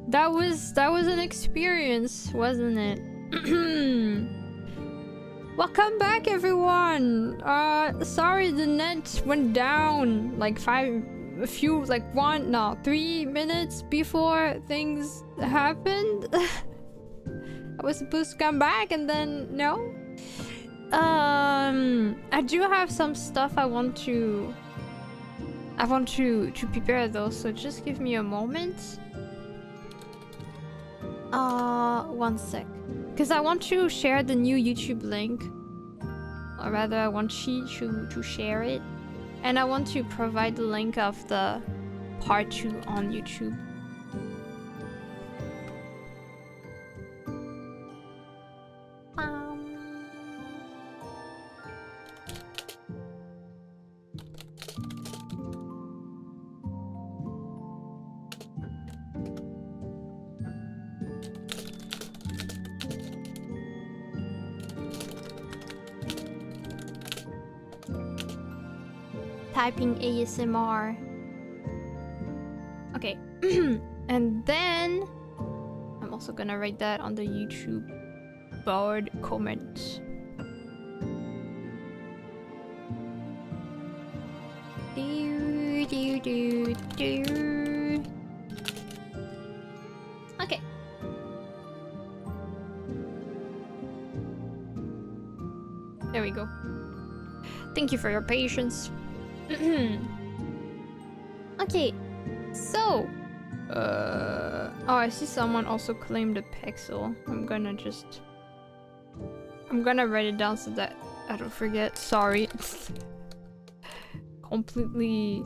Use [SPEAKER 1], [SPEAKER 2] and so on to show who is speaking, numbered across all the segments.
[SPEAKER 1] That was an experience, wasn't it? Welcome back, everyone. Sorry the net went down like 3 minutes before things happened. I was supposed to come back and then no. I do have some stuff I want to prepare though, so just give me a moment. 1 sec. Because I want to share the new YouTube link. Or rather, I want she to share it. And I want to provide the link of the part 2 on YouTube. Typing ASMR. Okay. And then I'm also gonna write that on the YouTube board comment. Okay. There we go. Thank you for your patience. Okay, so oh, I see someone also claimed a pixel. I'm gonna write it down so that I don't forget. Sorry. Completely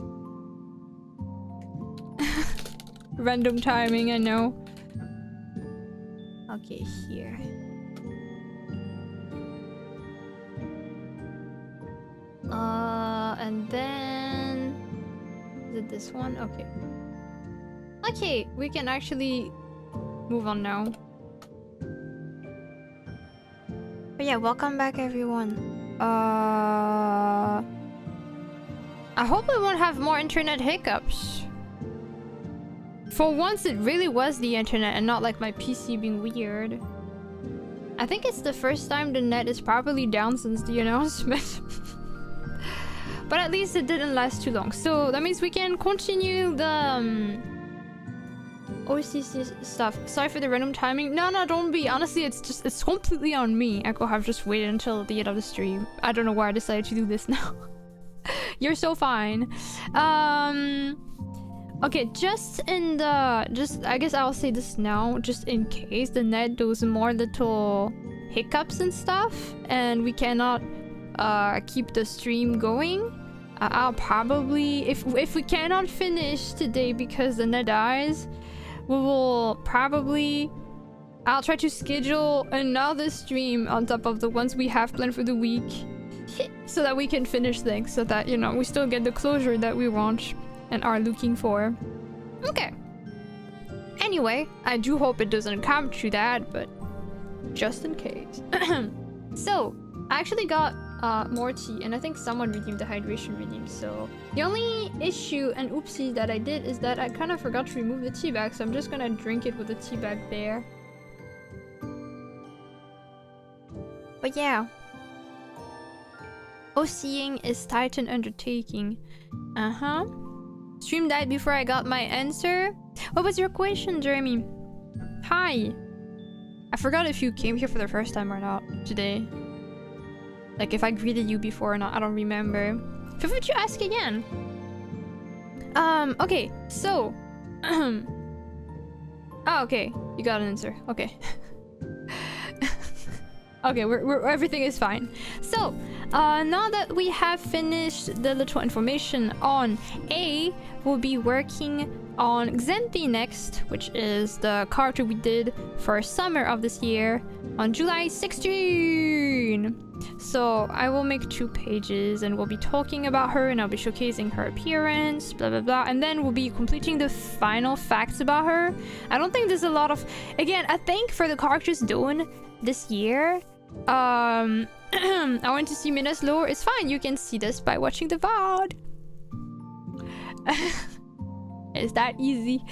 [SPEAKER 1] random timing, I know. Okay, here. And then is it this one? Okay. Okay, we can actually move on now. But yeah, welcome back, everyone. I hope we won't have more internet hiccups. For once, it really was the internet and not like my PC being weird. I think it's the first time the net is properly down since the announcement. But at least it didn't last too long. So that means we can continue the OCC stuff. Sorry for the random timing. No, don't be. Honestly, it's completely on me. I could have just waited until the end of the stream. I don't know why I decided to do this now. You're so fine. Okay, I guess I'll say this now, just in case the net does more little hiccups and stuff, and we cannot keep the stream going. I'll probably, if we cannot finish today because the net dies, we will probably, I'll try to schedule another stream on top of the ones we have planned for the week, so that we can finish things, so that, you know, we still get the closure that we want and are looking for. Okay. Anyway, I do hope it doesn't come to that, but just in case. So, I actually got more tea, and I think someone redeemed the hydration redeem, so the only issue and oopsie that I did is that I kind of forgot to remove the tea bag, so I'm just gonna drink it with the tea bag there. But yeah, OCing is titan undertaking. Stream died before I got my answer. What was your question, Jeremy? Hi. I forgot if you came here for the first time or not today. Like, if I greeted you before or not, I don't remember. Feel free to ask again. Okay, so... oh, okay. You got an answer. Okay. Okay, we're everything is fine. So, now that we have finished the little information on A, we'll be working on Xanthi next, which is the character we did for summer of this year on July 16. So I will make 2 pages and we'll be talking about her, and I'll be showcasing her appearance, blah blah blah, and then we'll be completing the final facts about her. I don't think there's a lot of, again, I think for the characters done this year, I want to see Mina's lore. It's fine, you can see this by watching the VOD. It's that easy.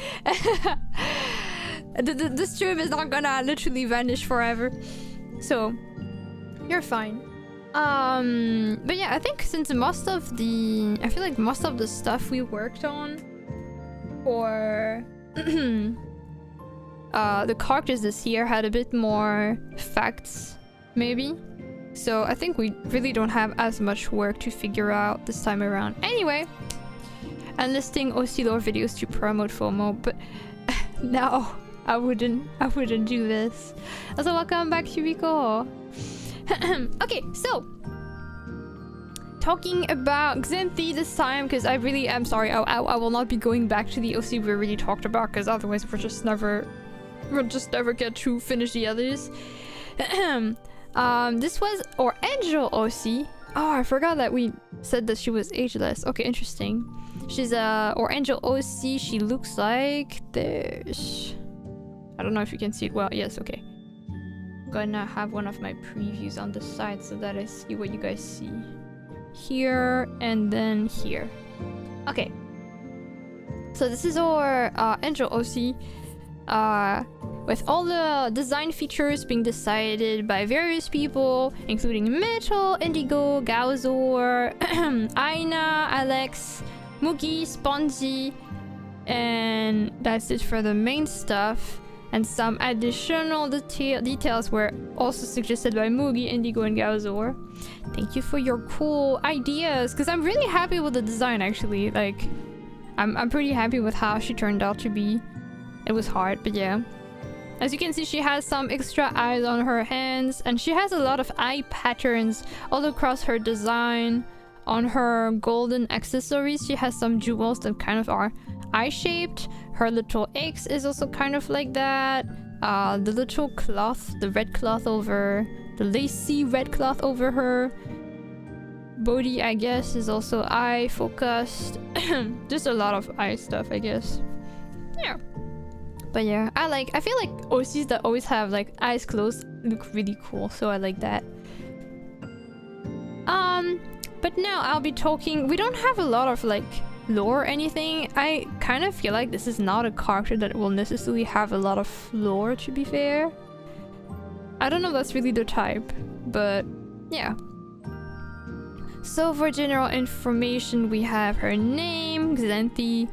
[SPEAKER 1] The stream is not gonna literally vanish forever. So, you're fine. But yeah, I think since most of the... I feel like most of the stuff we worked on for the characters this year had a bit more facts, maybe. So I think we really don't have as much work to figure out this time around. Anyway, enlisting OC lore videos to promote FOMO, but no, I wouldn't do this. Also, welcome back, Yuriko. Okay, so talking about Xanthi this time, because I really am sorry. I will not be going back to the OC we already talked about, because otherwise we'll just never get to finish the others. This was our Angel OC. Oh, I forgot that we said that she was ageless. Okay, interesting. She's our Angel OC. She looks like this. I don't know if you can see it well. Yes, okay. Gonna have one of my previews on the side so that I see what you guys see. Here and then here. Okay. So this is our Angel OC. With all the design features being decided by various people, including Metal, Indigo, Gauzor, Aina, Alex, Mugi, Spongy, and that's it for the main stuff. And some additional details were also suggested by Mugi, Indigo, and Gauzor. Thank you for your cool ideas, because I'm really happy with the design actually. Like, I'm pretty happy with how she turned out to be. It was hard, but yeah. As you can see, she has some extra eyes on her hands, and she has a lot of eye patterns all across her design. On her golden accessories, she has some jewels that kind of are eye-shaped. Her little X is also kind of like that. The little cloth, the red cloth over... the lacy red cloth over her body, I guess, is also eye-focused. Just a lot of eye stuff, I guess. Yeah. But yeah, I feel like OCs that always have like eyes closed look really cool, so I like that. But now I'll be talking... we don't have a lot of like lore or anything. I kind of feel like this is not a character that will necessarily have a lot of lore, to be fair. I don't know if that's really the type, but yeah. So for general information, we have her name, Xanthi.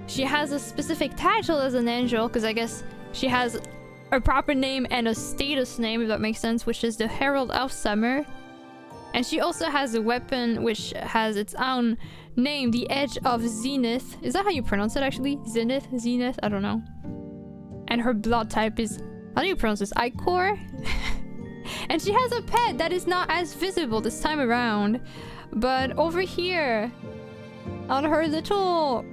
[SPEAKER 1] She has a specific title as an angel, because I guess she has a proper name and a status name, if that makes sense, which is the Herald of Summer. And she also has a weapon which has its own name, the Edge of Zenith. Is that how you pronounce it actually? Zenith? Zenith? I don't know. And her blood type is... how do you pronounce this? Ichor? And she has a pet that is not as visible this time around. But over here, on her little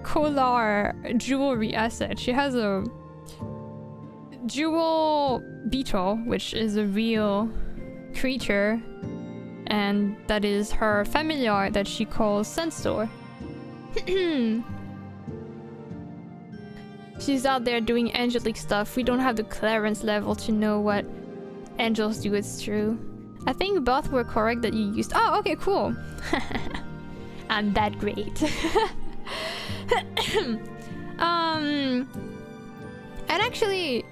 [SPEAKER 1] collar jewelry asset, she has a jewel beetle, which is a real creature, and that is her familiar that she calls Sensor. She's out there doing angelic stuff. We don't have the clearance level to know what angels do, it's true. I think both were correct that you used... oh, okay, cool. I'm that great. And actually,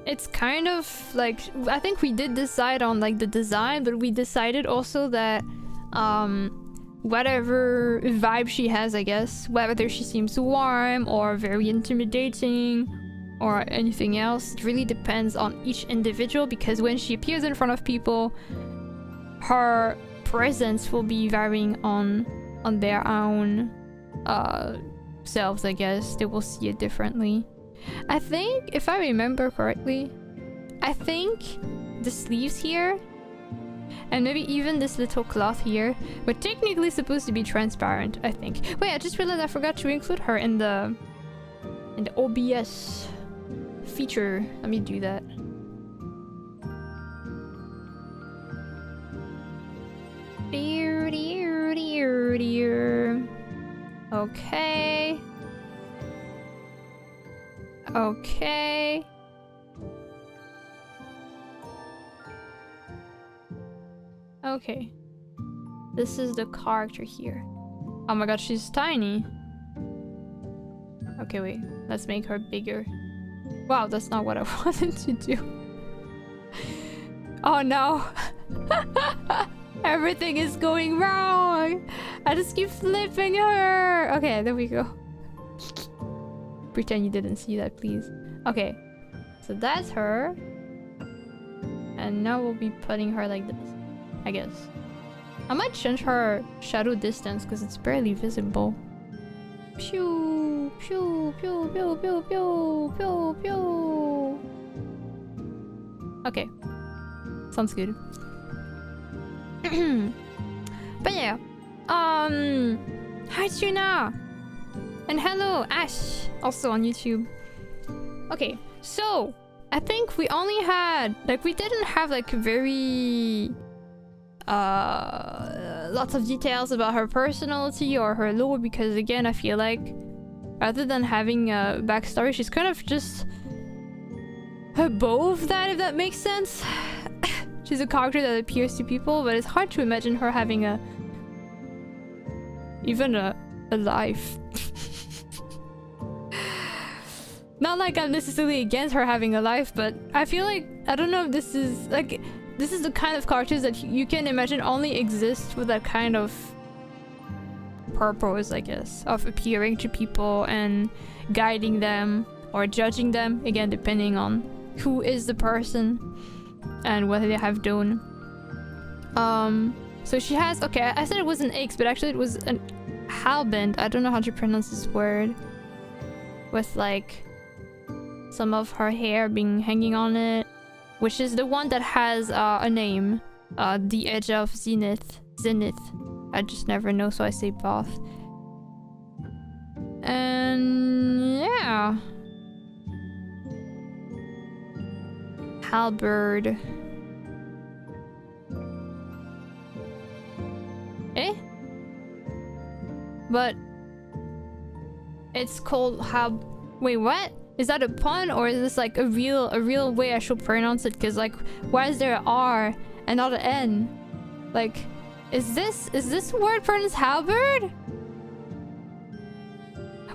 [SPEAKER 1] it's kind of like, I think we did decide on like the design, but we decided also that whatever vibe she has, I guess, whether she seems warm or very intimidating or anything else, it really depends on each individual, because when she appears in front of people, her presence will be varying on their own selves, I guess. They will see it differently. I think, if I remember correctly, I think the sleeves here and maybe even this little cloth here were technically supposed to be transparent, I think. Wait, I just realized I forgot to include her in the OBS feature. Let me do that. Okay. Okay. Okay. This is the character here. Oh my god, she's tiny. Okay, wait. Let's make her bigger. Wow, that's not what I wanted to do. Oh no. Everything is going wrong. I just keep flipping her. Okay, there we go. Pretend you didn't see that, please. Okay. So that's her. And now we'll be putting her like this, I guess. I might change her shadow distance because it's barely visible. Pew, pew, pew, pew, pew, pew, pew, pew. Okay. Sounds good. But yeah. Hi Tuna! And hello, Ash! Also on YouTube. Okay, so I think we only had, like, we didn't have like very lots of details about her personality or her lore, because again, I feel like rather than having a backstory, she's kind of just above that, if that makes sense. She's a character that appears to people, but it's hard to imagine her having even a life. Not like I'm necessarily against her having a life, but I feel like, I don't know if this is like, this is the kind of characters that you can imagine only exist with that kind of purpose, I guess, of appearing to people and guiding them or judging them, again, depending on who is the person and what they have done. So she has, okay, I said it was an X, but actually it was an halband. I don't know how to pronounce this word. With like some of her hair being hanging on it, which is the one that has a name, the Edge of Zenith. I just never know, so I say both. And yeah, halberd. But it's called wait, what? Is that a pun, or is this like a real way I should pronounce it? Because like, why is there an R and not an N? Like, is this word pronounced halberd?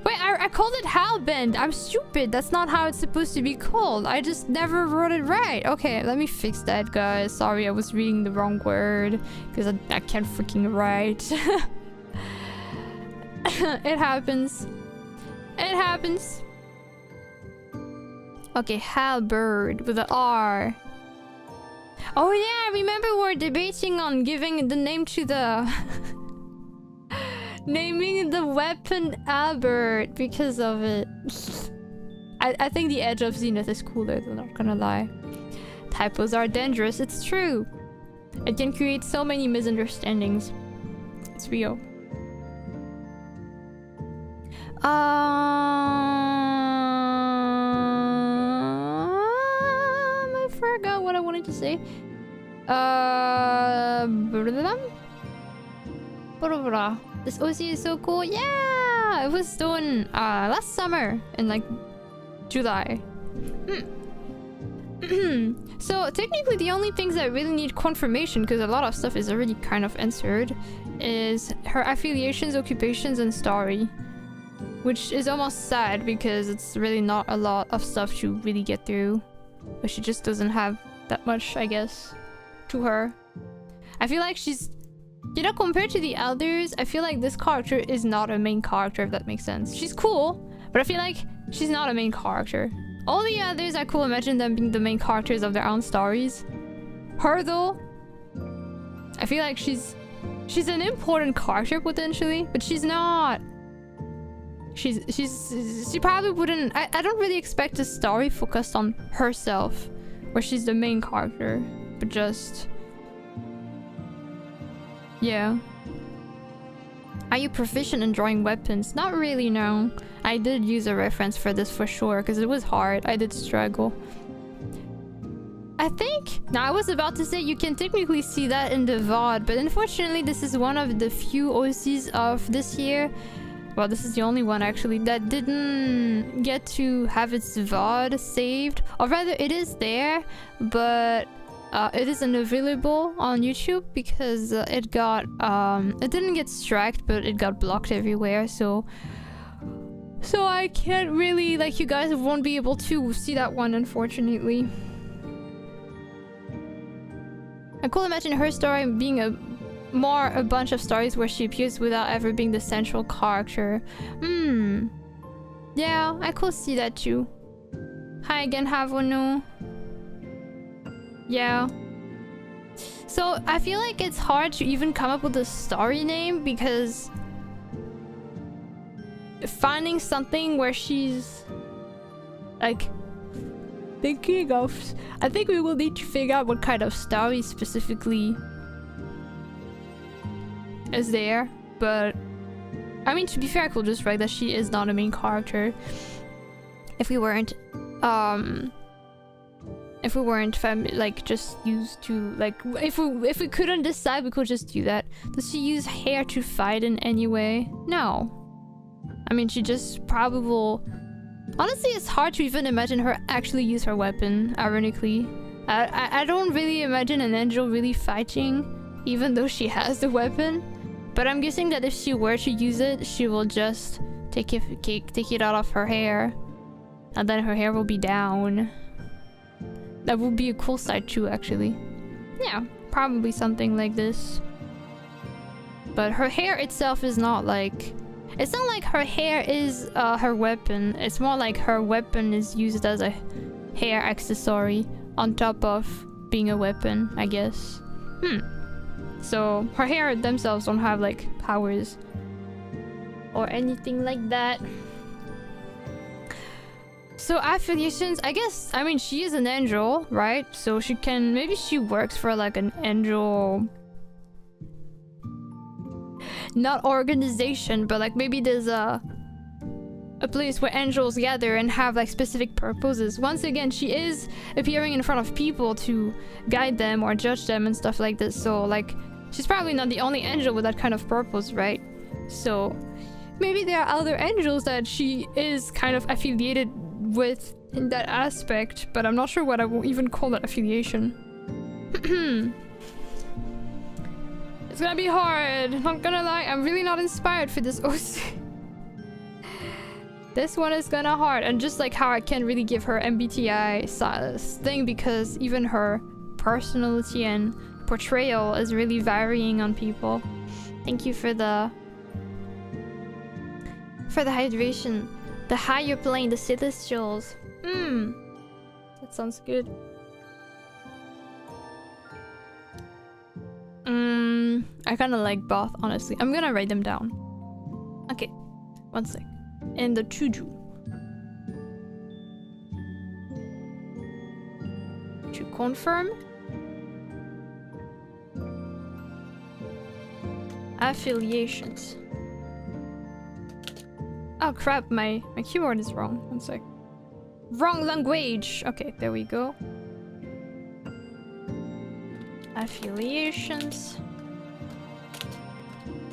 [SPEAKER 1] Wait, I called it halbend. I'm stupid. That's not how it's supposed to be called. I just never wrote it right. Okay, let me fix that, guys. Sorry, I was reading the wrong word because I can't freaking write. It happens. It happens. Okay, halberd with an R. Oh yeah, remember we were debating on giving the name to the... naming the weapon Albert because of it. I think the Edge of Zenith is cooler, though, not gonna lie. Typos are dangerous, it's true. It can create so many misunderstandings. It's real. I forgot what I wanted to say. This OC is so cool. Yeah, it was done last summer in like July. So technically the only things that really need confirmation, because a lot of stuff is already kind of answered, is her affiliations, occupations, and story. Which is almost sad because it's really not a lot of stuff to really get through. But she just doesn't have that much, I guess, to her. I feel like she's... You know, compared to the elders, I feel like this character is not a main character, if that makes sense. She's cool, but I feel like she's not a main character. All the others, I could imagine them being the main characters of their own stories. Her, though, I feel like she's an important character, potentially, but she's not. She probably wouldn't... I don't really expect a story focused on herself, where she's the main character, but just... Yeah. Are you proficient in drawing weapons? Not really, no. I did use a reference for this for sure, because it was hard. I did struggle. I think... Now, I was about to say you can technically see that in the VOD, but unfortunately this is one of the few OCs of this year. Well, this is the only one actually that didn't get to have its VOD saved. Or rather, it is there, but... it isn't available on YouTube because it got it didn't get striked, but it got blocked everywhere. So So I can't really, like, you guys won't be able to see that one, unfortunately. I could imagine her story being a bunch of stories where she appears without ever being the central character. Yeah, I could see that too. Hi again, Havonu. Yeah. So I feel like it's hard to even come up with a story name because finding something where she's like thinking of, I think we will need to figure out what kind of story specifically is there. But I mean, to be fair, I could just write that she is not a main character if we weren't like just used to, like, if we couldn't decide, we could just do that. Does she use hair to fight in any way? No. I mean, she just probably... Honestly, it's hard to even imagine her actually use her weapon, ironically. I don't really imagine an angel really fighting, even though she has the weapon. But I'm guessing that if she were to use it, she will just take it out of her hair. And then her hair will be down. That would be a cool sight too, actually. Yeah, probably something like this. But her hair itself is not like... It's not like her hair is her weapon. It's more like her weapon is used as a hair accessory on top of being a weapon, I guess. So her hair themselves don't have like powers or anything like that. So affiliations, I guess, I mean, she is an angel, right? So she can, maybe she works for like an angel, not organization, but like maybe there's a place where angels gather and have like specific purposes. Once again, she is appearing in front of people to guide them or judge them and stuff like this. So like, she's probably not the only angel with that kind of purpose, right? So maybe there are other angels that she is kind of affiliated with in that aspect, but I'm not sure what I will even call that affiliation. It's gonna be hard, not gonna lie. I'm really not inspired for this OC. This one is gonna hard, and just like how I can't really give her MBTI thing because even her personality and portrayal is really varying on people. Thank you for the hydration. The higher plane, the celestials. That sounds good. I kind of like both, honestly. I'm gonna write them down. Okay, one sec. And the Chuju. To confirm. Affiliations. Oh crap, my keyboard is wrong. One sec. Wrong language! Okay, there we go. Affiliations.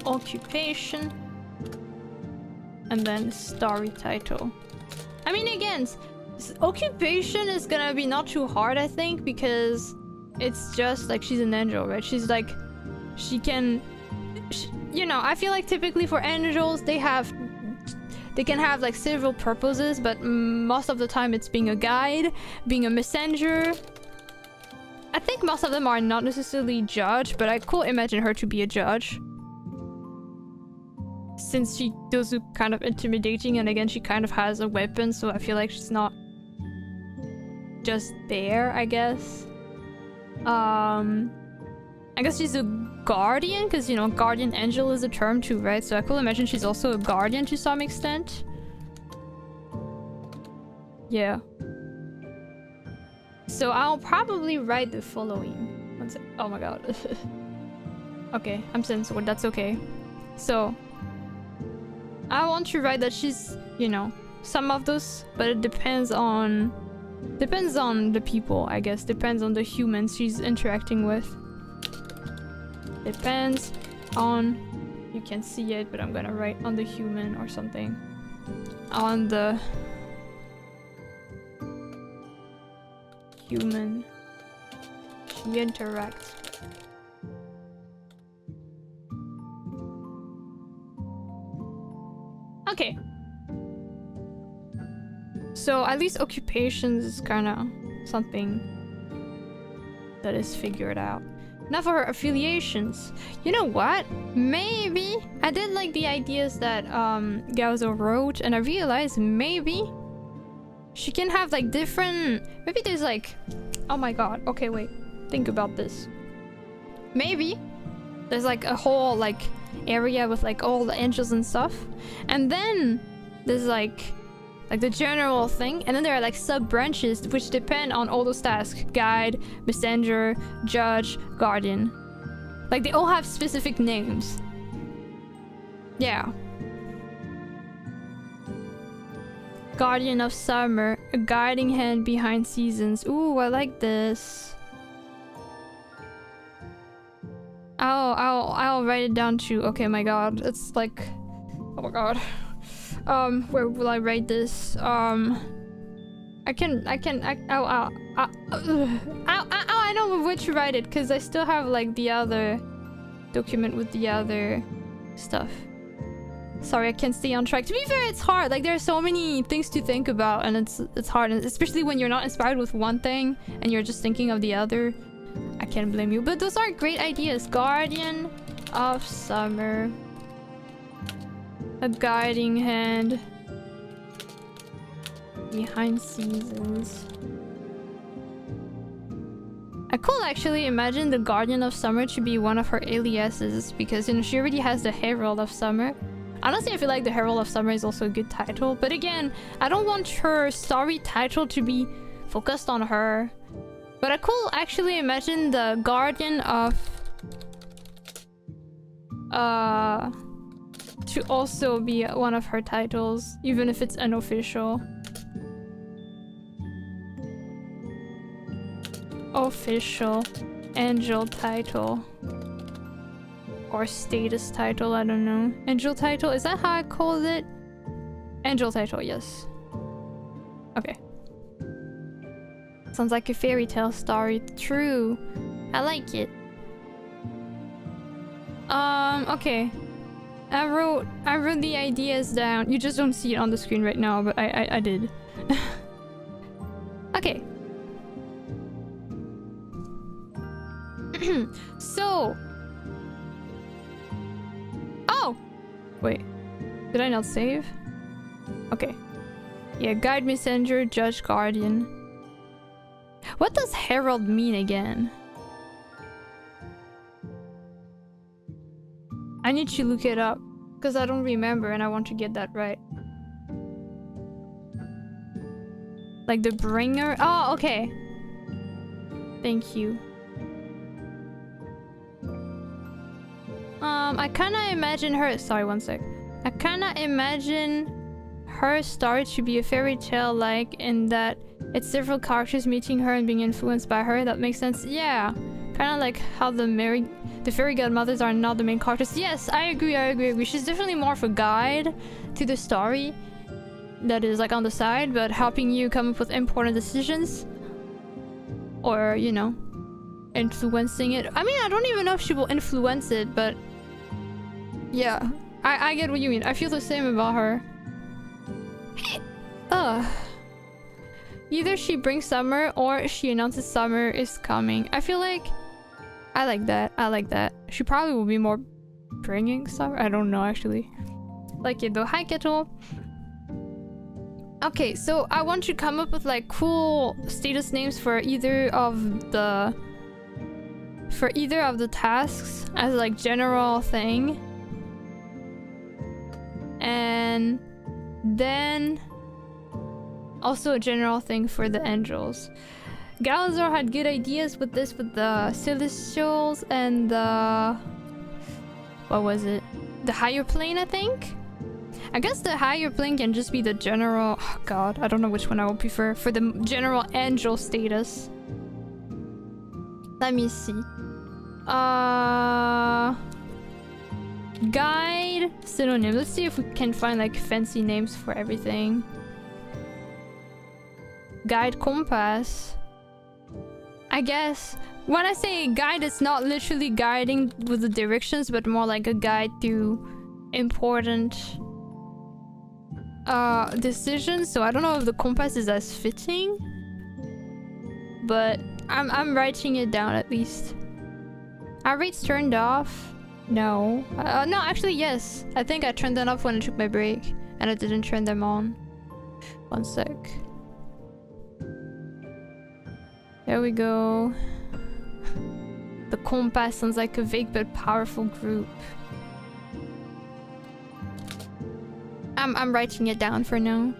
[SPEAKER 1] Occupation. And then story title. I mean, again, occupation is gonna be not too hard, I think, because it's just like she's an angel, right? She's like, she can... you know, I feel like typically for angels, they can have like several purposes, but most of the time it's being a guide, being a messenger. I think most of them are not necessarily judge, but I could imagine her to be a judge. Since she does look kind of intimidating, and again, she kind of has a weapon, so I feel like she's not just there, I guess. I guess she's a guardian, because, you know, guardian angel is a term too, right? So I could imagine she's also a guardian to some extent. Yeah. So I'll probably write the following. One sec. Oh my god. Okay, I'm censored. That's okay. So I want to write that she's, you know, some of those, but it depends on the people, I guess. Depends on the humans she's interacting with. Depends on, you can see it, but I'm gonna write on the human or something. On the human she interacts. Okay. So at least occupations is kind of something that is figured out. Now for her affiliations. You know what? Maybe I did like the ideas that Galzo wrote, and I realized maybe she can have like different. Maybe there's like, oh my god. Okay, wait. Think about this. Maybe there's like a whole like area with like all the angels and stuff, and then there's like the general thing, and then there are like sub branches which depend on all those tasks: guide, messenger, judge, guardian. Like they all have specific names. Yeah. Guardian of Summer, a guiding hand behind seasons. Ooh, I like this. I'll write it down too. Okay, my god, it's like, oh my god. Where will I write this? I know which to write it, because I still have like the other document with the other stuff. Sorry, I can't stay on track. To be fair, it's hard. Like there are so many things to think about, and it's hard, and especially when you're not inspired with one thing and you're just thinking of the other. I can't blame you, but those are great ideas. Guardian of Summer, a guiding hand behind seasons. I could actually imagine the Guardian of Summer to be one of her aliases, because you know she already has the Herald of Summer. Honestly, I feel like the Herald of Summer is also a good title, but again, I don't want her story title to be focused on her. But I could actually imagine the Guardian of to also be one of her titles, even if it's unofficial. Official angel title. Or status title, I don't know. Angel title, is that how I called it? Angel title, yes. Okay. Sounds like a fairy tale story. True. I like it. Okay. I wrote the ideas down. You just don't see it on the screen right now, but I did. Okay. So. Oh! Wait. Did I not save? Okay. Yeah, guide, messenger, judge, guardian. What does herald mean again? I need to look it up, because I don't remember and I want to get that right. Like the bringer? Oh, okay. Thank you. I kinda imagine her— sorry, one sec. I kinda imagine her story to be a fairy tale, like in that it's several characters meeting her and being influenced by her. That makes sense. Yeah. Kinda like how the fairy godmothers are not the main characters. Yes, I agree. She's definitely more of a guide to the story that is like on the side, but helping you come up with important decisions. Or, you know, influencing it. I mean, I don't even know if she will influence it, but yeah, I get what you mean. I feel the same about her. Either she brings summer or she announces summer is coming. I feel like I like that. She probably will be more bringing summer. I don't know, actually. Like it though. Hi, Kettle. Okay, so I want to come up with like cool status names for either of the tasks as like general thing. And then also a general thing for the angels. Galazar had good ideas with this, with the celestials and the— what was it? The higher plane, I think? I guess the higher plane can just be the general— oh god, I don't know which one I would prefer for the general angel status. Let me see. Guide, synonym. Let's see if we can find like fancy names for everything. Guide, compass. I guess when I say guide, it's not literally guiding with the directions, but more like a guide to important decisions, so I don't know if the compass is as fitting. But I'm writing it down at least. Are rates turned off? No. No, actually yes. I think I turned them off when I took my break, and I didn't turn them on. One sec. There we go. The compass sounds like a vague but powerful group. I'm writing it down for now.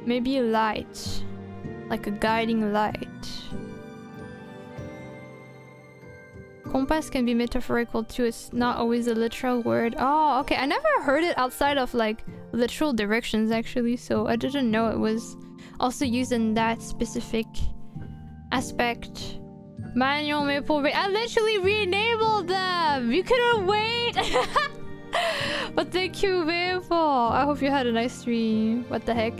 [SPEAKER 1] Maybe a light. Like a guiding light. Compass can be metaphorical too, it's not always a literal word. Oh, okay, I never heard it outside of like literal directions actually, so I didn't know it was also used in that specific aspect. Manual maple rate. I literally re-enabled them! You couldn't wait! But thank you, Maple! I hope you had a nice stream. What the heck?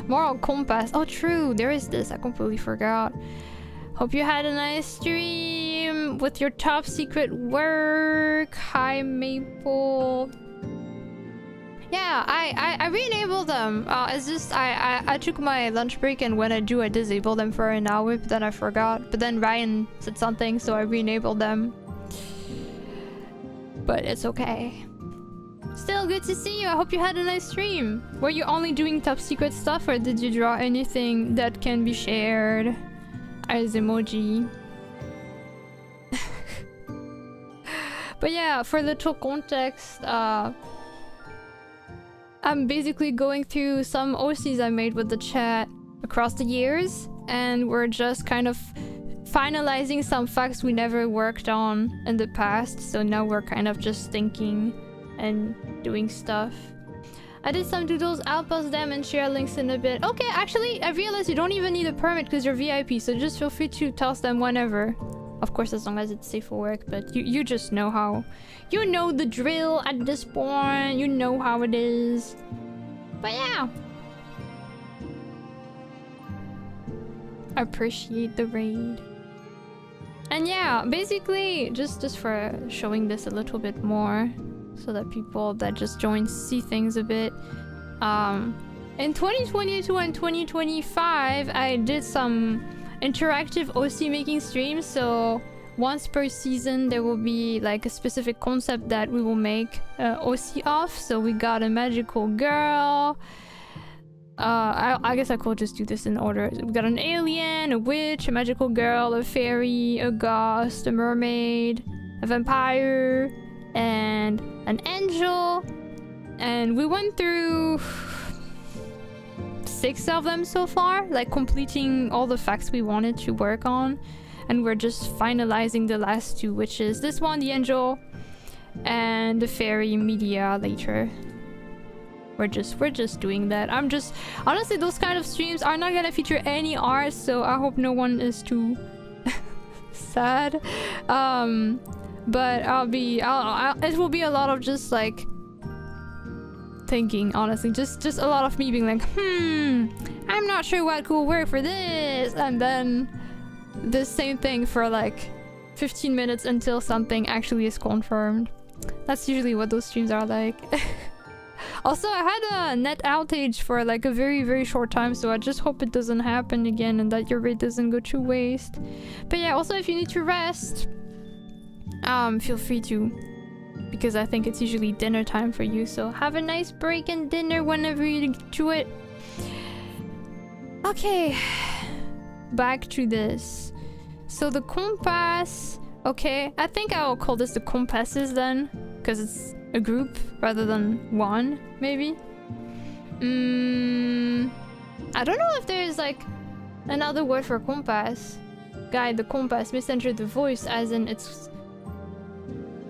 [SPEAKER 1] Moral compass. Oh, true. There is this. I completely forgot. Hope you had a nice stream with your top secret work. Hi, Maple. Yeah, I re-enabled them. It's just I took my lunch break, and when I do, I disable them for an hour, but then I forgot. But then Ryan said something, so I re-enabled them. But it's okay. Still good to see you. I hope you had a nice stream. Were you only doing top secret stuff, or did you draw anything that can be shared as emoji? But yeah, for little context, I'm basically going through some OCs I made with the chat across the years, and we're just kind of finalizing some facts we never worked on in the past, so now we're kind of just thinking and doing stuff. I did some doodles, I'll post them and share links in a bit. Okay, actually, I realized you don't even need a permit because you're VIP, so just feel free to toss them whenever. Of course, as long as it's safe for work, but you just know how... You know the drill at this point, you know how it is. But yeah. Appreciate the raid. And yeah, basically, just for showing this a little bit more, so that people that just joined see things a bit. In 2022 and 2025, I did some interactive OC making streams, so once per season there will be like a specific concept that we will make OC of. So we got a magical girl. I guess I could just do this in order. We got an alien, a witch, a magical girl, a fairy, a ghost, a mermaid, a vampire, and an angel. And we went through 6 of them so far, like completing all the facts we wanted to work on, and we're just finalizing the last 2, which is this one, the angel, and the fairy media later. We're just doing that. I'm just honestly, those kind of streams are not gonna feature any art, so I hope no one is too sad. But it will be a lot of just like thinking, honestly, just a lot of me being like, I'm not sure what could work for this, and then the same thing for like 15 minutes until something actually is confirmed. That's usually what those streams are like. Also, I had a net outage for like a very short time, so I just hope it doesn't happen again and that your raid doesn't go to waste. But yeah, also if you need to rest, feel free to, because I think it's usually dinner time for you, so have a nice break and dinner whenever you get to it. Okay, back to this. So the compass, okay, I think I'll call this the compasses then, because it's a group rather than one, maybe. I don't know if there's like another word for compass. Guide the compass, messenger the voice, as in it's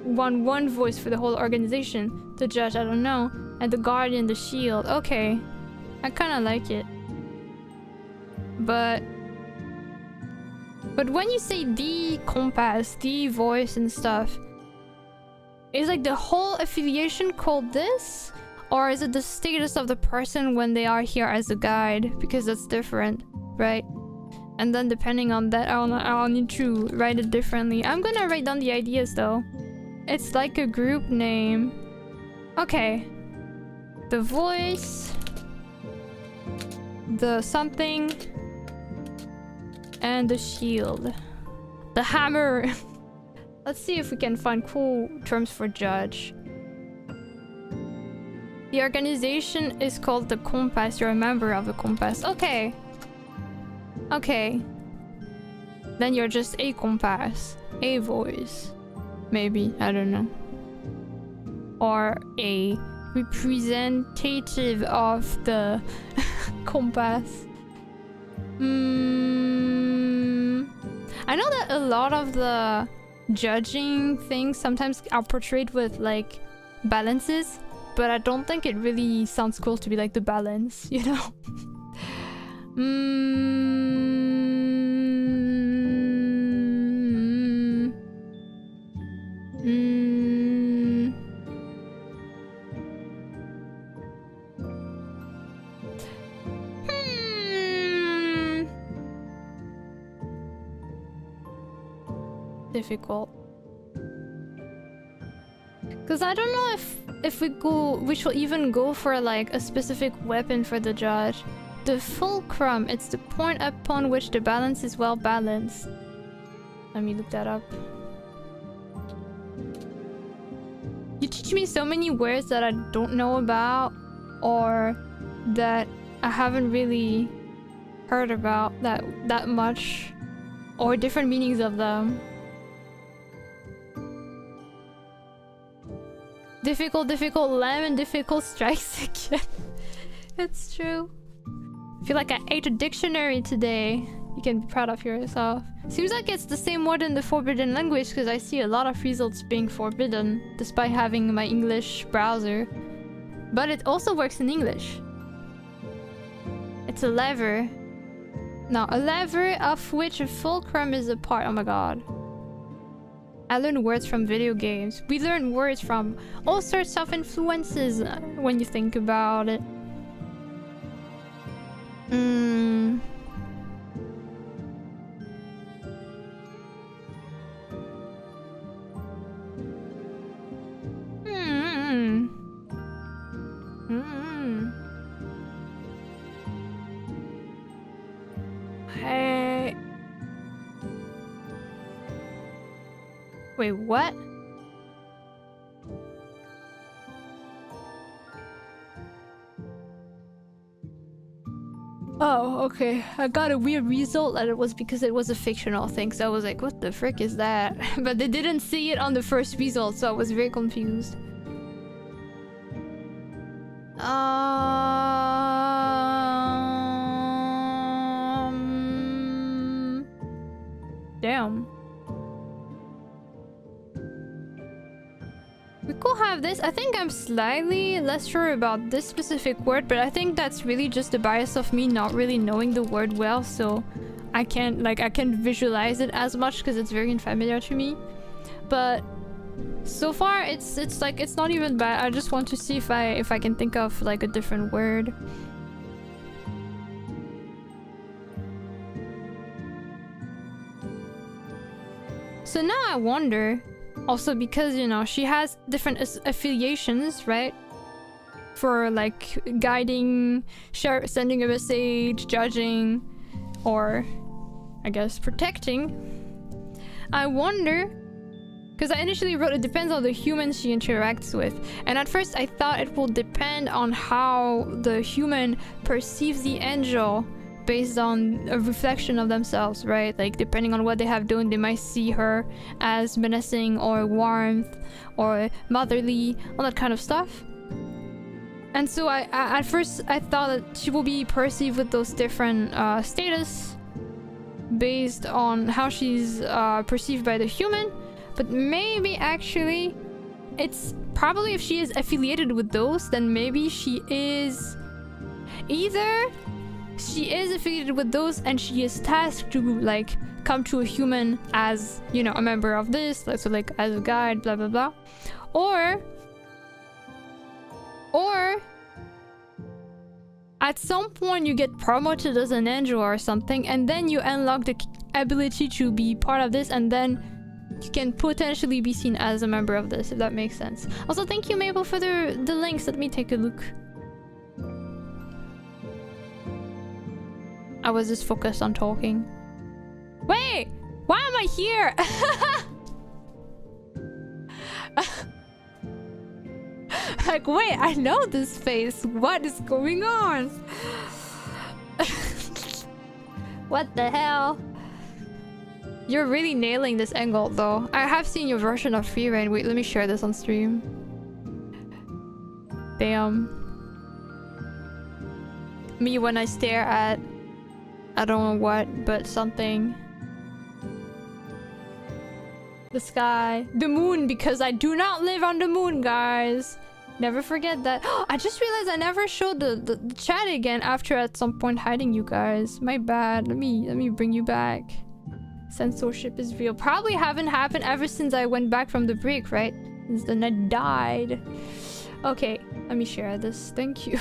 [SPEAKER 1] one voice for the whole organization. The judge, I don't know. And the guardian, the shield. Okay, I kind of like it. But when you say the compass, the voice and stuff, is like the whole affiliation called this? Or is it the status of the person when they are here as a guide? Because that's different, right? And then depending on that, I'll need to write it differently. I'm gonna write down the ideas though. It's like a group name. Okay. The voice. The something. And the shield. The hammer. Let's see if we can find cool terms for judge. The organization is called the Compass. You're a member of the Compass. Okay. Okay. Then you're just a compass. A voice. Maybe. I don't know. Or a representative of the compass. I know that a lot of the judging things sometimes are portrayed with like balances, but I don't think it really sounds cool to be like the balance, you know? Difficult. Because I don't know if we shall even go for like a specific weapon for the judge. The fulcrum, it's the point upon which the balance is well balanced. Let me look that up. You teach me so many words that I don't know about or that I haven't really heard about that much, or different meanings of them. Difficult, lemon, difficult strikes again. It's true. I feel like I ate a dictionary today. You can be proud of yourself. Seems like it's the same word in the forbidden language because I see a lot of results being forbidden despite having my English browser. But it also works in English. It's a lever. Now, a lever of which a fulcrum is a part. Oh my god. I learn words from video games. We learn words from all sorts of influences when you think about it. Hey. Wait, what? Oh, okay. I got a weird result and it was because it was a fictional thing. So I was like, what the frick is that? But they didn't see it on the first result, so I was very confused. Damn. We could have this. I think I'm slightly less sure about this specific word, but I think that's really just the bias of me not really knowing the word well, so I can't visualize it as much because it's very unfamiliar to me. But so far it's like it's not even bad. I just want to see if I can think of like a different word. So now I wonder, also because, you know, she has different affiliations, right? For like guiding, sending a message, judging, or I guess protecting. I wonder, because I initially wrote it depends on the humans she interacts with. And at first I thought it will depend on how the human perceives the angel based on a reflection of themselves, right? Like depending on what they have done, they might see her as menacing or warmth or motherly, all that kind of stuff. And so I at first I thought that she will be perceived with those different status based on how she's perceived by the human. But maybe actually it's probably if she is affiliated with those, then maybe she is either she is affiliated with those and she is tasked to like come to a human as, you know, a member of this, like, so like as a guide, blah blah blah, or at some point you get promoted as an angel or something, and then you unlock the ability to be part of this, and then you can potentially be seen as a member of this, if that makes sense. Also, thank you, Mabel, for the links. Let me take a look. I was just focused on talking. Wait! Why am I here? Like, wait, I know this face. What is going on? What the hell? You're really nailing this angle, though. I have seen your version of free reign. Wait, let me share this on stream. Damn. Me when I stare at... I don't know what, but something. The sky. The moon, because I do not live on the moon, guys. Never forget that. I just realized I never showed the chat again after at some point hiding you guys. My bad. Let me bring you back. Censorship is real. Probably haven't happened ever since I went back from the break, right? Since the net died. Okay, let me share this. Thank you.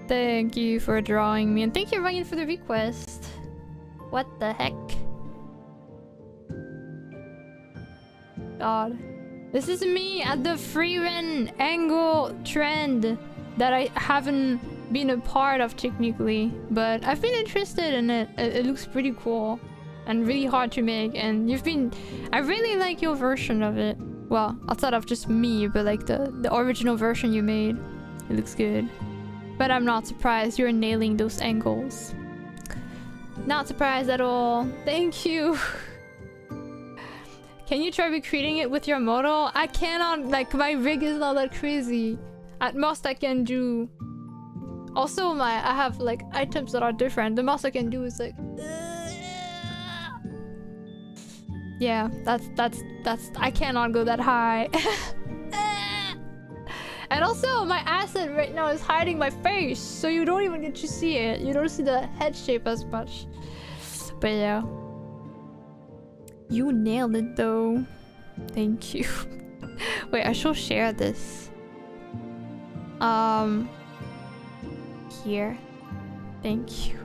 [SPEAKER 1] Thank you for drawing me. And thank you, Ryan, for the request. What the heck? God. This is me at the free reign angle trend that I haven't been a part of technically, but I've been interested in it. It looks pretty cool and really hard to make, and I really like your version of it. Well, outside of just me, but like the original version you made. It looks good. But I'm not surprised you're nailing those angles. Not surprised at all. Thank you. Can you try recreating it with your model? I cannot, like, my rig is not that crazy. At most I can do... Also, I have, like, items that are different. The most I can do is, like... Yeah, that's... I cannot go that high. And also, my asset right now is hiding my face, so you don't even get to see it. You don't see the head shape as much. But yeah. You nailed it though. Thank you. Wait, I shall share this. Here. Thank you.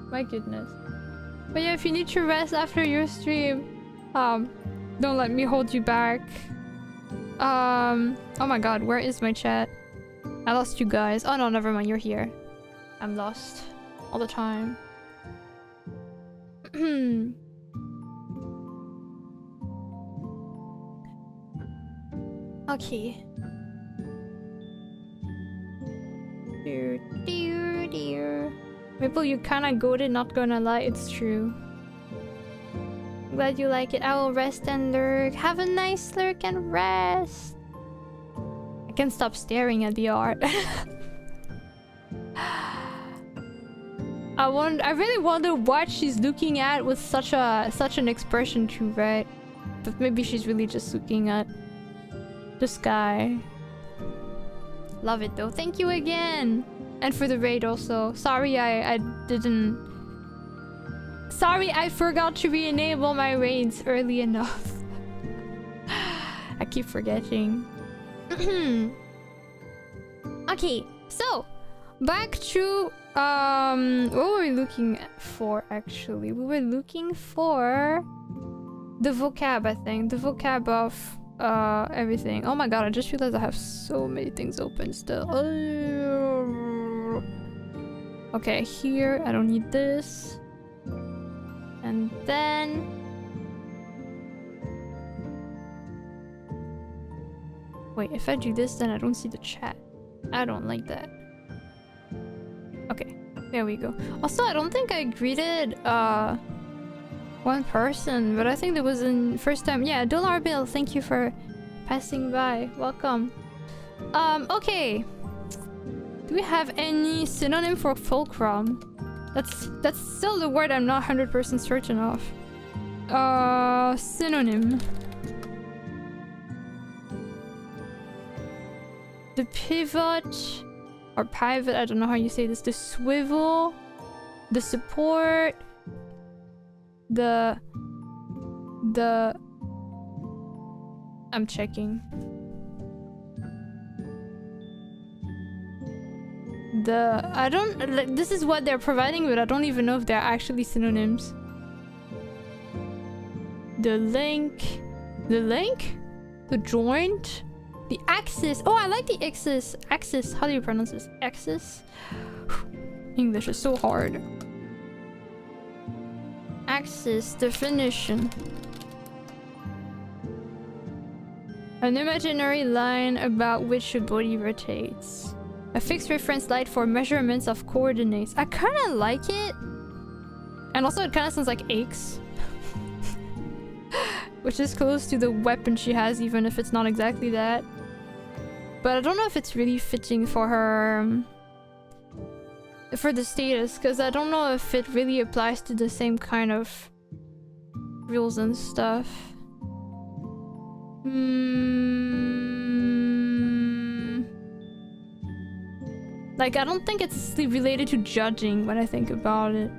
[SPEAKER 1] My goodness. But yeah, if you need to rest after your stream, don't let me hold you back. Oh my god, where is my chat? I lost you guys. Oh no, never mind, you're here. I'm lost all the time. Okay. Dear. Maple, you kinda goated, not gonna lie, it's true. Glad you like it. I will rest and lurk. Have a nice lurk and rest. I can't stop staring at the art. I really wonder what she's looking at with such an expression too, right? But maybe she's really just looking at the sky. Love it though. Thank you again. And for the raid also. Sorry I didn't... Sorry I forgot to re-enable my raids early enough. I keep forgetting. Okay, so back to what were we looking for actually? We were looking for the vocab, I think. The vocab of everything. Oh my god, I just realized I have so many things open still. Okay, here I don't need this. And then wait, if I do this then I don't see the chat. I don't like that. Okay, there we go. Also, I don't think I greeted one person, but I think there was in first time. Yeah, Dollar Bill, thank you for passing by. Welcome. Okay. Do we have any synonym for fulcrum? That's still the word I'm not 100% certain of. Synonym. The pivot or pivot, I don't know how you say this. The swivel, the support, The I'm checking. I don't like, this is what they're providing, but I don't even know if they're actually synonyms. The link, the joint, the axis. Oh, I like the axis. Axis. How do you pronounce this? Axis. English is so hard. Axis definition. An imaginary line about which a body rotates. A fixed reference light for measurements of coordinates. I kind of like it. And also it kind of sounds like aches. Which is close to the weapon she has, even if it's not exactly that. But I don't know if it's really fitting for her... for the status, because I don't know if it really applies to the same kind of rules and stuff. Like, I don't think it's related to judging when I think about it.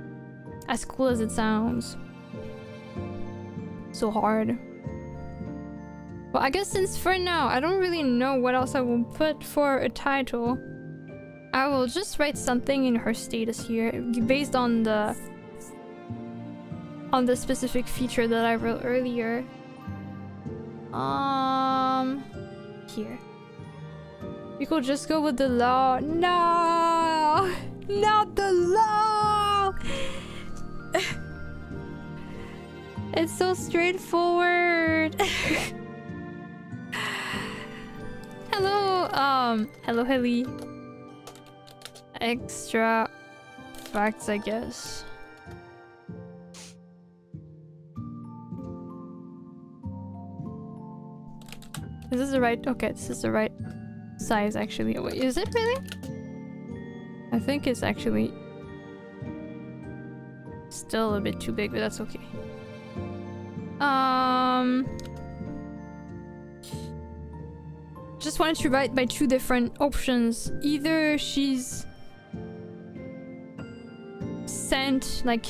[SPEAKER 1] As cool as it sounds. So hard. Well, I guess since for now, I don't really know what else I will put for a title. I will just write something in her status here, based on the specific feature that I wrote earlier. Here. We could just go with the law. No! Not the law! It's so straightforward. Hello, hello, Hilly. Extra facts, I guess. Is this the right? Okay, this is the right size, actually. Wait, is it really? I think it's actually still a bit too big, but that's okay. Just wanted to write my two different options. Either she's sent, like...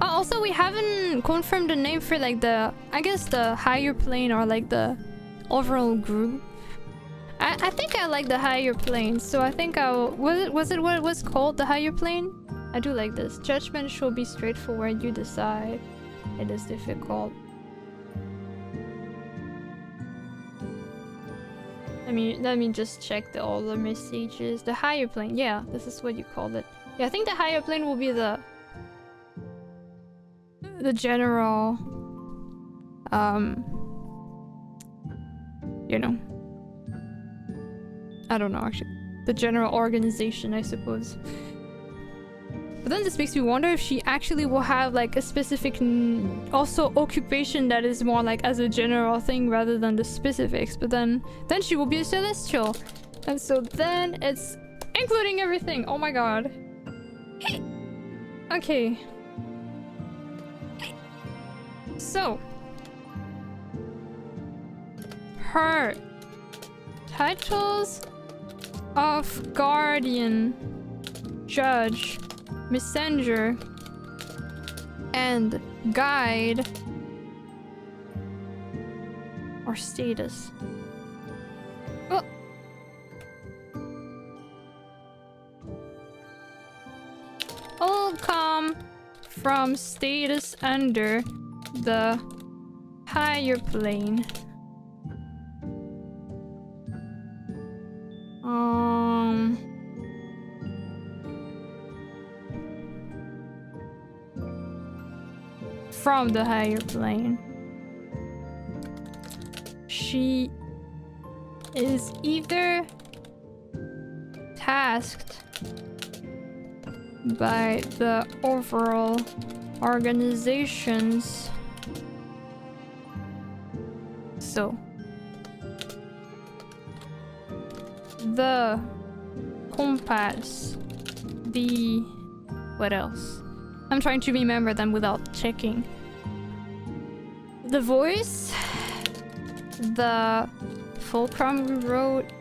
[SPEAKER 1] Oh, also, we haven't confirmed the name for, like, the... I guess the higher plane, or, like, the overall group. I think I like the higher plane, so I think I'll... Was it what it was called? The higher plane? I do like this. Judgment should be straightforward, you decide. It is difficult. Let me just check all the messages. The higher plane, yeah, this is what you called it. Yeah, I think the higher plane will be the general, you know, I don't know actually. The general organization, I suppose. But then this makes me wonder if she actually will have like a specific also occupation that is more like as a general thing rather than the specifics. But then she will be a celestial. And so then it's including everything. Oh my god. Okay. So her titles of guardian, judge, messenger, and guide or status. Oh. All come from status under the higher plane. From the higher plane. She is either tasked by the overall organizations. So the compass, the what else? I'm trying to remember them without checking. The voice, the fulcrum we wrote,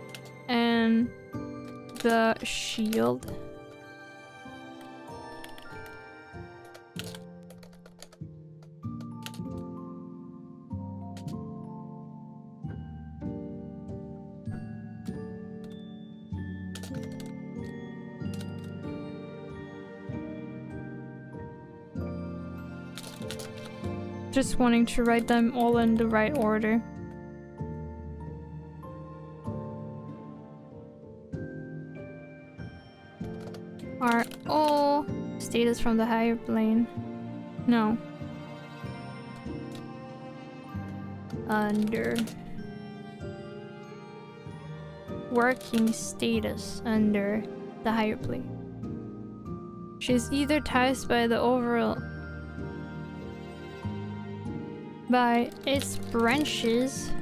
[SPEAKER 1] and the shield. just wanting to write them all in the right order. Are all status from the higher plane? No. Under working status under the higher plane. She is either tasked by the overall by its branches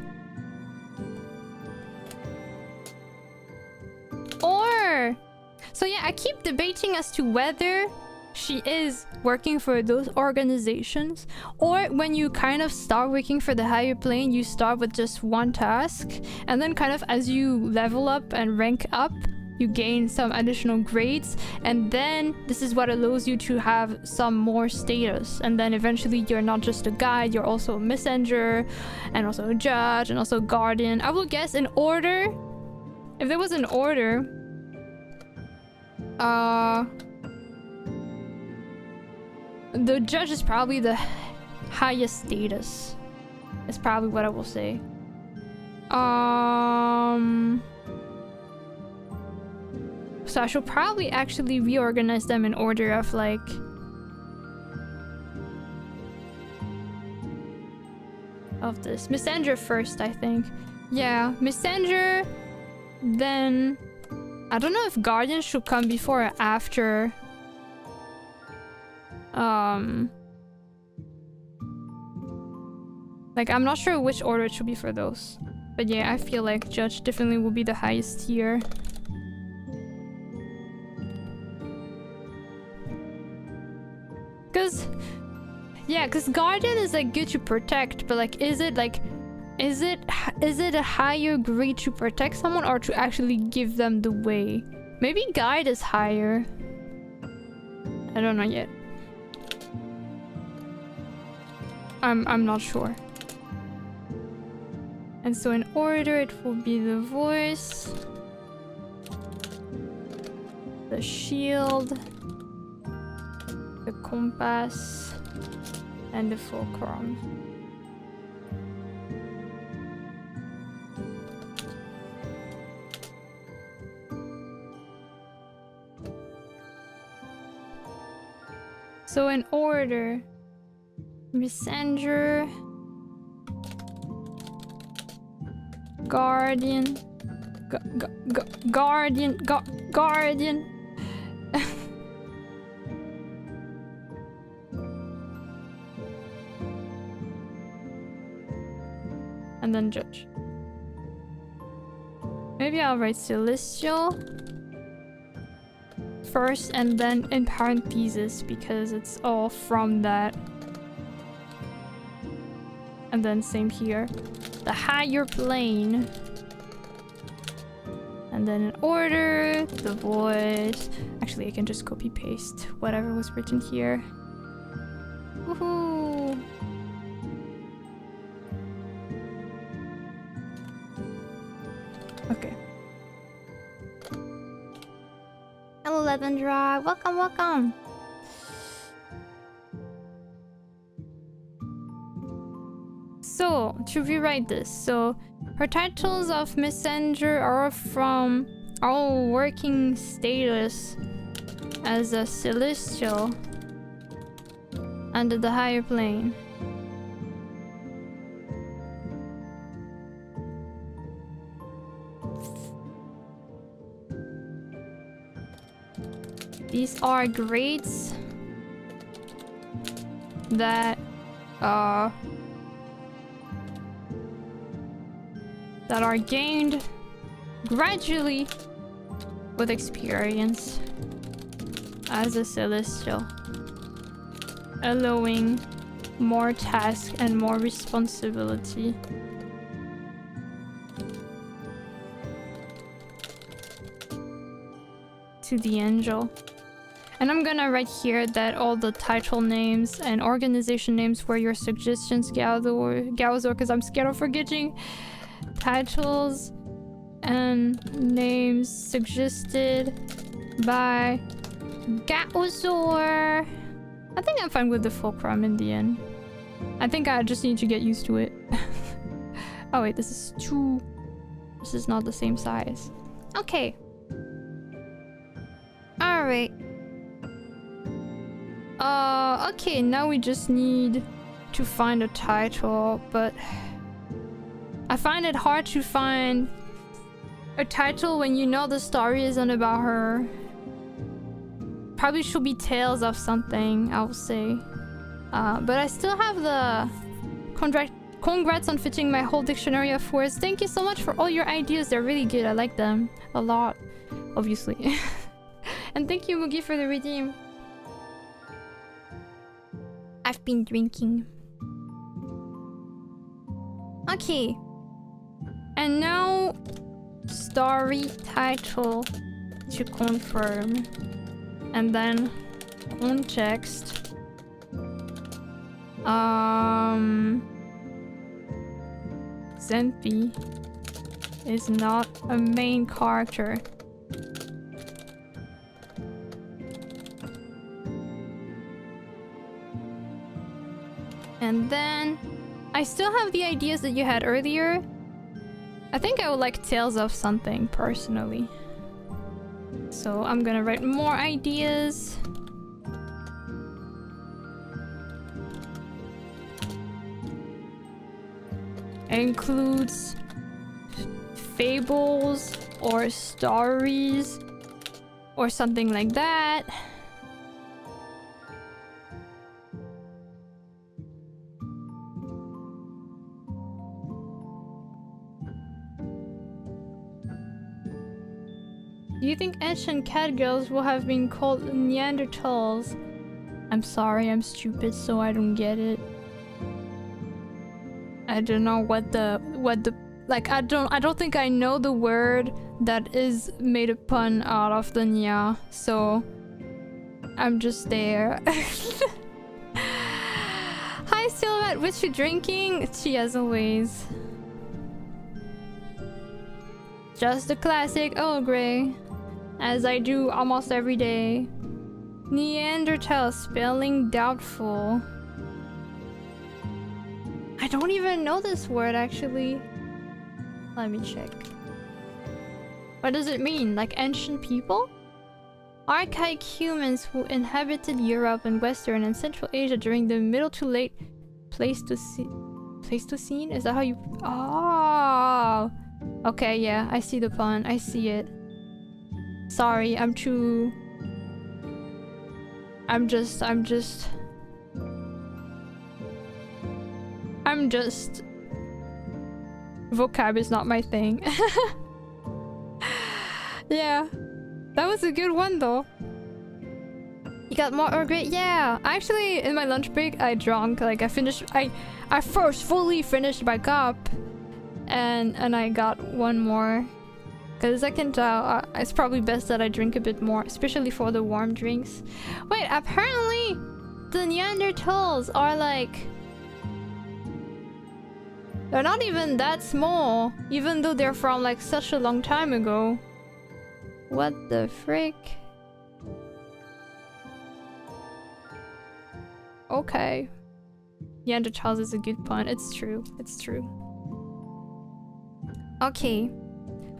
[SPEAKER 1] or so yeah, I keep debating as to whether she is working for those organizations, or when you kind of start working for the higher plane, you start with just one task, and then kind of as you level up and rank up, you gain some additional grades, and then this is what allows you to have some more status, and then eventually you're not just a guide, you're also a messenger, and also a judge, and also a guardian. I will guess in order, if there was an order, the judge is probably the highest status. Is probably what I will say. So I should probably actually reorganize them in order of like of this. Messenger first, I think. Yeah, messenger, then I don't know if guardian should come before or after like I'm not sure which order it should be for those, but yeah, I feel like judge definitely will be the highest tier. Cause guardian is like good to protect, but like is it a higher grade to protect someone or to actually give them the way? Maybe guide is higher. I don't know yet. I'm not sure. And so in order it will be the voice, the shield, the compass, and the fulcrum. So in order, messenger, guardian, guardian. And then judge. Maybe I'll write celestial first and then in parentheses because it's all from that. And then same here. The higher plane. And then in order, the voice. Actually, I can just copy paste whatever was written here. Woohoo! Okay. Hello, Levendra. Welcome, welcome. So, to rewrite this, so her titles of messenger are from our working status as a celestial under the higher plane. These are grades that are gained gradually with experience as a celestial, allowing more tasks and more responsibility. To the angel. And I'm gonna write here that all the title names and organization names were your suggestions, Galzor, because I'm scared of forgetting. Titles and names suggested by Galzor. I think I'm fine with the fulcrum in the end. I think I just need to get used to it. Oh wait, this is too... This is not the same size. Okay. Alright. Okay, now we just need to find a title, but... I find it hard to find a title when you know the story isn't about her. Probably should be Tales of something, I would say. But I still have the... Congrats on fitting my whole dictionary of words. Thank you so much for all your ideas. They're really good. I like them a lot, obviously. And thank you, Mugi, for the redeem. I've been drinking. Okay. And now, story title to confirm. And then context. Zempi is not a main character. And then I still have the ideas that you had earlier. I think I would like Tales of something personally. So I'm gonna write more ideas. It includes fables or stories or something like that. Do you think ancient cat girls will have been called Neanderthals? I'm sorry, I'm stupid, so I don't get it. I don't know what the like I don't think I know the word that is made a pun out of the nya, so I'm just there. Hi Silhouette, what you drinking? Tea as always. Just the classic Earl Grey, as I do almost every day. Neanderthal, spelling doubtful. I don't even know this word actually. Let me check. What does it mean? Like ancient people? Archaic humans who inhabited Europe and Western and Central Asia during the Middle to Late Pleistocene? Is that how you... Oh! Okay, yeah, I see the pun. I see it. Sorry, I'm just... Vocab is not my thing. Yeah. That was a good one though. You got more Earl Grey? Yeah. Actually, in my lunch break, I drank. Like, I first fully finished my cup. And I got one more. Because I can tell it's probably best that I drink a bit more. Especially for the warm drinks. Wait, apparently the Neanderthals are like... They're not even that small, even though they're from like such a long time ago. What the frick? Okay. Neanderthals is a good pun. It's true. It's true. Okay.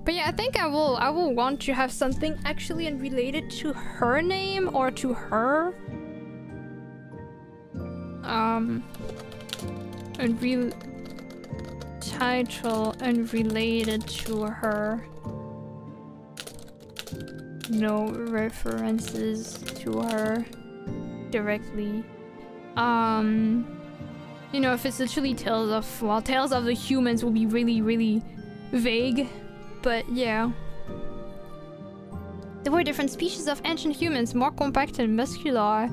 [SPEAKER 1] But yeah, I think I will want to have something actually related to her name or to her. A real title unrelated to her. No references to her directly. You know, if it's literally Tales of... Well, Tales of the Humans will be really, really vague. But yeah. There were different species of ancient humans, more compact and muscular.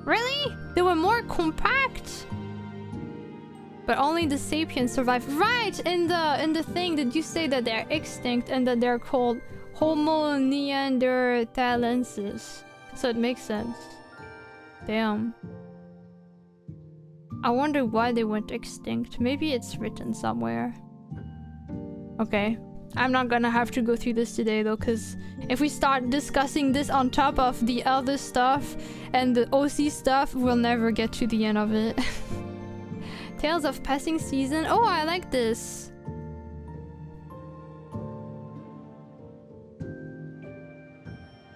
[SPEAKER 1] Really? They were more compact? But only the sapiens survived. Right! In the thing, did you say that they're extinct and that they're called Homo neanderthalensis? So it makes sense. Damn. I wonder why they went extinct. Maybe it's written somewhere. Okay. I'm not gonna have to go through this today though, because if we start discussing this on top of the other stuff and the OC stuff, we'll never get to the end of it. Tales of Passing Season. Oh, I like this.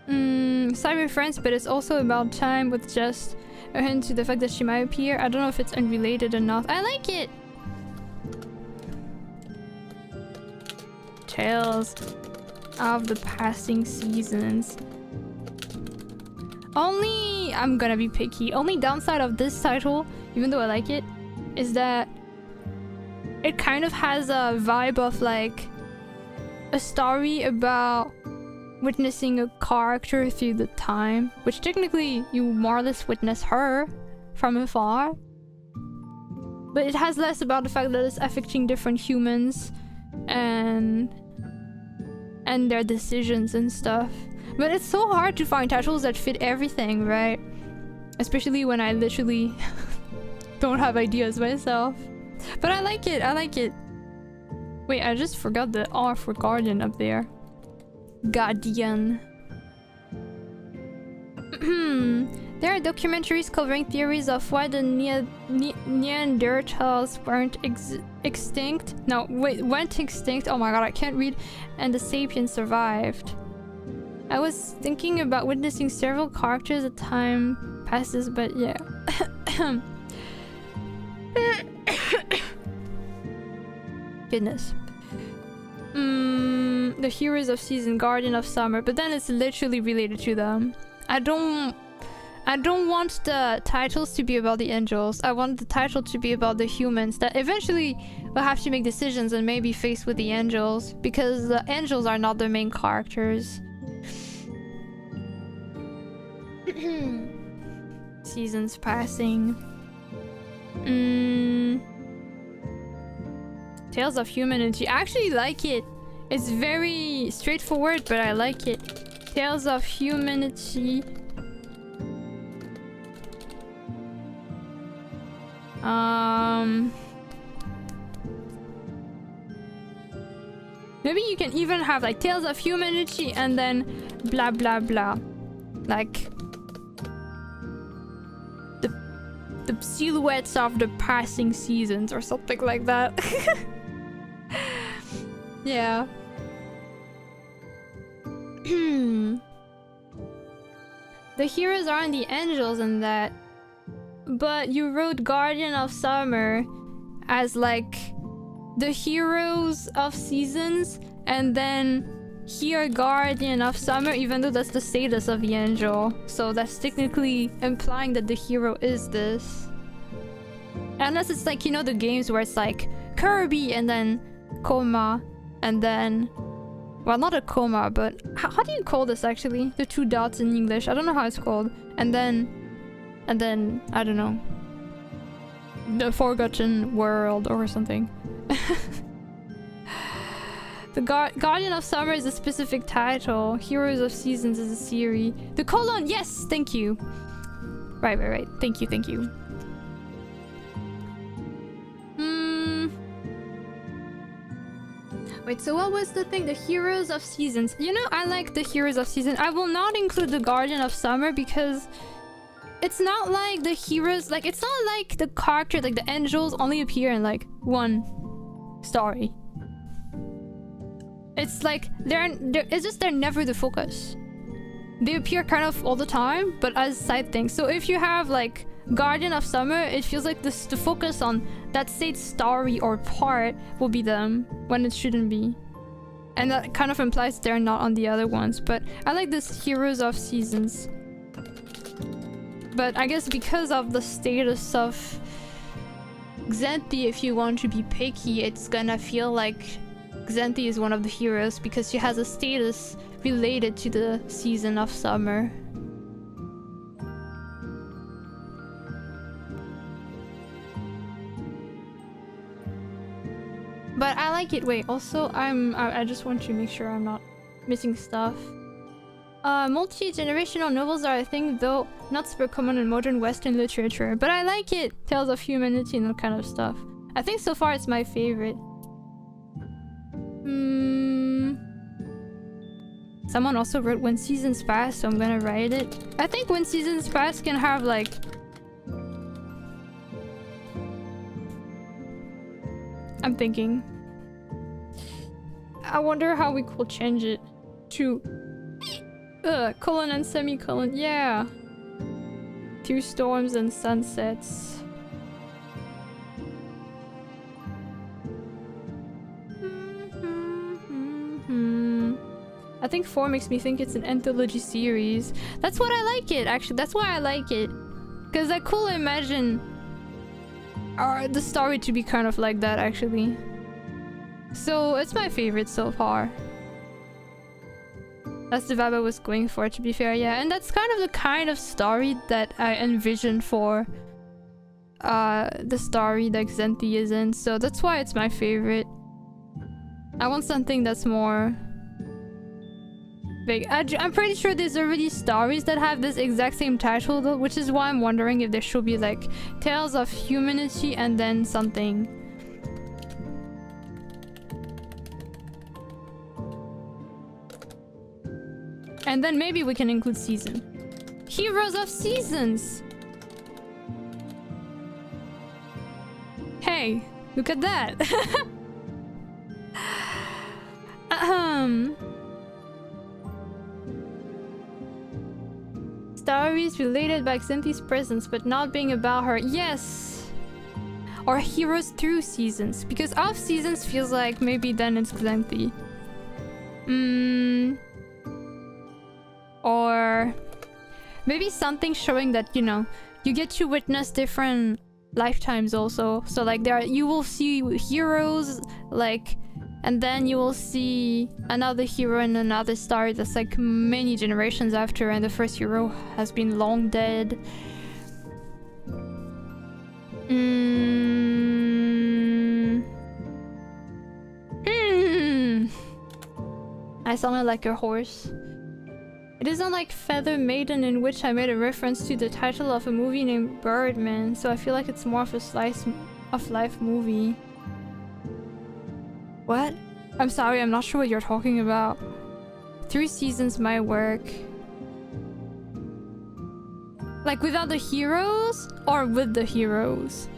[SPEAKER 1] Cyber Friends, but it's also about time with just a hint to the fact that she might appear. I don't know if it's unrelated or not. I like it. Tales of the Passing Seasons. Only, I'm gonna be picky. Only downside of this title, even though I like it, is that it kind of has a vibe of like a story about witnessing a character through the time, which technically you more or less witness her from afar, but it has less about the fact that it's affecting different humans and their decisions and stuff. But it's so hard to find titles that fit everything, right? Especially when I literally don't have ideas myself. But I like it, I like it. Wait, I just forgot the R for Guardian up there. Guardian. There are documentaries covering theories of why the Neanderthals weren't extinct. No, wait, went extinct. Oh my god, I can't read. And the Sapiens survived. I was thinking about witnessing several characters as time passes, but yeah. Goodness. The Heroes of Season, Guardian of Summer, but then it's literally related to them. I don't want the titles to be about the angels. I want the title to be about the humans that eventually will have to make decisions and maybe face with the angels, because the angels are not the main characters. Seasons passing. Tales of Humanity. I actually like it. It's very straightforward, but I like it. Tales of Humanity. Maybe you can even have like Tales of Humanity and then blah blah blah. Like the silhouettes of the passing seasons or something like that. Yeah. The heroes aren't the angels in that, but you wrote Guardian of Summer as like the heroes of seasons, and then here Guardian of Summer, even though that's the status of the angel. So that's technically implying that the hero is this. Unless it's like, you know, the games where it's like Kirby and then comma and then, well, not a comma, but how do you call this actually? The two dots in English. I don't know how it's called. And then I don't know, the Forgotten World or something. The Guardian of Summer is a specific title. Heroes of Seasons is a series. The colon, yes, thank you. Right. Thank you. Wait, so what was the thing? The Heroes of Seasons. You know, I like the Heroes of Seasons. I will not include the Guardian of Summer because it's not like the heroes, like it's not like the character, like the angels only appear in like one story. It's like it's just they're never the focus. They appear kind of all the time, but as side things. So if you have like Guardian of Summer, it feels like the focus on that state story or part will be them when it shouldn't be. And that kind of implies they're not on the other ones. But I like this Heroes of Seasons. But I guess because of the status of Xanthi, if you want to be picky, it's gonna feel like Xanthi is one of the heroes because she has a status related to the season of summer. But I like it. Wait, also I just want to make sure I'm not missing stuff. Multi-generational novels are a thing, though not super common in modern Western literature. But I like it. Tales of Humanity and that kind of stuff. I think so far it's my favorite. Someone also wrote When Seasons Pass, so I'm gonna write it. I think When Seasons Pass can have like... I'm thinking. I wonder how we could change it to... colon and semicolon, yeah. Through storms and sunsets. I think 4 makes me think it's an anthology series. That's what I like it, actually. That's why I like it. Because I could imagine the story to be kind of like that, actually. So, it's my favorite so far. That's the vibe I was going for, to be fair, yeah. And that's kind of the kind of story that I envisioned for the story that Xanthi is in. So that's why it's my favorite. I want something that's more big. I'm pretty sure there's already stories that have this exact same title though, which is why I'm wondering if there should be like Tales of Humanity and then something. And then maybe we can include season. Heroes of Seasons! Hey, look at that! Stories related by Xanthi's presence, but not being about her. Yes! Or heroes through seasons. Because off seasons feels like maybe then it's Xanthi. Or maybe something showing that, you know, you get to witness different lifetimes also. So like you will see heroes, like, and then you will see another hero in another story that's like many generations after, and the first hero has been long dead. I sounded like a horse. It isn't like Feather Maiden, in which I made a reference to the title of a movie named Birdman, so I feel like it's more of a slice of life movie. What? I'm sorry, I'm not sure what you're talking about. 3 seasons might work. Like without the heroes or with the heroes?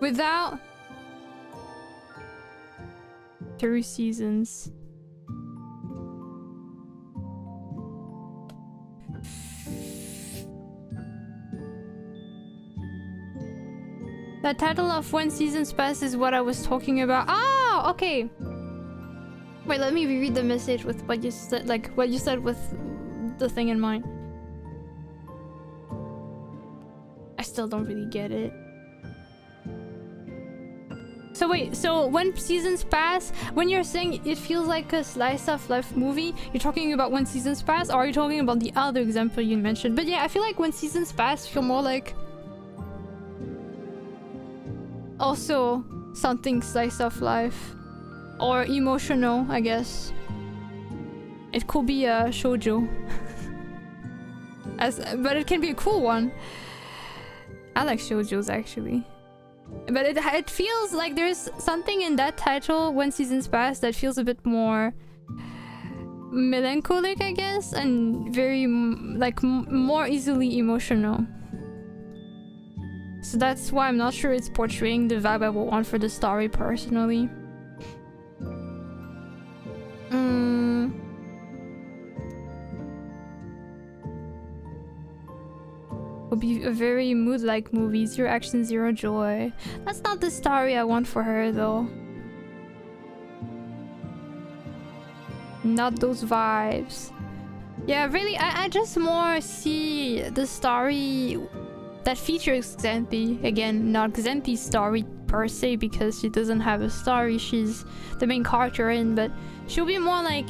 [SPEAKER 1] Without 3 seasons. The title of When Seasons Pass is what I was talking about. Oh, okay. Wait, let me reread the message with what you said, like what you said with the thing in mind. I still don't really get it. So wait, so when seasons pass, when you're saying it feels like a slice of life movie, you're talking about When Seasons Pass, or are you talking about the other example you mentioned? But yeah, I feel like When Seasons Pass feel more like also something slice of life or emotional, I guess. It could be a shoujo. But it can be a cool one. I like shoujos actually. But it feels like there's something in that title, When Seasons Pass, that feels a bit more melancholic, I guess, and very like more easily emotional. So that's why I'm not sure it's portraying the vibe I would want for the story personally. Would be a very mood-like movie. 0 action, 0 joy. That's not the story I want for her, though. Not those vibes. Yeah, really, I just more see the story that features Xanthi. Again, not Xanthi's story per se, because she doesn't have a story. She's the main character in, but she'll be more like...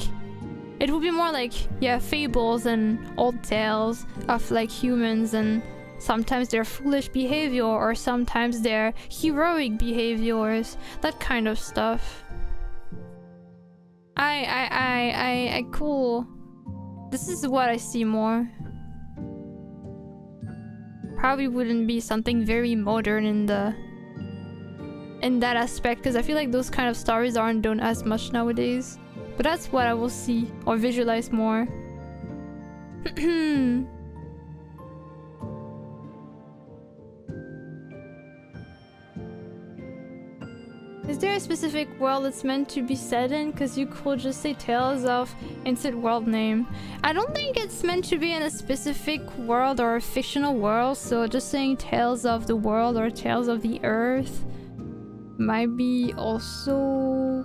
[SPEAKER 1] It will be more like, yeah, fables and old tales of like humans, and sometimes their foolish behavior or sometimes their heroic behaviors, that kind of stuff. Cool. This is what I see more. probably wouldn't be something very modern in that aspect, because I feel like those kind of stories aren't done as much nowadays. But that's what I will see or visualize more. Is there a specific world it's meant to be set in? Because you could just say Tales of insert world name. I don't think it's meant to be in a specific world or a fictional world, so just saying Tales of the world or Tales of the earth might be also...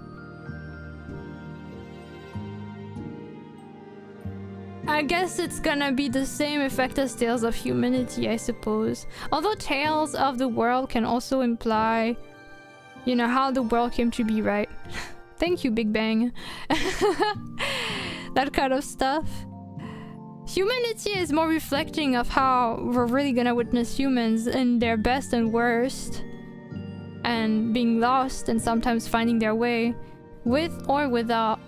[SPEAKER 1] I guess it's gonna be the same effect as Tales of Humanity, I suppose. Although Tales of the world can also imply, you know, how the world came to be, right? Thank you, Big Bang. That kind of stuff. Humanity is more reflecting of how we're really gonna witness humans in their best and worst, and being lost and sometimes finding their way with or without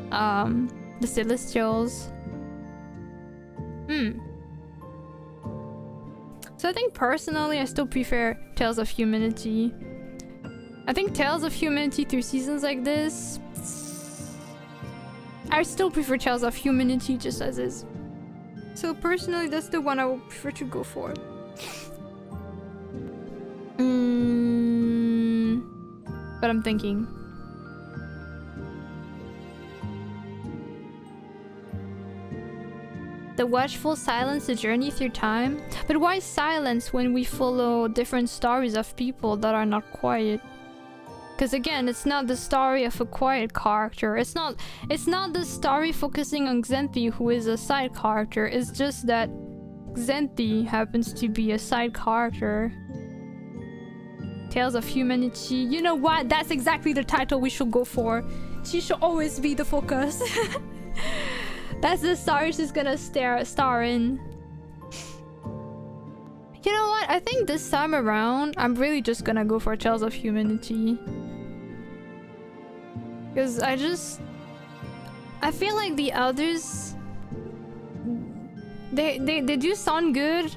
[SPEAKER 1] the Celestials. So I think personally I still prefer Tales of Humanity. I think Tales of Humanity through seasons like this, I still prefer Tales of Humanity just as is. So personally that's the one I would prefer to go for. But I'm thinking. The watchful silence, a journey through time. But why silence when we follow different stories of people that are not quiet? Because again, it's not the story of a quiet character. It's not the story focusing on Xanthi, who is a side character. It's just that Xanthi happens to be a side character. Tales of Humanity. You know what? That's exactly the title we should go for. She should always be the focus. That's the story she's gonna star in. You know what? I think this time around, I'm really just gonna go for Tales of Humanity. Because I feel like the others... They do sound good.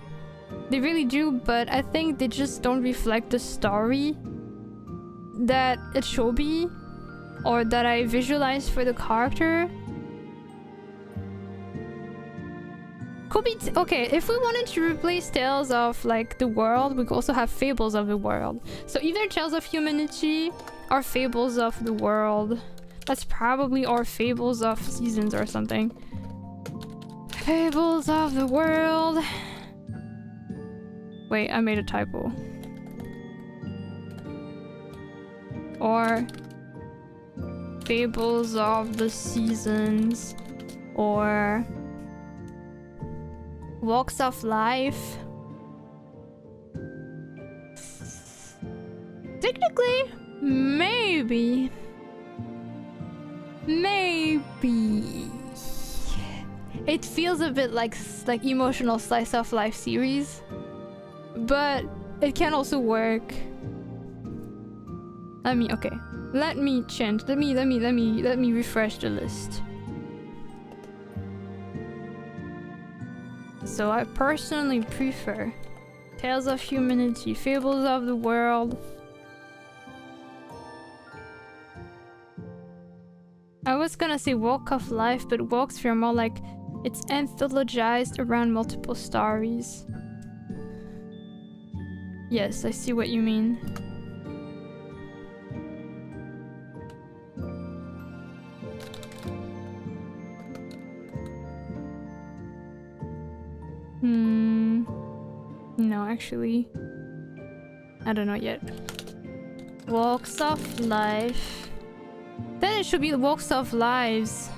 [SPEAKER 1] They really do, but I think they just don't reflect the story that it should be. Or that I visualized for the character. Could be okay, if we wanted to replace Tales of like the world, we could also have Fables of the world. So either Tales of Humanity or Fables of the world. That's probably or Fables of Seasons or something. Fables of the world. Wait, I made a typo. Or Fables of the Seasons, or Walks of Life. Technically, maybe. It feels a bit like emotional slice of life series, but it can also work. Let me change. Let me refresh the list. So I personally prefer Tales of Humanity, Fables of the World. I was gonna say Walk of Life, but Walks feel more like it's anthologized around multiple stories. Yes, I see what you mean. No, actually, I don't know yet. Walks of Life. Then it should be the Walks of Lives.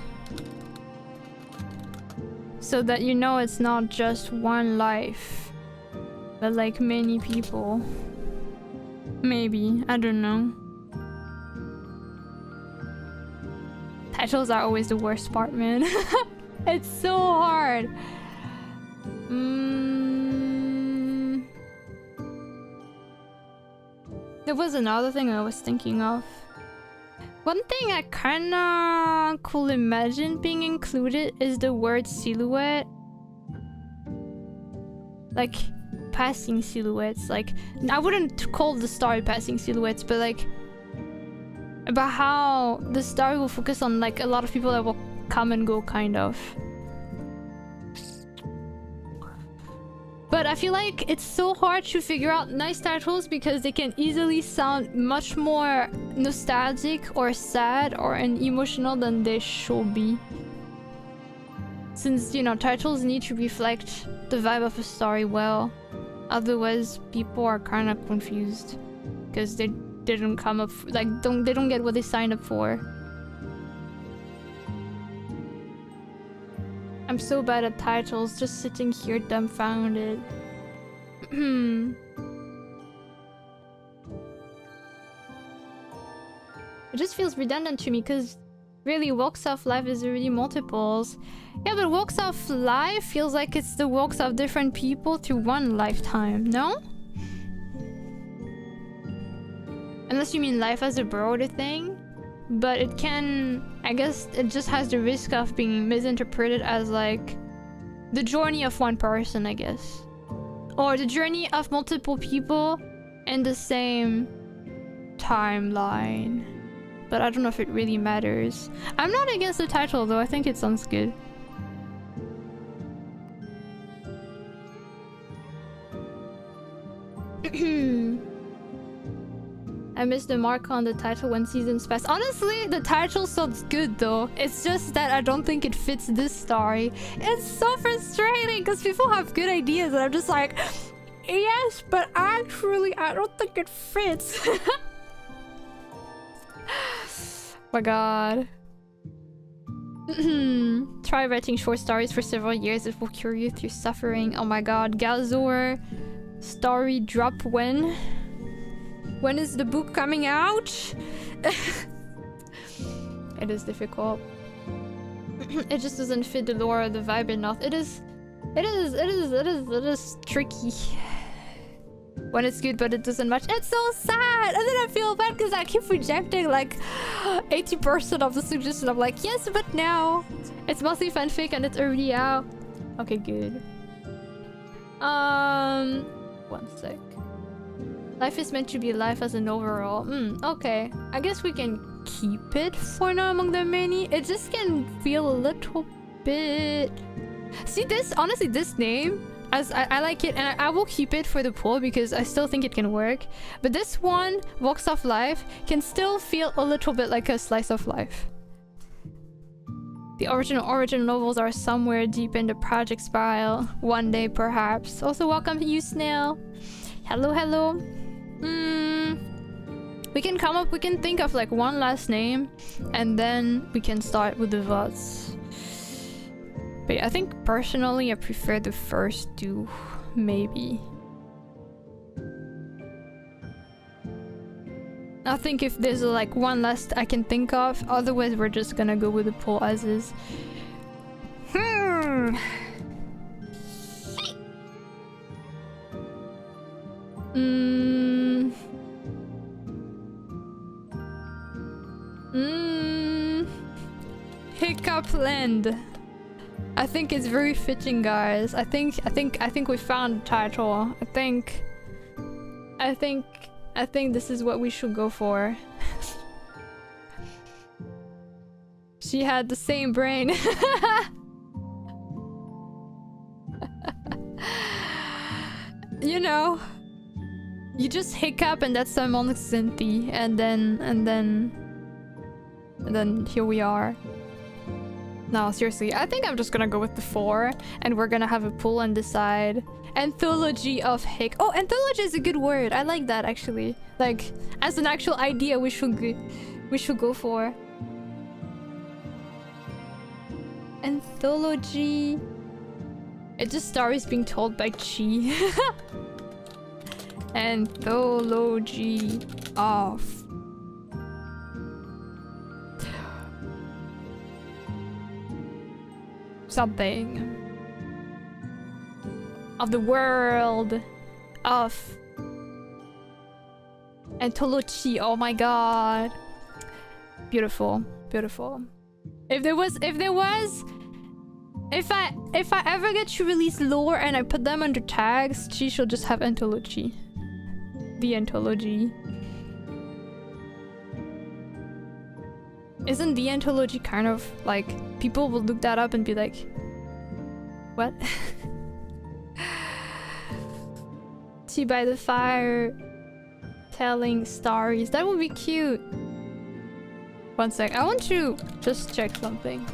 [SPEAKER 1] So that you know it's not just one life, but like many people. Maybe, I don't know. Titles are always the worst part, man. It's so hard. There was another thing I was thinking of. One thing I kinda could imagine being included is the word silhouette. Like, passing silhouettes. Like, I wouldn't call the story passing silhouettes, but like about how the story will focus on like a lot of people that will come and go, kind of. But I feel like it's so hard to figure out nice titles because they can easily sound much more nostalgic or sad or emotional than they should be. Since, you know, titles need to reflect the vibe of a story well. Otherwise, people are kind of confused because they didn't come up, like, they don't get what they signed up for. I'm so bad at titles, just sitting here dumbfounded. It just feels redundant to me because really walks of life is already multiples. Yeah, but walks of life feels like it's the walks of different people through one lifetime, no? Unless you mean life as a broader thing. But it can, I guess it just has the risk of being misinterpreted as like the journey of one person, I guess. Or the journey of multiple people in the same timeline. But I don't know if it really matters. I'm not against the title though, I think it sounds good. I missed the mark on the title when seasons pass. Honestly, the title sounds good though. It's just that I don't think it fits this story. It's so frustrating because people have good ideas and I'm just like, yes, but actually I don't think it fits. My god. Try writing short stories for several years. It will cure you through suffering. Oh my god. Galzor story drop when? When is the book coming out? It is difficult. It just doesn't fit the lore or the vibe enough. It is tricky. When it's good but it doesn't match. It's so sad! And then I feel bad because I keep rejecting like 80% of the suggestions. I'm like, yes, but now it's mostly fanfic and it's already out. Okay, good. One sec. Life is meant to be life as an overall. Okay. I guess we can keep it for now among the many. It just can feel a little bit... See this? Honestly, this name, as I like it, and I will keep it for the poll because I still think it can work. But this one, Walks of Life, can still feel a little bit like a slice of life. The original novels are somewhere deep in the project spiral. One day, perhaps. Also, welcome to you, Snail. Hello, hello. We can think of like one last name and then we can start with the votes. But yeah, I think personally I prefer the first two, maybe. I think if there's like one last I can think of, otherwise we're just gonna go with the poll as is. Hiccup Land. I think it's very fitting, guys. I think we found a title. I think this is what we should go for. She had the same brain. You know, you just hiccup and that's someone Cynthia, and then here we are. No, seriously, I think I'm just gonna go with the 4 and we're gonna have a poll and decide. Anthology of Hick. Oh, anthology is a good word. I like that actually. Like, as an actual idea we should go for. Anthology. It just stories being told by Chi. Anthology of something. Of the world of anthology. Oh my god. Beautiful. Beautiful. If there was If I ever get to release lore and I put them under tags, she shall just have anthology. The anthology. Isn't the anthology kind of like people will look that up and be like, what? Tea by the fire, telling stories. That would be cute. One sec, I want to just check something.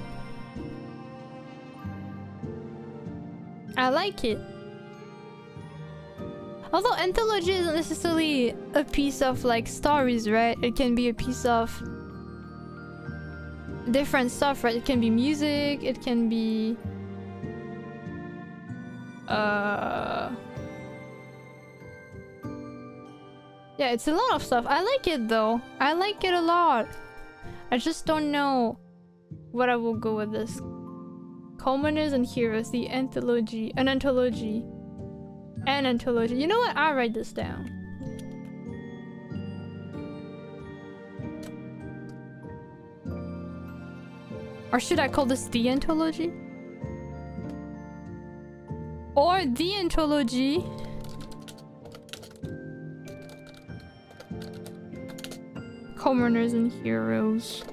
[SPEAKER 1] I like it. Although anthology isn't necessarily a piece of like stories, right? It can be a piece of different stuff, right? It can be music, it can be yeah, it's a lot of stuff. I like it though. I like it a lot. I just don't know what I will go with this. Commoners and Heroes, the anthology. An anthology. An anthology. You know what? I'll write this down. Or should I call this the anthology? Or the anthology. Commoners and Heroes.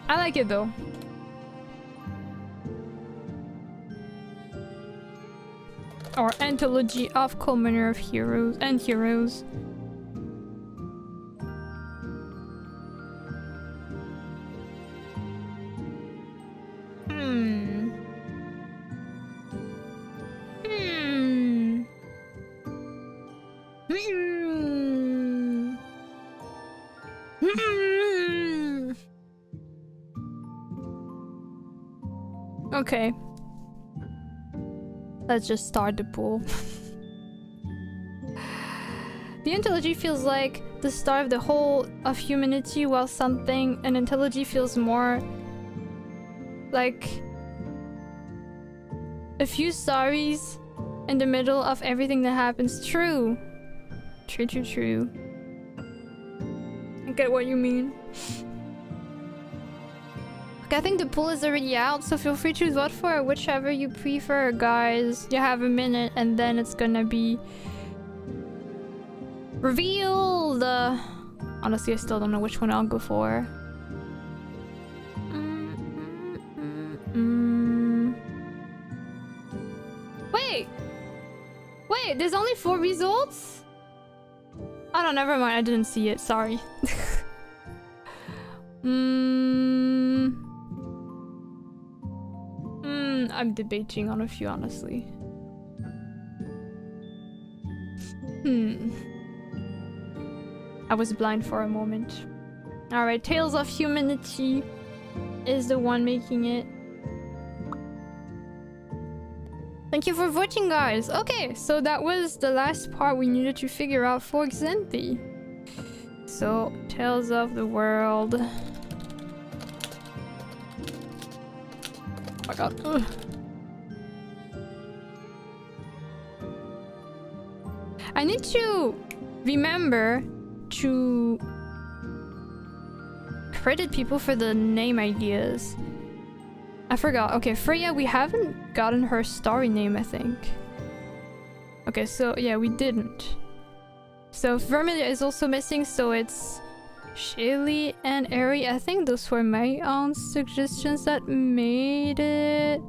[SPEAKER 1] I like it though. Or anthology of commoner of heroes and heroes. Okay. Let's just start the pool. The anthology feels like the start of the whole of humanity, while something an anthology feels more like a few stories in the middle of everything that happens. True. True. I get what you mean. I think the poll is already out, so feel free to vote for whichever you prefer, guys. You have a minute and then it's gonna be revealed. Honestly, I still don't know which one I'll go for. Wait, there's only 4 results? Oh no, never mind, I didn't see it, sorry. I'm debating on a few, honestly. I was blind for a moment. Alright, Tales of Humanity is the one making it. Thank you for voting, guys. Okay, so that was the last part we needed to figure out for Xanthi. So, Tales of the World. Oh my god. Ugh. I need to remember to credit people for the name ideas. I forgot. Okay, Freya, we haven't gotten her story name, I think. Okay, so yeah, we didn't. So Vermilia is also missing, so it's Shelly and Eri. I think those were my own suggestions that made it.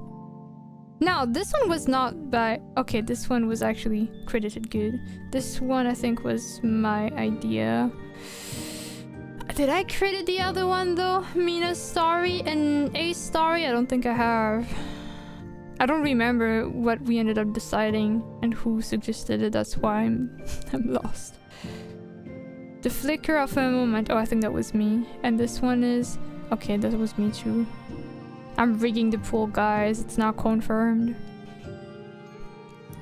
[SPEAKER 1] Now, this one was not by... Okay, this one was actually credited good. This one, I think, was my idea. Did I credit the other one, though? Mina's story and A's story? I don't think I have. I don't remember what we ended up deciding and who suggested it. That's why I'm lost. The flicker of a moment. Oh, I think that was me. And this one is... Okay, that was me too. I'm rigging the pool, guys. It's now confirmed.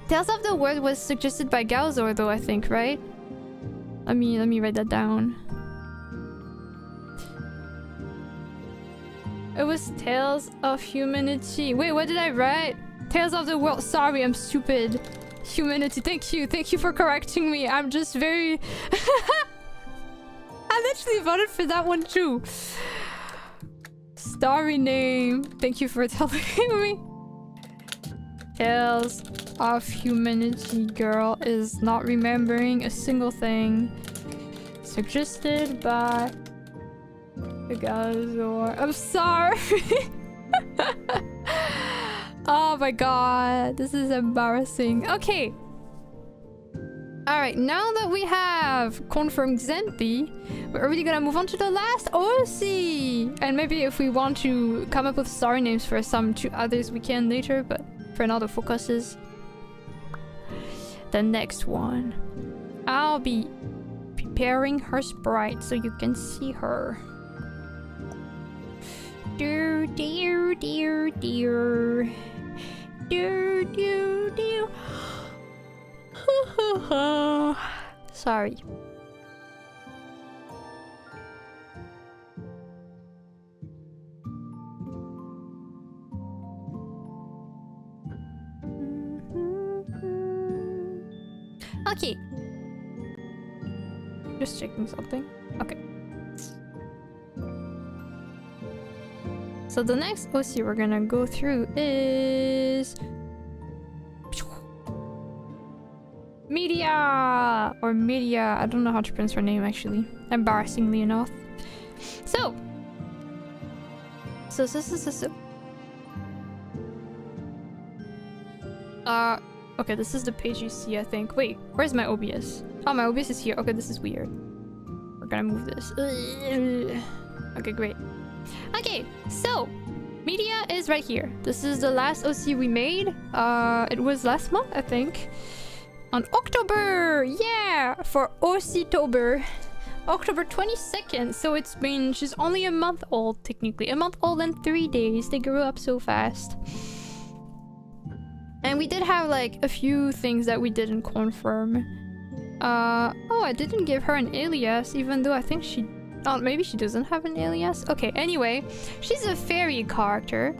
[SPEAKER 1] Tales of the World was suggested by Galzor, though, I think, right? Let me write that down. It was Tales of Humanity. Wait, what did I write? Tales of the World. Sorry, I'm stupid. Humanity. Thank you for correcting me. I'm just very... I literally voted for that one too. Starry name. Thank you for telling me. Tales of Humanity girl is not remembering a single thing. Suggested by the guys or I'm sorry. Oh my god, this is embarrassing. Okay. Alright, now that we have confirmed Xanthi, we're already gonna move on to the last OC! And maybe if we want to come up with story names for some two others we can later, but for now the focus is the next one. I'll be preparing her sprite so you can see her. Dear, dear, dear, dear. Dear, dear, dear. Sorry. Okay. Just checking something. Okay. So the next OC we're gonna go through is Media or Media. I don't know how to pronounce her name actually. Embarrassingly enough. So. Okay, this is the page you see, I think. Wait, where's my OBS? Oh, my OBS is here. Okay, this is weird. We're gonna move this. Okay, great. Okay, so Media is right here. This is the last OC we made. It was last month, I think. On October! Yeah! For OC-tober. October 22nd. So it's been... She's only a month old, technically. A month old and 3 days. They grew up so fast. And we did have, like, a few things that we didn't confirm. Oh, I didn't give her an alias, even though I think she... Oh, maybe she doesn't have an alias? Okay, anyway. She's a fairy character.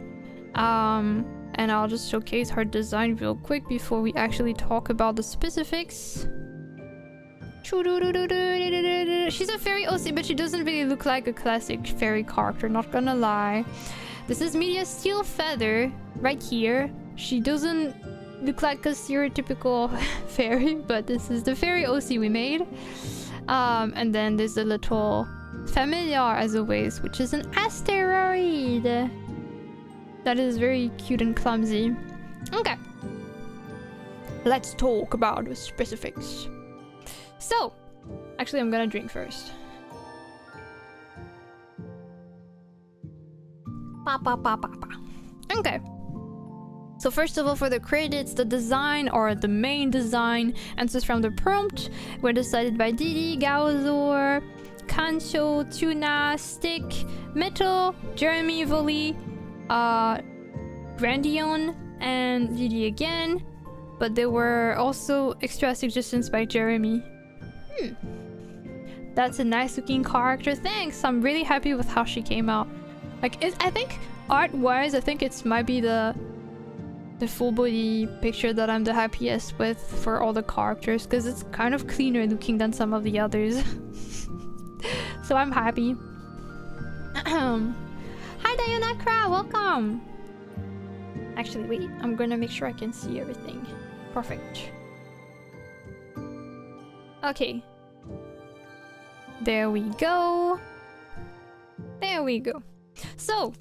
[SPEAKER 1] And I'll just showcase her design real quick before we actually talk about the specifics. She's a fairy OC, but she doesn't really look like a classic fairy character, not gonna lie. This is Media's Steel Feather, right here. She doesn't look like a stereotypical fairy, but this is the fairy OC we made. And then there's a little familiar, as always, which is an asteroid. That is very cute and clumsy. Okay. Let's talk about the specifics. So, actually I'm gonna drink first. Okay. So first of all, for the credits, the design or the main design answers from the prompt were decided by Didi, Gaozor, Kancho, Tuna, Stick, Metal, Jeremy Volley, Grandion, and Didi again. But there were also extra suggestions by Jeremy. That's a nice looking character. Thanks! I'm really happy with how she came out. Like, I think art-wise, I think it might be the full body picture that I'm the happiest with for all the characters, because it's kind of cleaner looking than some of the others. So I'm happy. Hi Dionacra, welcome! Actually, wait, I'm gonna make sure I can see everything. Perfect. Okay. There we go. There we go. So,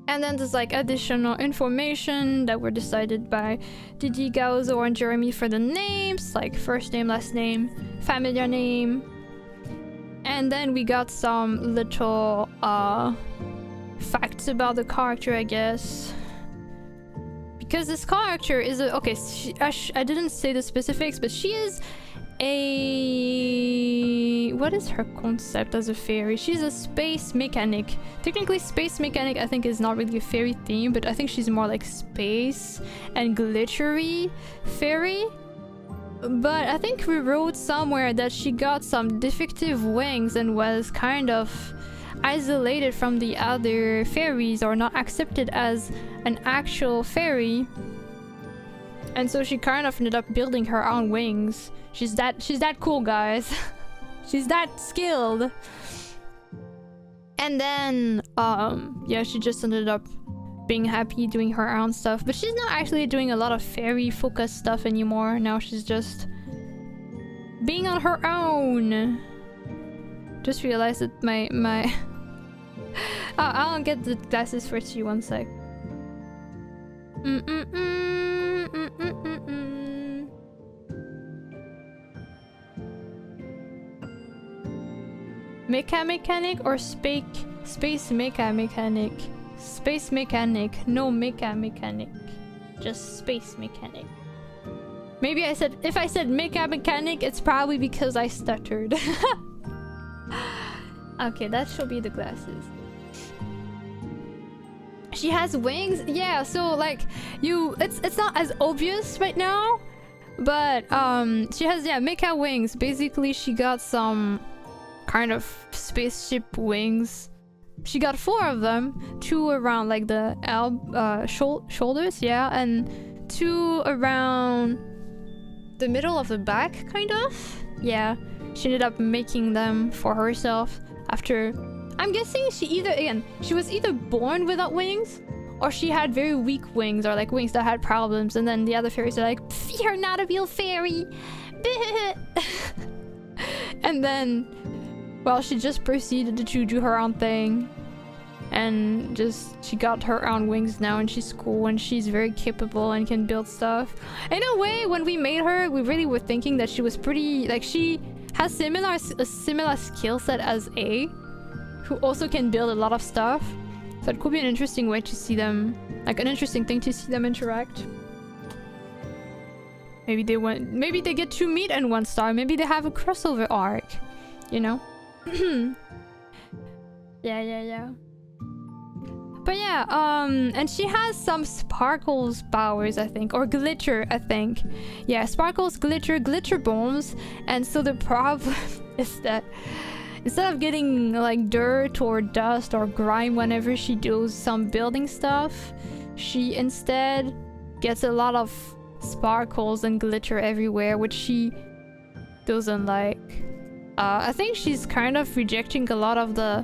[SPEAKER 1] and then there's like additional information that were decided by Didi, Gaozo, and Jeremy for the names, like first name, last name, familiar name. And then we got some little facts about the character, I guess. Because this character is a... Okay, I didn't say the specifics, but she is a... What is her concept as a fairy? She's a space mechanic. Technically, space mechanic I think is not really a fairy theme, but I think she's more like space and glittery fairy. But I think we wrote somewhere that she got some defective wings and was kind of isolated from the other fairies or not accepted as an actual fairy. And so she kind of ended up building her own wings. She's that cool, guys. She's that skilled. And then yeah, she just ended up being happy doing her own stuff, but she's not actually doing a lot of fairy focused stuff anymore. Now she's just being on her own. Just realized that my I'll get the glasses for you, one sec. Mecha mechanic or space mecha mechanic? Space mechanic, no mecha mechanic. Just space mechanic. Maybe if I said mecha mechanic, it's probably because I stuttered. Okay, that should be the glasses. She has wings? Yeah, so like it's not as obvious right now, but she has, yeah, mecha wings. Basically she got some kind of spaceship wings. She got 4 of them, 2 around like the shoulders, yeah, and 2 around the middle of the back, kind of. Yeah, she ended up making them for herself after, I'm guessing she was either born without wings, or she had very weak wings, or like wings that had problems, and then the other fairies are like, you're not a real fairy. And then, well, she just proceeded to do her own thing, and she got her own wings now, and she's cool, and she's very capable and can build stuff. In a way, when we made her, we really were thinking that she was pretty, like, she has a similar skill set as A, who also can build a lot of stuff. So it could be an interesting way to see them, like an interesting thing to see them interact. Maybe they get to meet in one star. Maybe they have a crossover arc, you know? Yeah. But yeah, and she has some sparkles powers, I think, or glitter, I think. Yeah, sparkles, glitter bombs. And so the problem is that instead of getting like dirt or dust or grime whenever she does some building stuff, she instead gets a lot of sparkles and glitter everywhere, which she doesn't like. I think she's kind of rejecting a lot of the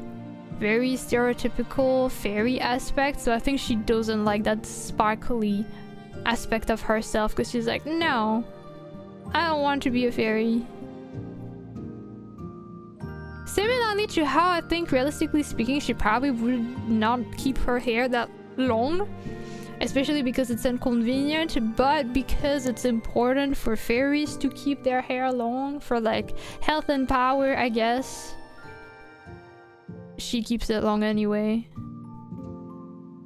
[SPEAKER 1] very stereotypical fairy aspect, so I think she doesn't like that sparkly aspect of herself, because she's like, no, I don't want to be a fairy. Similarly to how I think, realistically speaking, she probably would not keep her hair that long, especially because it's inconvenient, but because it's important for fairies to keep their hair long for like health and power, I guess. She keeps it long anyway.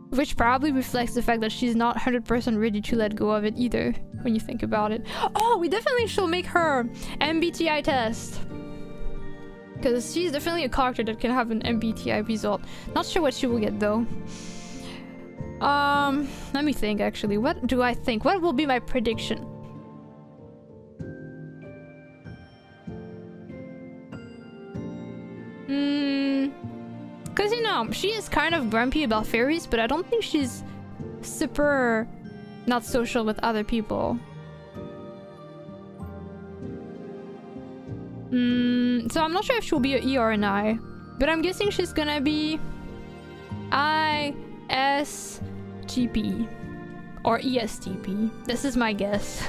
[SPEAKER 1] Which probably reflects the fact that she's not 100% ready to let go of it either, when you think about it. Oh, we definitely should make her MBTI test. Because she's definitely a character that can have an MBTI result. Not sure what she will get though. Let me think actually. What do I think? What will be my prediction? Because, you know, she is kind of grumpy about fairies, but I don't think she's super not social with other people. So I'm not sure if she'll be an E or an I, but I'm guessing she's gonna be ISTP or ESTP. This is my guess.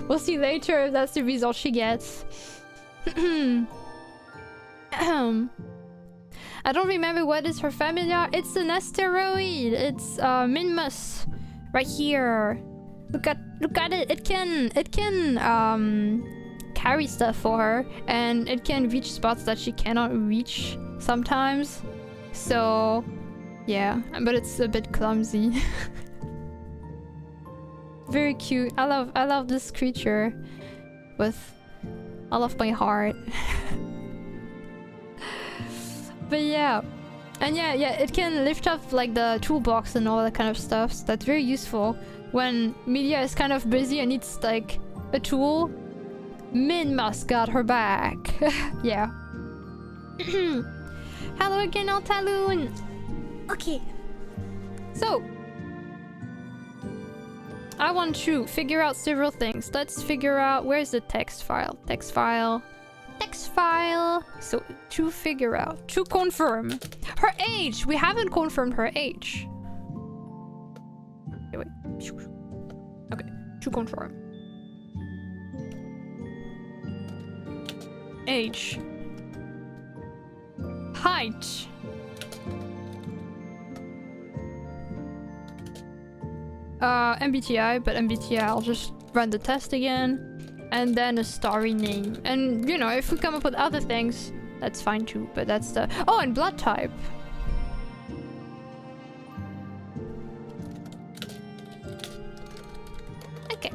[SPEAKER 1] We'll see later if that's the result she gets. I don't remember what is her familiar. It's an asteroid. It's Minmus, right here. Look at it. It can carry stuff for her, and it can reach spots that she cannot reach sometimes. So yeah, but it's a bit clumsy. Very cute. I love this creature with all of my heart. But yeah, and yeah, it can lift up like the toolbox and all that kind of stuff, so that's very useful when Media is kind of busy and needs like a tool. Minmus got her back. Yeah. Hello again, Altaloon. Okay, so I want to figure out several things. Let's figure out, where's the text file? Text genetics file. So to figure out, to confirm her age. We haven't confirmed her age. Okay, wait. Okay, to confirm. Age. Height. MBTI, but MBTI, I'll just run the test again. And then a starry name. And, you know, if we come up with other things, that's fine too. But that's the... Oh, and blood type. Okay.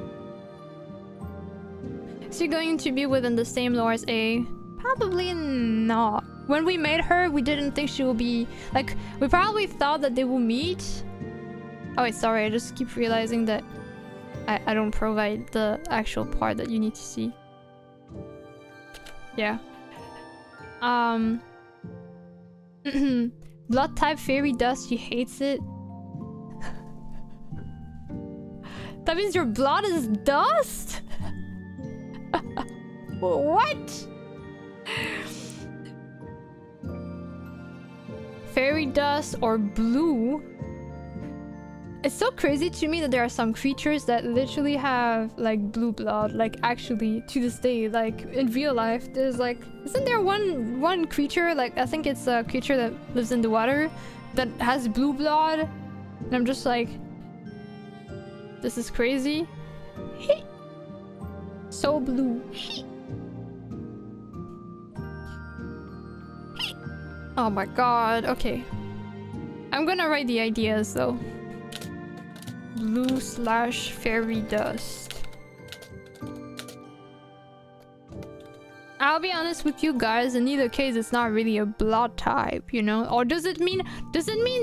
[SPEAKER 1] Is she going to be within the same lore as A? Probably not. When we made her, we didn't think she would be... Like, we probably thought that they will meet. Oh wait, sorry, I just keep realizing that I don't provide the actual part that you need to see. Yeah. Blood type fairy dust, she hates it. That means your blood is dust? What? Fairy dust or blue? It's so crazy to me that there are some creatures that literally have like blue blood, like actually to this day, like in real life. There's like, isn't there one creature, like I think it's a creature that lives in the water that has blue blood? And I'm just like, this is crazy. So blue. Oh my god, okay. I'm gonna write the ideas though. Blue / fairy dust. I'll be honest with you guys, in either case it's not really a blood type, you know? Or does it mean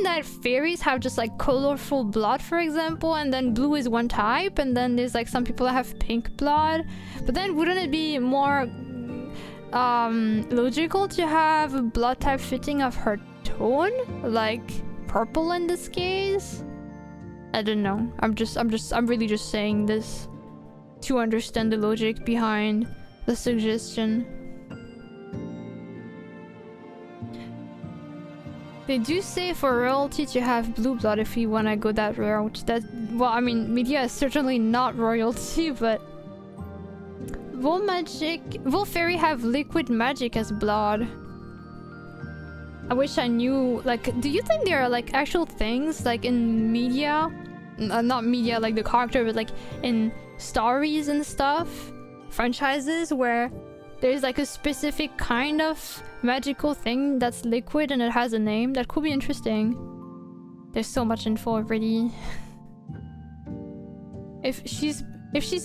[SPEAKER 1] that fairies have just like colorful blood, for example, and then blue is one type, and then there's like some people that have pink blood? But then wouldn't it be more logical to have a blood type fitting of her tone? Like purple in this case? I don't know. I'm really just saying this to understand the logic behind the suggestion. They do say for royalty to have blue blood if you want to go that route. That, well, I mean, media is certainly not royalty, but will fairy have liquid magic as blood? I wish I knew, like, do you think there are like actual things like in media, not media like the character, but like in stories and stuff, franchises, where there's like a specific kind of magical thing that's liquid and it has a name? That could be interesting. There's so much info already. If she's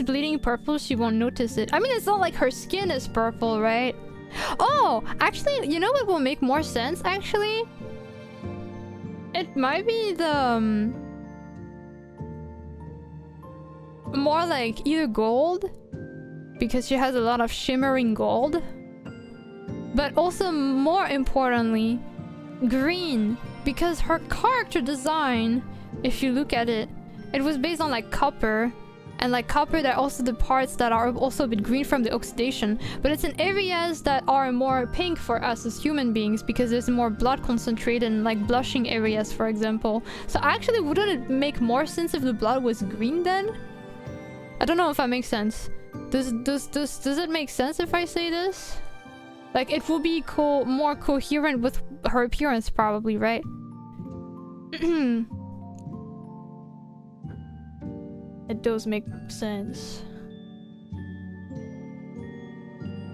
[SPEAKER 1] bleeding purple, she won't notice it. I mean, it's not like her skin is purple, right? Oh, actually, you know what will make more sense, actually? It might be the... more like either gold, because she has a lot of shimmering gold. But also, more importantly, green, because her character design, if you look at it, it was based on like copper. And like copper, there are also the parts that are also a bit green from the oxidation, but it's in areas that are more pink for us as human beings because there's more blood concentrated in like blushing areas, for example. So actually, wouldn't it make more sense if the blood was green then? I don't know if that makes sense. Does it make sense if I say this? Like, it will be more coherent with her appearance, probably, right? It does make sense.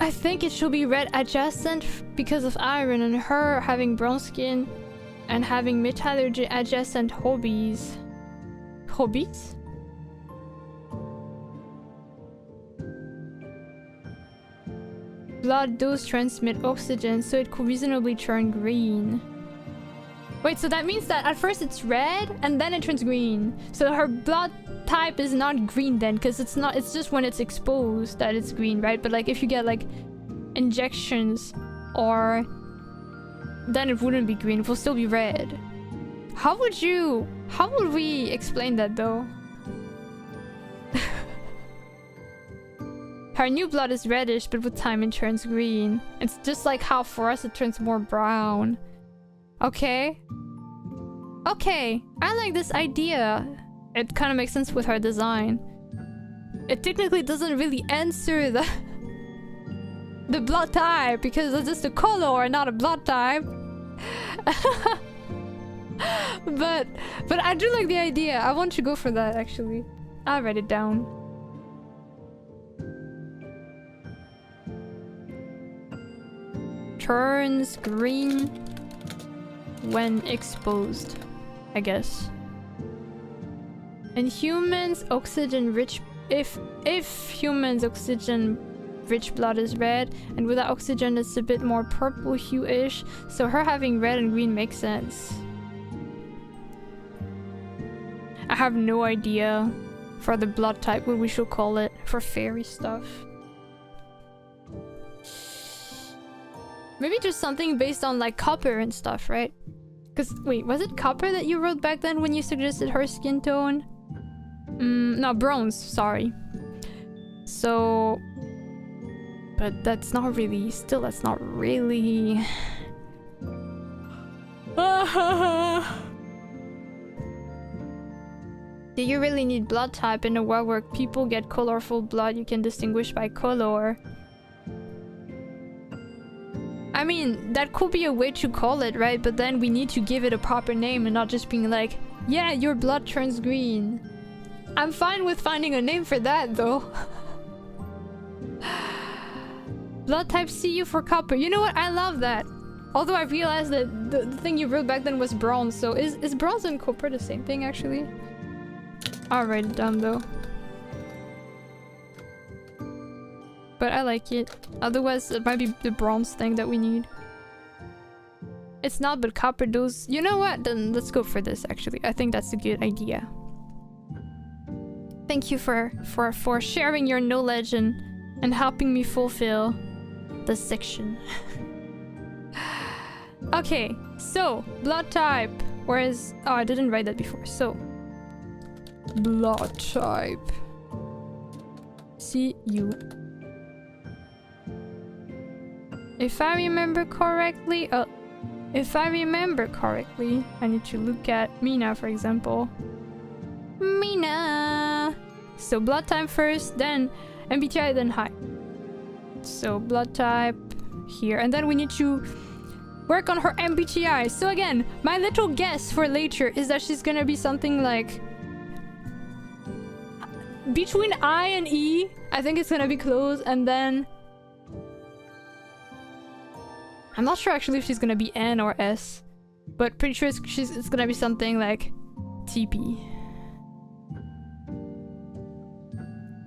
[SPEAKER 1] I think it should be red adjacent because of iron and her having brown skin and having metallurgy adjacent hobbies. Hobbies? Blood does transmit oxygen, so it could reasonably turn green. Wait, so that means that at first it's red and then it turns green. So her blood type is not green then, because it's just when it's exposed that it's green, right? But like if you get like injections or then it wouldn't be green, it will still be red. How would we explain that though? Her new blood is reddish, but with time it turns green. It's just like how for us it turns more brown. Okay. Okay, I like this idea. It kind of makes sense with her design. It technically doesn't really answer the blood type because it's just a color, not a blood type. but I do like the idea. I want to go for that actually. I'll write it down. Turns green when exposed, I guess. And humans oxygen rich if humans oxygen rich blood is red, and without oxygen it's a bit more purple hue-ish, so her having red and green makes sense. I have no idea for the blood type what we should call it for fairy stuff. Maybe just something based on like copper and stuff, right? Because wait, was it copper that you wrote back then when you suggested her skin tone? No, bronze, sorry. So, but that's not really, still that's not really. Do you really need blood type in a world where people get colorful blood you can distinguish by color? I mean, that could be a way to call it, right? But then we need to give it a proper name and not just being like, yeah, your blood turns green. I'm fine with finding a name for that, though. Blood type CU for copper. You know what? I love that. Although I realized that the thing you wrote back then was bronze. So is bronze and copper the same thing, actually? I'll write it down, though. But I like it. Otherwise, it might be the bronze thing that we need. It's not, but copper does. You know what? Then let's go for this, actually. I think that's a good idea. Thank you for sharing your knowledge and helping me fulfill the section. Okay, so blood type. Whereas, oh, I didn't write that before. So blood type. CU. If I remember correctly, I need to look at Mina, for example. Mina! So blood type first, then MBTI, then height. So blood type here, and then we need to work on her MBTI. So again, my little guess for later is that she's gonna be something like between I and E. I think it's gonna be close, and then I'm not sure actually if she's gonna be N or S, but pretty sure it's gonna be something like TP.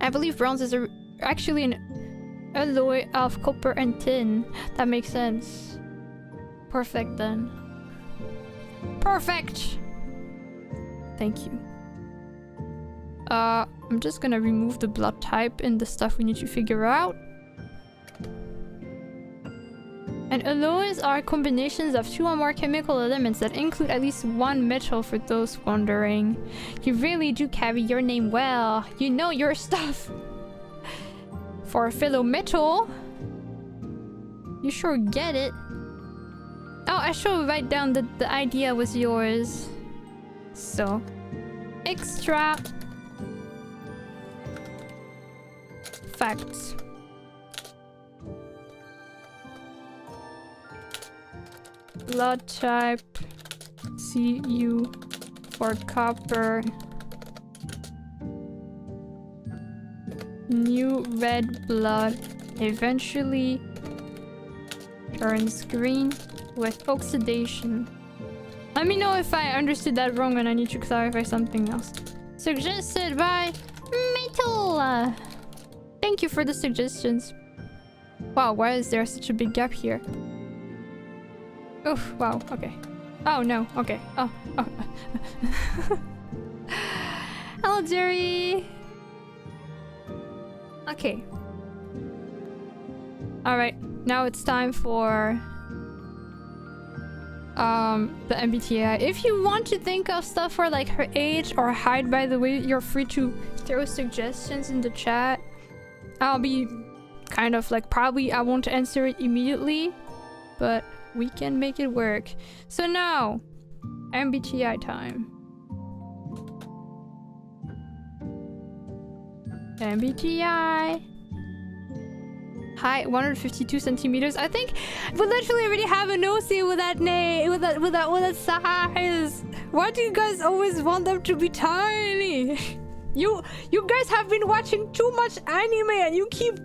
[SPEAKER 1] I believe bronze is actually an alloy of copper and tin. That makes sense. Perfect then. Perfect! Thank you. I'm just gonna remove the blood type in the stuff we need to figure out. And alloys are combinations of 2 or more chemical elements that include at least 1 metal, for those wondering. You really do carry your name well. You know your stuff. For a fellow metal, you sure get it. Oh, I should write down that the idea was yours. So, extra facts. Blood type CU for copper. New red blood eventually turns green with oxidation. Let me know if I understood that wrong and I need to clarify something else. Suggested by Metal. Thank you for the suggestions. Wow, why is there such a big gap here? Oh, wow, okay. Oh, no, okay. Oh. Hello, Jerry! Okay. Alright, now it's time for the MBTI. If you want to think of stuff for like her age or height, by the way, you're free to throw suggestions in the chat. I'll be kind of like, probably I won't answer it immediately, but we can make it work. So now, MBTI time. MBTI. Height 152 centimeters. I think we literally already have an OC with that name, with that size. Why do you guys always want them to be tiny? You guys have been watching too much anime and you keep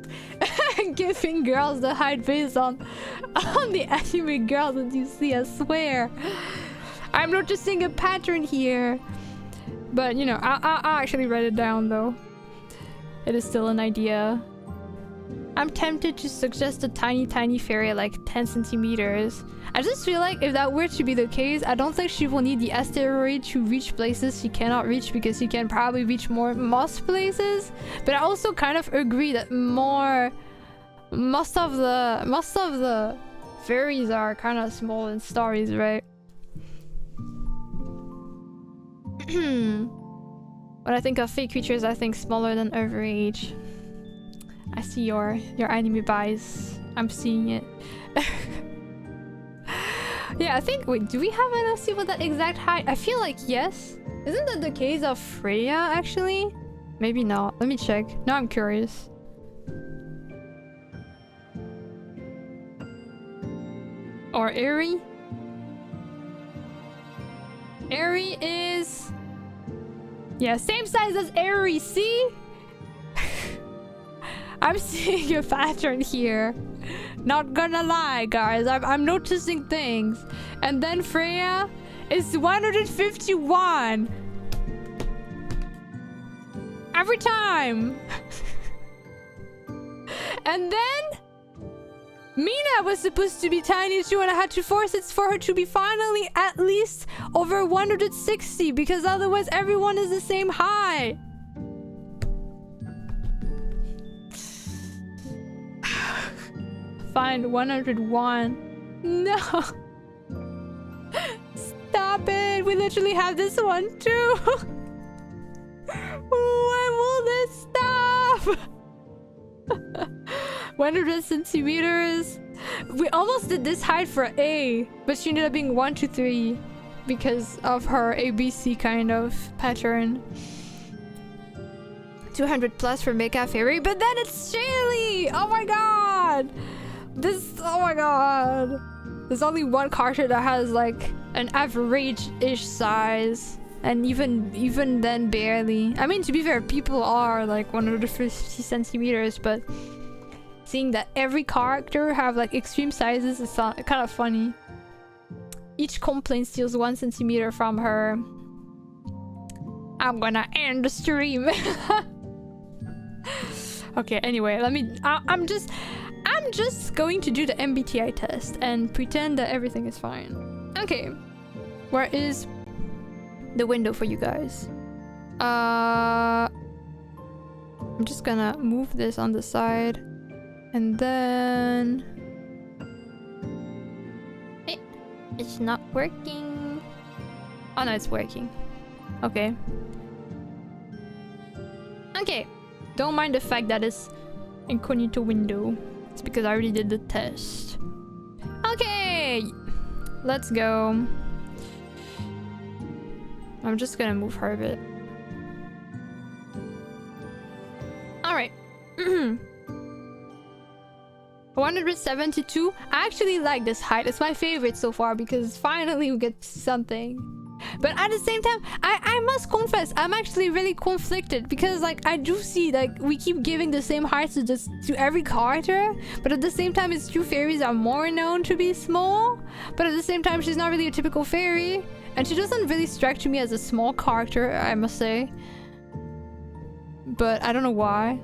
[SPEAKER 1] giving girls the height based on the anime girls that you see, I swear. I'm noticing a pattern here. But you know, I actually write it down though. It is still an idea. I'm tempted to suggest a tiny fairy like 10 centimeters. I just feel like if that were to be the case, I don't think she will need the asteroid to reach places she cannot reach, because she can probably reach most places. But I also kind of agree that most of the fairies are kind of small and starries, right? When I think of fake creatures, I think smaller than average. I see your anime bias. I'm seeing it. Yeah, I think... Wait, do we have an LC with that exact height? I feel like yes. Isn't that the case of Freya, actually? Maybe not. Let me check. Now I'm curious. Or Eri? Eri is... yeah, same size as Eri, see? I'm seeing a pattern here. Not gonna lie, guys. I'm noticing things. And then Freya is 151. Every time. And then Mina was supposed to be tiny too, and I had to force it for her to be finally at least over 160, because otherwise everyone is the same height. Find 101. No. Stop it. We literally have this one too. When will this stop? 100 centimeters. We almost did this height for A, but she ended up being 1 to 3 because of her ABC kind of pattern. 200 plus for Mecha Fairy, but then it's Shaylee! Oh my god! Oh my god. There's only one character that has like an average-ish size. And even then barely. I mean, to be fair, people are like 150 centimeters, but seeing that every character have like extreme sizes is kind of funny. Each complaint steals 1 centimeter from her. I'm gonna end the stream. Okay, anyway, I'm just going to do the MBTI test and pretend that everything is fine. Okay, where is the window for you guys? I'm just gonna move this on the side, and then it's not working. Oh no, it's working. Okay. Okay. Don't mind the fact that it's incognito window. It's because I already did the test. Okay, let's go. I'm just gonna move her a bit. Alright. 172. I actually like this height. It's my favorite so far because finally we get something. But at the same time, I must confess, I'm actually really conflicted because like I do see like we keep giving the same heights to every character, but at the same time it's true fairies are more known to be small, but at the same time she's not really a typical fairy, and she doesn't really strike to me as a small character, I must say. But I don't know why.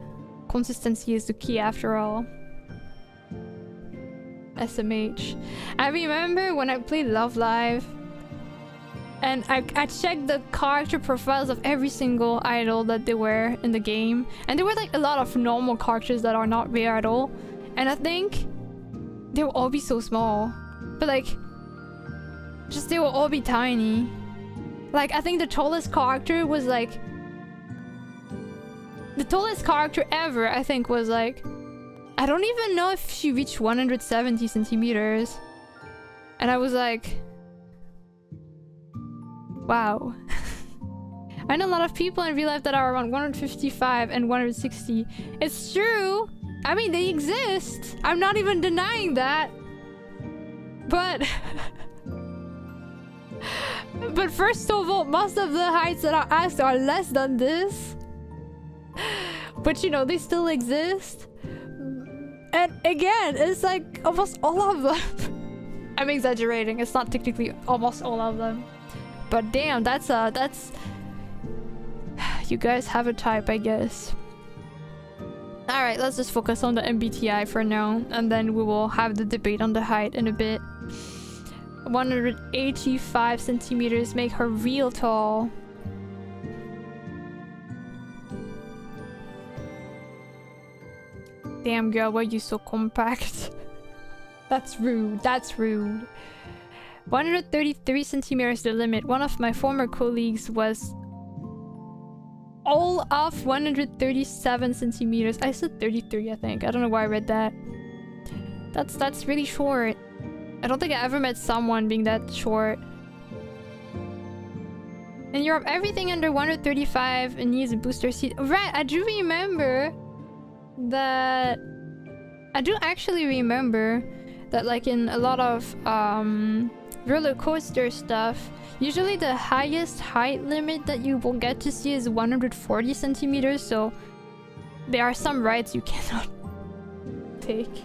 [SPEAKER 1] Consistency is the key after all. SMH. I remember when I played Love Live, and I checked the character profiles of every single idol that they were in the game. And there were like a lot of normal characters that are not rare at all. And I think they will all be so small. But like, just they will all be tiny. Like, I think the tallest character was like The tallest character ever, I think, was like... I don't even know if she reached 170 centimeters. And I was like... Wow. I know a lot of people in real life that are around 155 and 160. It's true! I mean, they exist! I'm not even denying that! But... but first of all, most of the heights that are asked are less than this. But you know, they still exist. And again, it's like almost all of them. I'm exaggerating, it's not technically almost all of them. But damn, that's... You guys have a type, I guess. Alright, let's just focus on the MBTI for now. And then we will have the debate on the height in a bit. 185 centimeters make her real tall. Damn girl, why are you so compact? That's rude, that's rude. 133 centimeters the limit. One of my former colleagues was all of 137 centimeters. I said 33, I think. I don't know why I read that. That's really short. I don't think I ever met someone being that short. In Europe, everything under 135 needs a booster seat. Right, I do remember that... I do actually remember that, like, in a lot of roller coaster stuff, usually the highest height limit that you will get to see is 140 centimeters, so there are some rides you cannot take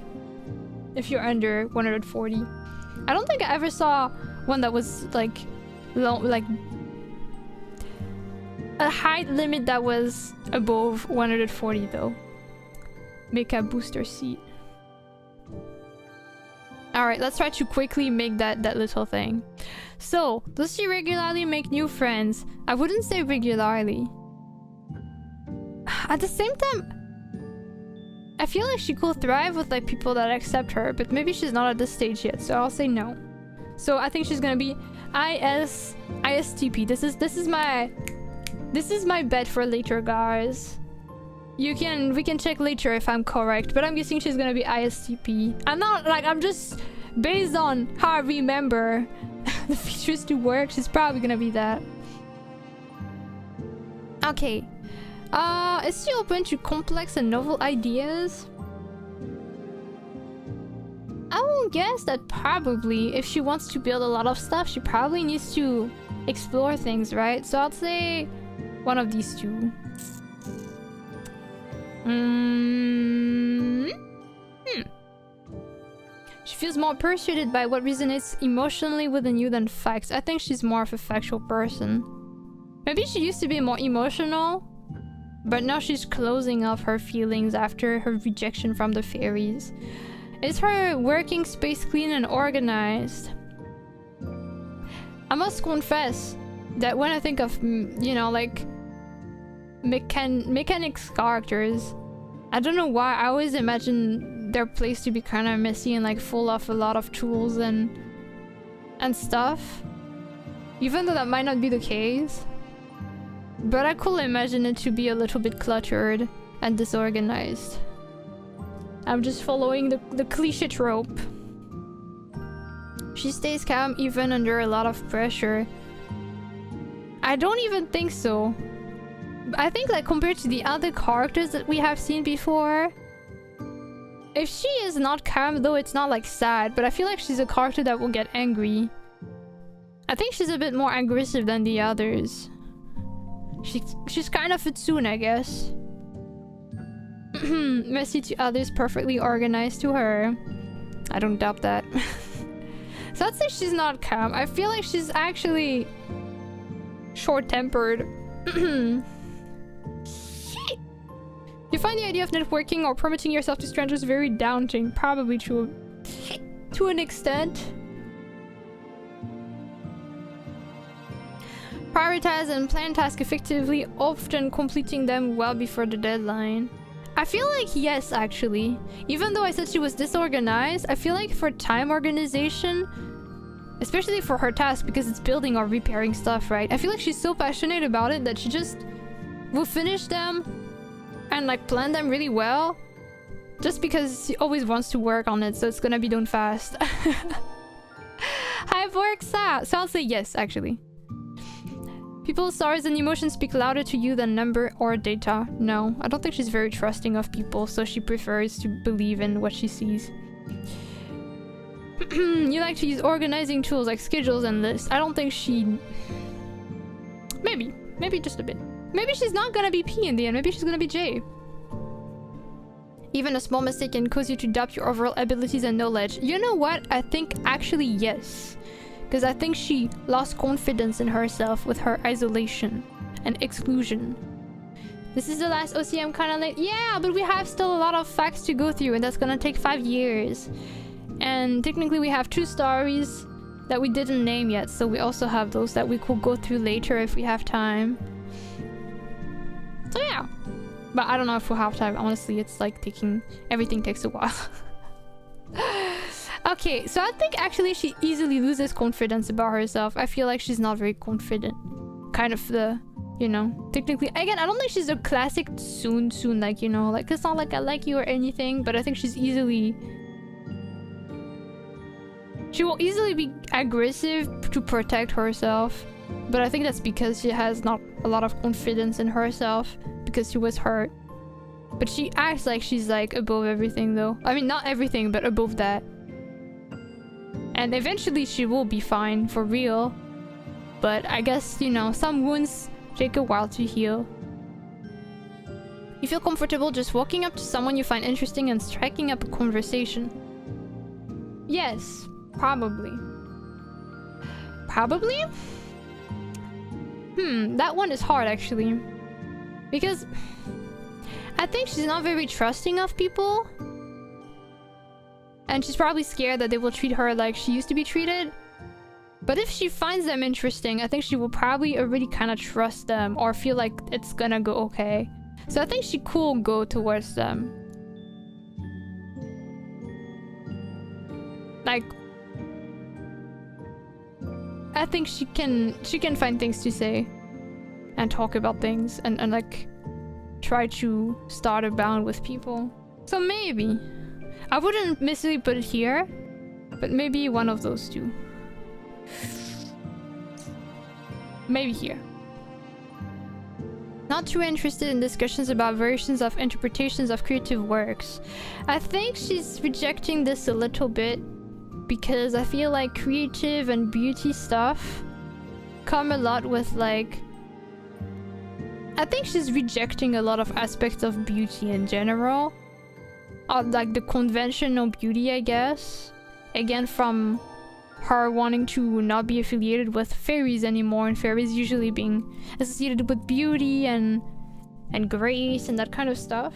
[SPEAKER 1] if you're under 140. I don't think I ever saw one that was like a height limit that was above 140 though. Make a booster seat. Alright, let's try to quickly make that little thing. So, does she regularly make new friends? I wouldn't say regularly. At the same time, I feel like she could thrive with like people that accept her, but maybe she's not at this stage yet, so I'll say no. So I think she's gonna be ISTP. This is my bet for later, guys. We can check later if I'm correct, but I'm guessing she's gonna be ISTP. I'm just based on how I remember the features to work, she's probably gonna be that. Okay. Is she open to complex and novel ideas? I will guess that probably if she wants to build a lot of stuff, she probably needs to explore things, right? So I'll say one of these two. She feels more persuaded by what resonates emotionally within you than facts. I think she's more of a factual person. Maybe she used to be more emotional, but now she's closing off her feelings after her rejection from the fairies. Is her working space clean and organized? I must confess that when I think of, you know, like mechanics characters, I don't know why I always imagine their place to be kind of messy and like full of a lot of tools and stuff, even though that might not be the case. But I could imagine it to be a little bit cluttered and disorganized. I'm just following the cliche trope. She stays calm even under a lot of pressure. I don't even think so. I think like compared to the other characters that we have seen before, if she is not calm though, it's not like sad, but I feel like she's a character that will get angry. I think she's a bit more aggressive than the others. She's kind of a tune, I guess. Messy to others, perfectly organized to her. I don't doubt that. So I'd say she's not calm. I feel like she's actually short-tempered. You find the idea of networking or permitting yourself to strangers very daunting. Probably to an extent. Prioritize and plan tasks effectively, often completing them well before the deadline. I feel like yes, actually. Even though I said she was disorganized, I feel like for time organization, especially for her task because it's building or repairing stuff, right? I feel like she's so passionate about it that she just will finish them and like plan them really well, just because she always wants to work on it, so it's gonna be done fast. How it works out. So I'll say yes, actually. People's stories and emotions speak louder to you than number or data. No, I don't think she's very trusting of people, so she prefers to believe in what she sees. You like to use organizing tools like schedules and lists. I don't think she... Maybe just a bit. Maybe she's not gonna be P in the end. Maybe she's gonna be J. Even a small mistake can cause you to doubt your overall abilities and knowledge. You know what? I think actually yes. Because I think she lost confidence in herself with her isolation and exclusion. This is the last OCM kind of late. Yeah, but we have still a lot of facts to go through, and that's gonna take 5 years. And technically we have 2 stories that we didn't name yet, so we also have those that we could go through later if we have time. So yeah. But I don't know if we'll have time. Honestly, it's like everything takes a while. Okay, so I think actually she easily loses confidence about herself. I feel like she's not very confident. Kind of the, you know, technically, again, I don't think she's a classic soon, like, you know, like, it's not like I like you or anything, but I think she's easily... She will easily be aggressive to protect herself, but I think that's because she has not a lot of confidence in herself because she was hurt. But she acts like she's like above everything though. I mean, not everything, but above that. And eventually she will be fine for real. But I guess, you know, some wounds take a while to heal. You feel comfortable just walking up to someone you find interesting and striking up a conversation. Yes. Probably. Probably? That one is hard actually. Because I think she's not very trusting of people. And she's probably scared that they will treat her like she used to be treated. But if she finds them interesting, I think she will probably already kind of trust them or feel like it's gonna go okay. So I think she could go towards them. Like... I think she can find things to say and talk about things and like try to start a bond with people. So maybe. I wouldn't necessarily put it here, but maybe one of those two. Maybe here. Not too interested in discussions about versions of interpretations of creative works. I think she's rejecting this a little bit. Because I feel like creative and beauty stuff come a lot with like... I think she's rejecting a lot of aspects of beauty in general. Like the conventional beauty, I guess. Again, from her wanting to not be affiliated with fairies anymore, and fairies usually being associated with beauty and grace and that kind of stuff.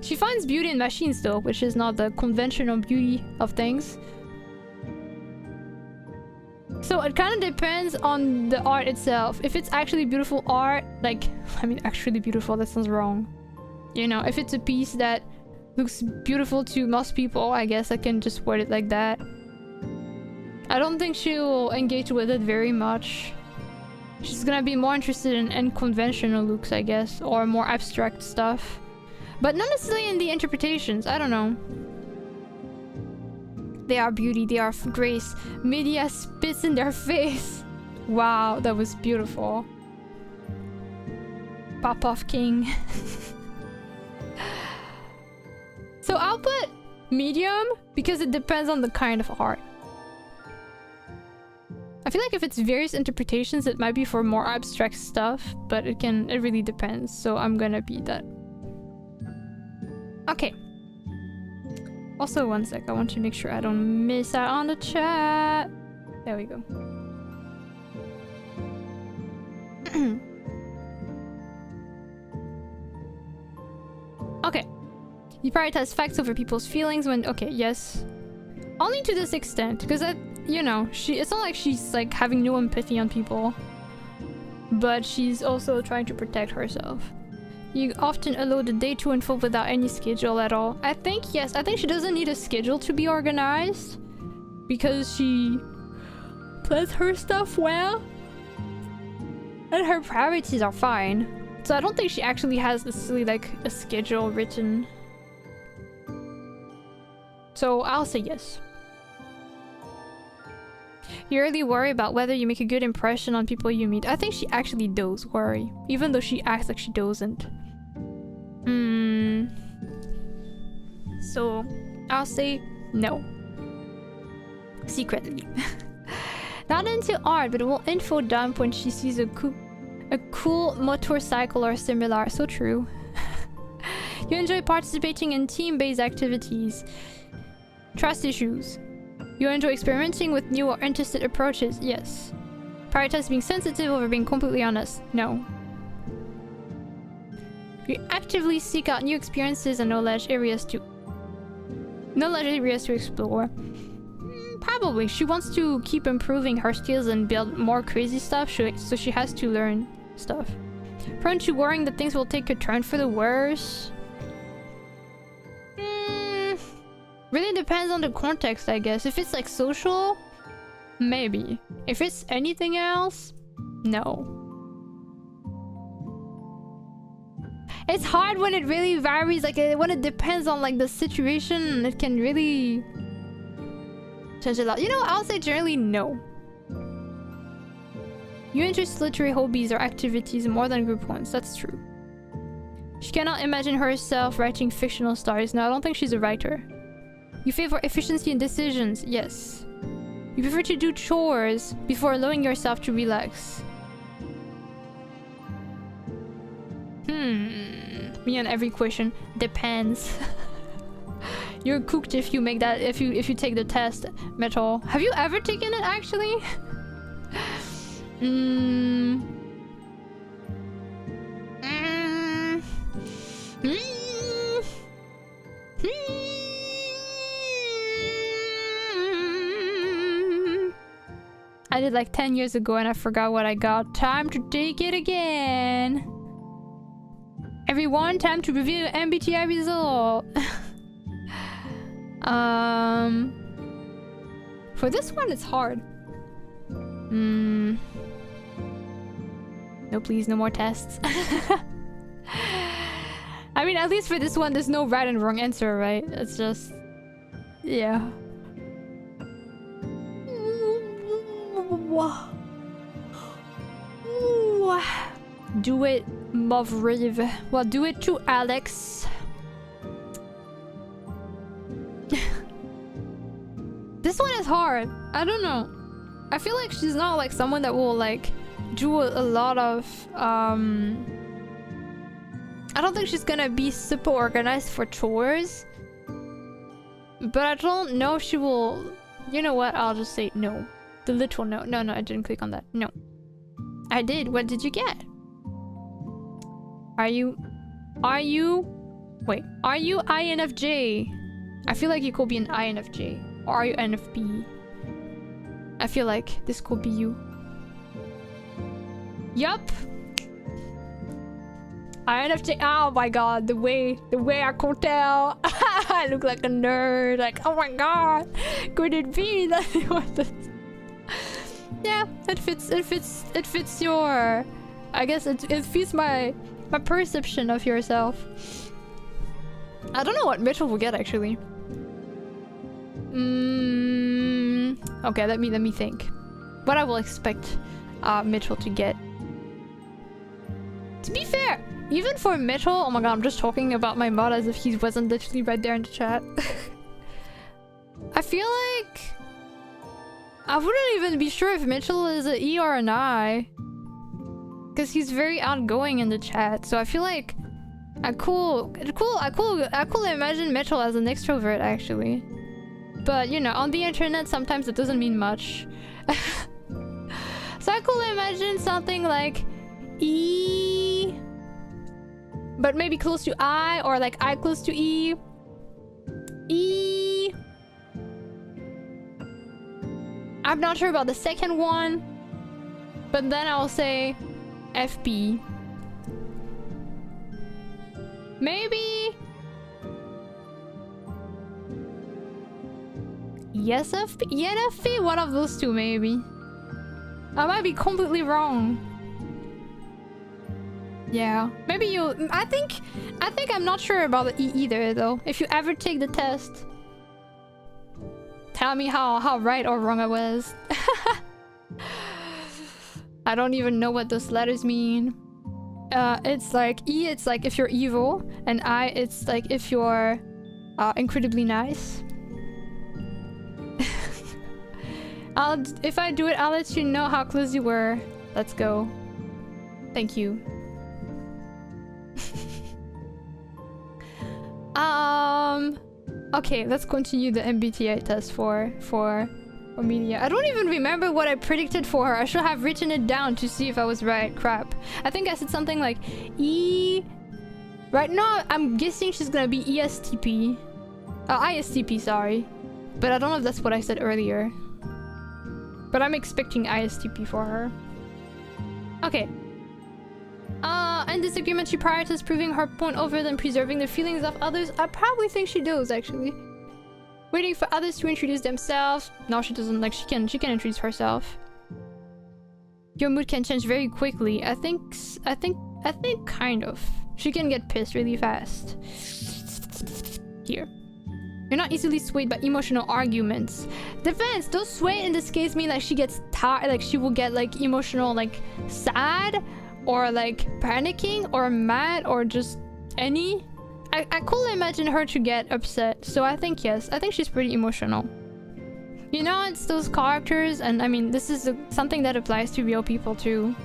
[SPEAKER 1] She finds beauty in machines though, which is not the conventional beauty of things. So it kind of depends on the art itself. If it's actually beautiful art, like, I mean actually beautiful, that sounds wrong. You know, if it's a piece that looks beautiful to most people, I guess I can just word it like that. I don't think she'll engage with it very much. She's gonna be more interested in unconventional looks, I guess, or more abstract stuff. But not necessarily in the interpretations, I don't know. They are beauty, they are grace. Media spits in their face. Wow, that was beautiful. Pop-off king. So I'll put medium because it depends on the kind of art. I feel like if it's various interpretations, it might be for more abstract stuff, but it really depends. So I'm gonna be that. Okay. Also, one sec, I want to make sure I don't miss out on the chat. There we go. Okay. You prioritize facts over people's feelings when... Okay, yes. Only to this extent, because you know, it's not like she's like having no empathy on people. But she's also trying to protect herself. You often allow the day to unfold without any schedule at all. I think, yes, I think she doesn't need a schedule to be organized. Because she plans her stuff well. And her priorities are fine. So I don't think she actually has necessarily like a schedule written. So I'll say yes. You really worry about whether you make a good impression on people you meet. I think she actually does worry, even though she acts like she doesn't. So I'll say no. Secretly. Not into art, but will info dump when she sees a cool motorcycle or similar. So true. You enjoy participating in team-based activities. Trust issues. You enjoy experimenting with new or interested approaches. Yes. Prioritize being sensitive over being completely honest. No. You actively seek out new experiences and knowledge areas to explore. Probably. She wants to keep improving her skills and build more crazy stuff, so she has to learn stuff. Prone to worrying that things will take a turn for the worse. Really depends on the context, I guess. If it's like social, maybe. If it's anything else, no. It's hard when it really varies, like when it depends on like the situation, it can really change a lot. You know, I'll say generally no. You enjoy solitary hobbies or activities more than group ones. That's true. She cannot imagine herself writing fictional stories. No, I don't think she's a writer. You favor efficiency in decisions. Yes. You prefer to do chores before allowing yourself to relax. Me on every question. Depends. You're cooked if you make that, if you take the test, Metal. Have you ever taken it actually? I did like 10 years ago and I forgot what I got. Time to take it again. Everyone, time to review the MBTI result. For this one, it's hard. No, please, no more tests. I mean, at least for this one, there's no right and wrong answer, right? It's just... yeah. Do it, Mavriv. Well, do it to Alex. This one is hard. I don't know. I feel like she's not like someone that will like do a lot of I don't think she's gonna be super organized for chores. But I don't know if she will. You know what? I'll just say no. The literal no. No, I didn't click on that. No. I did. What did you get? Are you INFJ? I feel like you could be an INFJ. Or are you NFP? I feel like this could be you. Yup. INFJ. Oh my god, the way I could tell. I look like a nerd. Like, oh my god, could it be that? Yeah, it fits your. I guess it fits my perception of yourself. I don't know what Mitchell will get actually. Okay, let me think. What I will expect Mitchell to get. To be fair, even for Mitchell, oh my god, I'm just talking about my mod as if he wasn't literally right there in the chat. I feel like I wouldn't even be sure if Mitchell is an E or an I, because he's very outgoing in the chat. So I feel like I could imagine Mitchell as an extrovert actually. But you know, on the internet sometimes it doesn't mean much. So I could imagine something like E, but maybe close to I, or like I close to E. E. I'm not sure about the second one, but then I'll say FP. Maybe yes, FP, ENFP, one of those two maybe. I might be completely wrong. Yeah, maybe you. I think I'm not sure about the E either though. If you ever take the test, tell me how right or wrong I was. I don't even know what those letters mean. It's like E, it's like if you're evil, and I, it's like if you're incredibly nice. If I do it, I'll let you know how close you were. Let's go. Thank you. Okay, let's continue the MBTI test for Amelia. I don't even remember what I predicted for her. I should have written it down to see if I was right. Crap. I think I said something like E. Right now, I'm guessing she's gonna be ESTP. ISTP, sorry. But I don't know if that's what I said earlier. But I'm expecting ISTP for her. Okay. In this agreement, she prioritizes proving her point over than preserving the feelings of others. I probably think she does, actually. Waiting for others to introduce themselves. No, she doesn't. Like, she can introduce herself. Your mood can change very quickly. I think kind of. She can get pissed really fast. Here. You're not easily swayed by emotional arguments. Depends. Those sway in this case mean like she gets tired, like she will get like emotional, like sad, or like panicking, or mad, or just any. I could imagine her to get upset. So I think yes. I think she's pretty emotional. You know, it's those characters, and I mean, this is something that applies to real people too.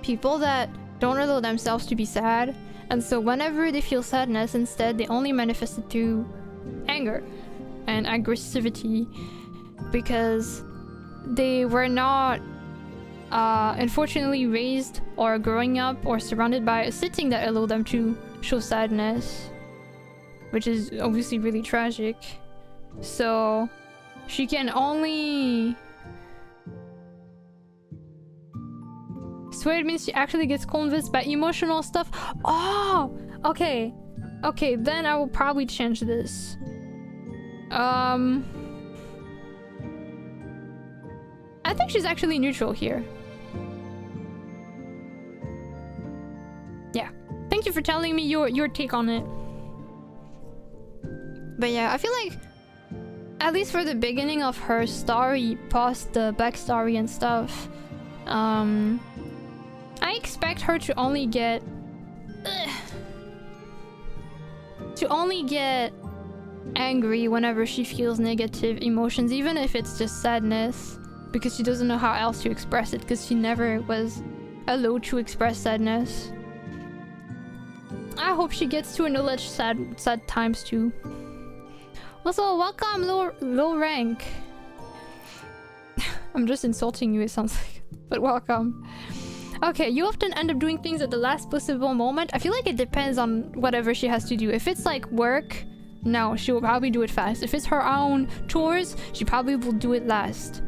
[SPEAKER 1] People that don't allow themselves to be sad, and so whenever they feel sadness, instead they only manifest it through anger and aggressivity, because they were not unfortunately raised or growing up or surrounded by a setting that allowed them to show sadness, which is obviously really tragic. So she can only swear. It means she actually gets convinced by emotional stuff. Oh, okay. Okay, then I will probably change this. I think she's actually neutral here. Yeah. Thank you for telling me your take on it. But yeah, I feel like at least for the beginning of her story, past the backstory and stuff, I expect her to only get angry whenever she feels negative emotions, even if it's just sadness, because she doesn't know how else to express it, because she never was allowed to express sadness. I hope she gets to acknowledge sad times too. Also, welcome, low rank. I'm just insulting you, it sounds like, but welcome. Okay, you often end up doing things at the last possible moment. I feel like it depends on whatever she has to do. If it's like work, no, she will probably do it fast. If it's her own chores, she probably will do it last.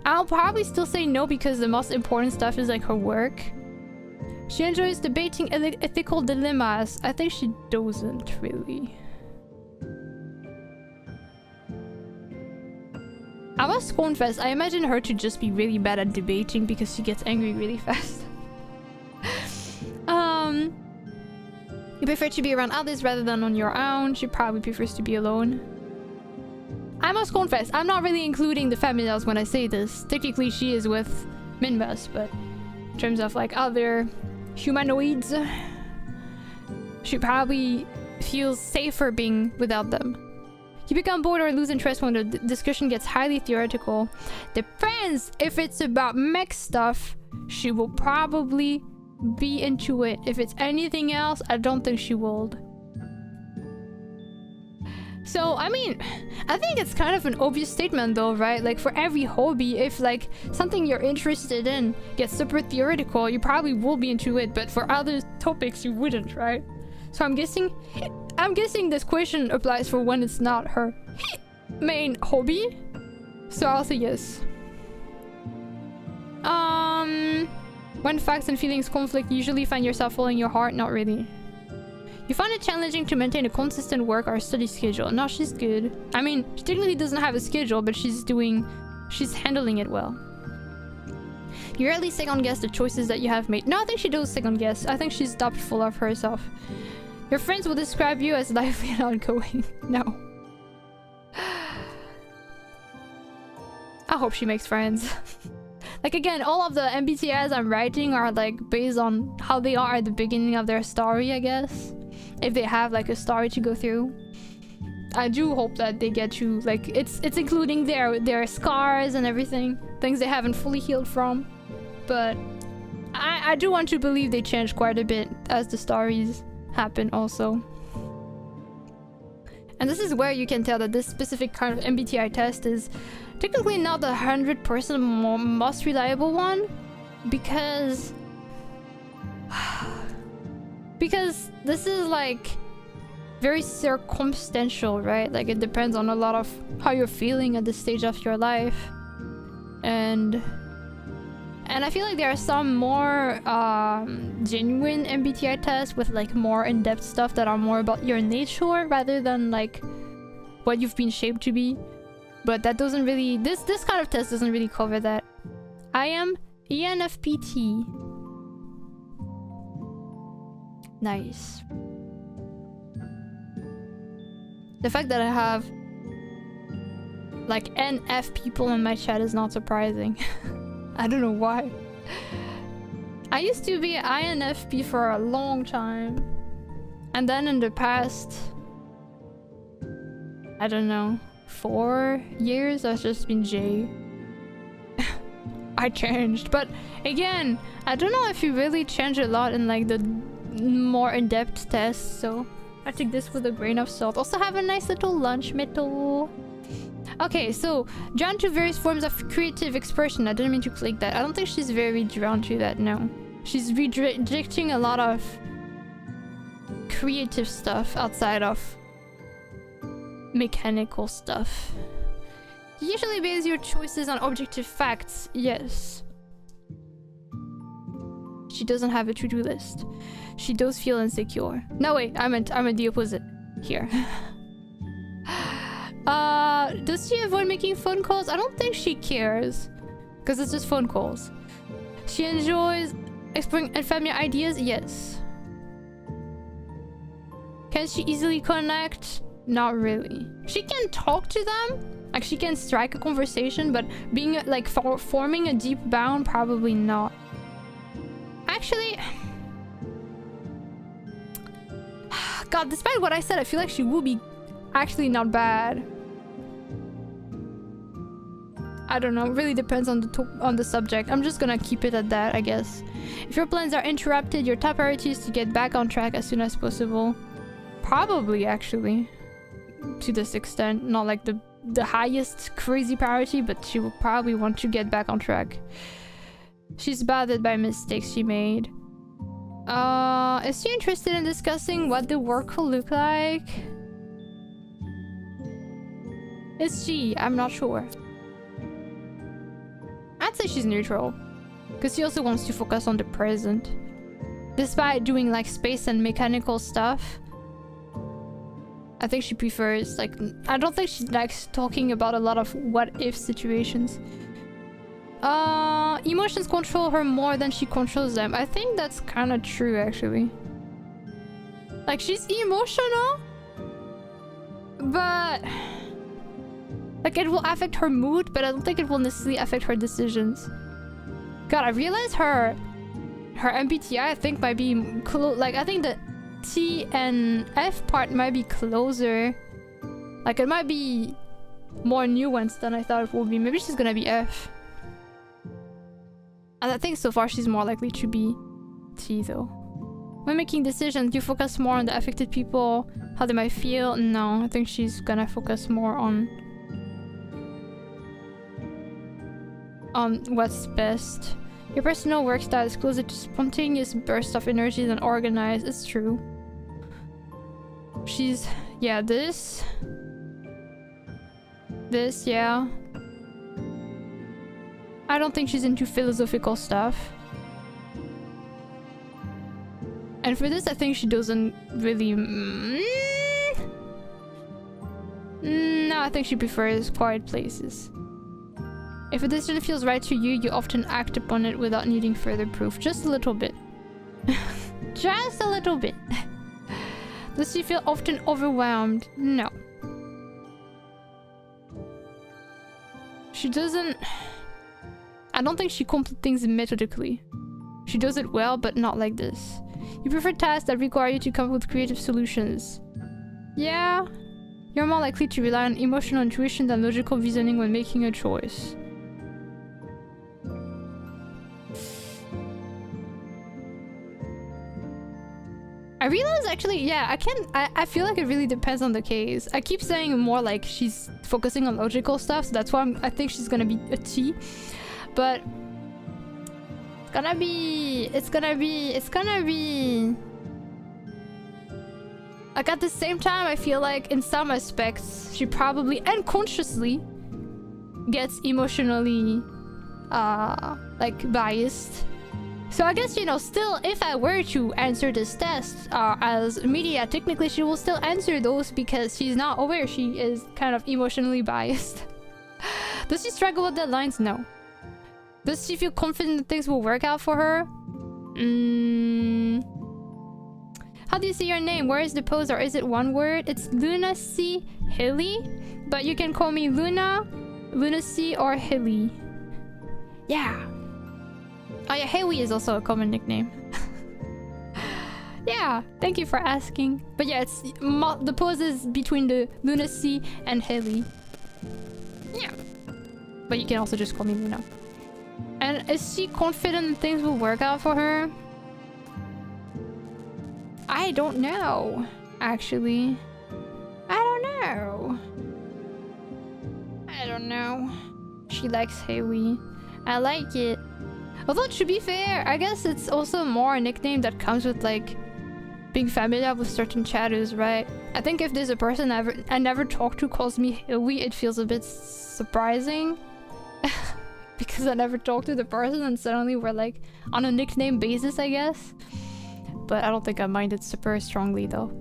[SPEAKER 1] I'll probably still say no, because the most important stuff is like her work. She enjoys debating ethical dilemmas. I think she doesn't really. I must confess, I imagine her to just be really bad at debating because she gets angry really fast. You prefer to be around others rather than on your own. She probably prefers to be alone. I must confess, I'm not really including the familiars when I say this. Technically, she is with Minbus, but in terms of like other humanoids, she probably feels safer being without them. You become bored or lose interest when the discussion gets highly theoretical. Depends. If it's about mech stuff, she will probably be into it. If it's anything else, I don't think she will. So, I mean, I think it's kind of an obvious statement though, right? Like for every hobby, if like something you're interested in gets super theoretical, you probably will be into it, but for other topics you wouldn't, right? So I'm guessing this question applies for when it's not her main hobby. So I'll say yes. When facts and feelings conflict, you usually find yourself following your heart. Not really. You find it challenging to maintain a consistent work or study schedule. No, she's good. I mean, she technically doesn't have a schedule, but she's handling it well. You rarely second guess the choices that you have made. No, I think she does second guess. I think she's doubtful of herself. Your friends will describe you as lively and outgoing. No. I hope she makes friends. Like, again, all of the MBTIs I'm writing are like based on how they are at the beginning of their story, I guess. If they have like a story to go through. I do hope that they get to, like, it's including their scars and everything. Things they haven't fully healed from. But I do want to believe they change quite a bit as the stories happen also. And this is where you can tell that this specific kind of MBTI test is technically not the 100% most reliable one, because this is like very circumstantial, right? Like, it depends on a lot of how you're feeling at this stage of your life, and I feel like there are some more genuine MBTI tests with like more in-depth stuff that are more about your nature rather than like what you've been shaped to be. But that doesn't really, this kind of test doesn't really cover that. I am ENFPT. Nice. The fact that I have like NF people in my chat is not surprising. I don't know why. I used to be INFP for a long time. And then in the past, I don't know, 4 years, I've just been J. I changed. But again, I don't know if you really change a lot in like the more in-depth tests, so I take this with a grain of salt. Also have a nice little lunch metal. Okay, so drawn to various forms of creative expression. I didn't mean to click that. I don't think she's very drawn to that, no. She's rejecting a lot of creative stuff outside of mechanical stuff. You usually base your choices on objective facts. Yes. She doesn't have a to-do list. She does feel insecure. No, wait, I meant the opposite here. Does she avoid making phone calls? I don't think she cares, because it's just phone calls. She enjoys exploring unfamiliar ideas. Yes. Can she easily connect? Not really. She can talk to them, like she can strike a conversation, but being like forming a deep bond, probably not. Actually, God, despite what I said, I feel like she will be actually not bad. I don't know, it really depends on the subject. I'm just gonna keep it at that, I guess. If your plans are interrupted, your top priority is to get back on track as soon as possible. Probably, actually, to this extent. Not like the highest crazy priority, but she will probably want to get back on track. She's bothered by mistakes she made. Is she interested in discussing what the work will look like? Is she? I'm not sure. I'd say she's neutral, because she also wants to focus on the present. Despite doing like space and mechanical stuff, I think she prefers, like, I don't think she likes talking about a lot of what-if situations. Emotions control her more than she controls them. I think that's kind of true, actually. Like, she's emotional, but like, it will affect her mood, but I don't think it will necessarily affect her decisions. God, I realized her MBTI, I think, might be like, I think the T and F part might be closer. Like, it might be more nuanced than I thought it would be. Maybe she's gonna be F. And I think so far she's more likely to be T, though. When making decisions, you focus more on the affected people, how they might feel. No, I think she's gonna focus more on what's best. Your personal work style is closer to spontaneous bursts of energy than organized. It's true. She's, yeah, this, yeah. I don't think she's into philosophical stuff. And for this, I think she doesn't really... No, I think she prefers quiet places. If a decision feels right to you, you often act upon it without needing further proof. Just a little bit. Just a little bit. Does she feel often overwhelmed? No. She doesn't... I don't think she completes things methodically. She does it well, but not like this. You prefer tasks that require you to come up with creative solutions. Yeah. You're more likely to rely on emotional intuition than logical reasoning when making a choice. I realize actually, yeah, I feel like it really depends on the case. I keep saying more like she's focusing on logical stuff, so that's why I think she's gonna be a T. But it's gonna be like at the same time, I feel like in some aspects she probably unconsciously gets emotionally like biased. So I guess, you know, still, if I were to answer this test as media, technically she will still answer those because she's not aware she is kind of emotionally biased. Does she struggle with deadlines? No. Does she feel confident that things will work out for her? How do you say your name? Where is the pose, or is it one word? It's lunacyhilly, but you can call me Luna, Lunacy, or Hilly. Yeah. Oh yeah, Haley is also a common nickname. Yeah, thank you for asking. But yeah, it's the pose is between the Lunacy and Haley. Yeah. But you can also just call me Luna. And is she confident things will work out for her? I don't know, actually. I don't know. She likes Haley. I like it. Although, to be fair, I guess it's also more a nickname that comes with, like, being familiar with certain chatters, right? I think if there's a person I never talked to calls me Hilly, it feels a bit surprising. Because I never talked to the person and suddenly we're, like, on a nickname basis, I guess. But I don't think I mind it super strongly, though.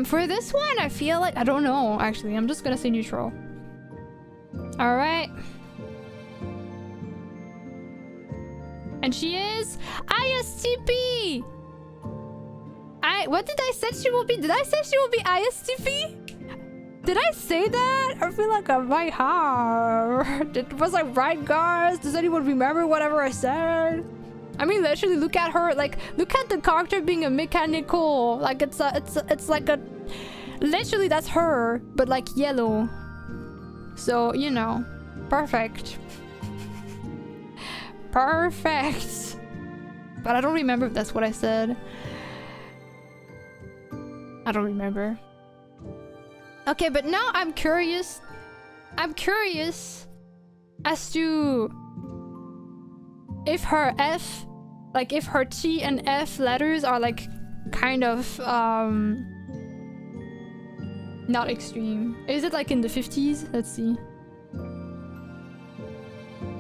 [SPEAKER 1] For this one, I feel like... I don't know, actually. I'm just gonna say neutral. Alright. And she is ISTP! What did I say she will be? Did I say she will be ISTP? Did I say that? I feel like I might have. Was I right, guys? Does anyone remember whatever I said? I mean, literally, look at her. Like, look at the character being a mechanical. Like, it's like a... Literally, that's her, but like yellow. So, you know, perfect. Perfect. But I don't remember if that's what I said. I don't remember. Okay, but now I'm curious. I'm curious as to if her F, like if her T and F letters are like kind of not extreme. Is it like in the 50s? Let's see.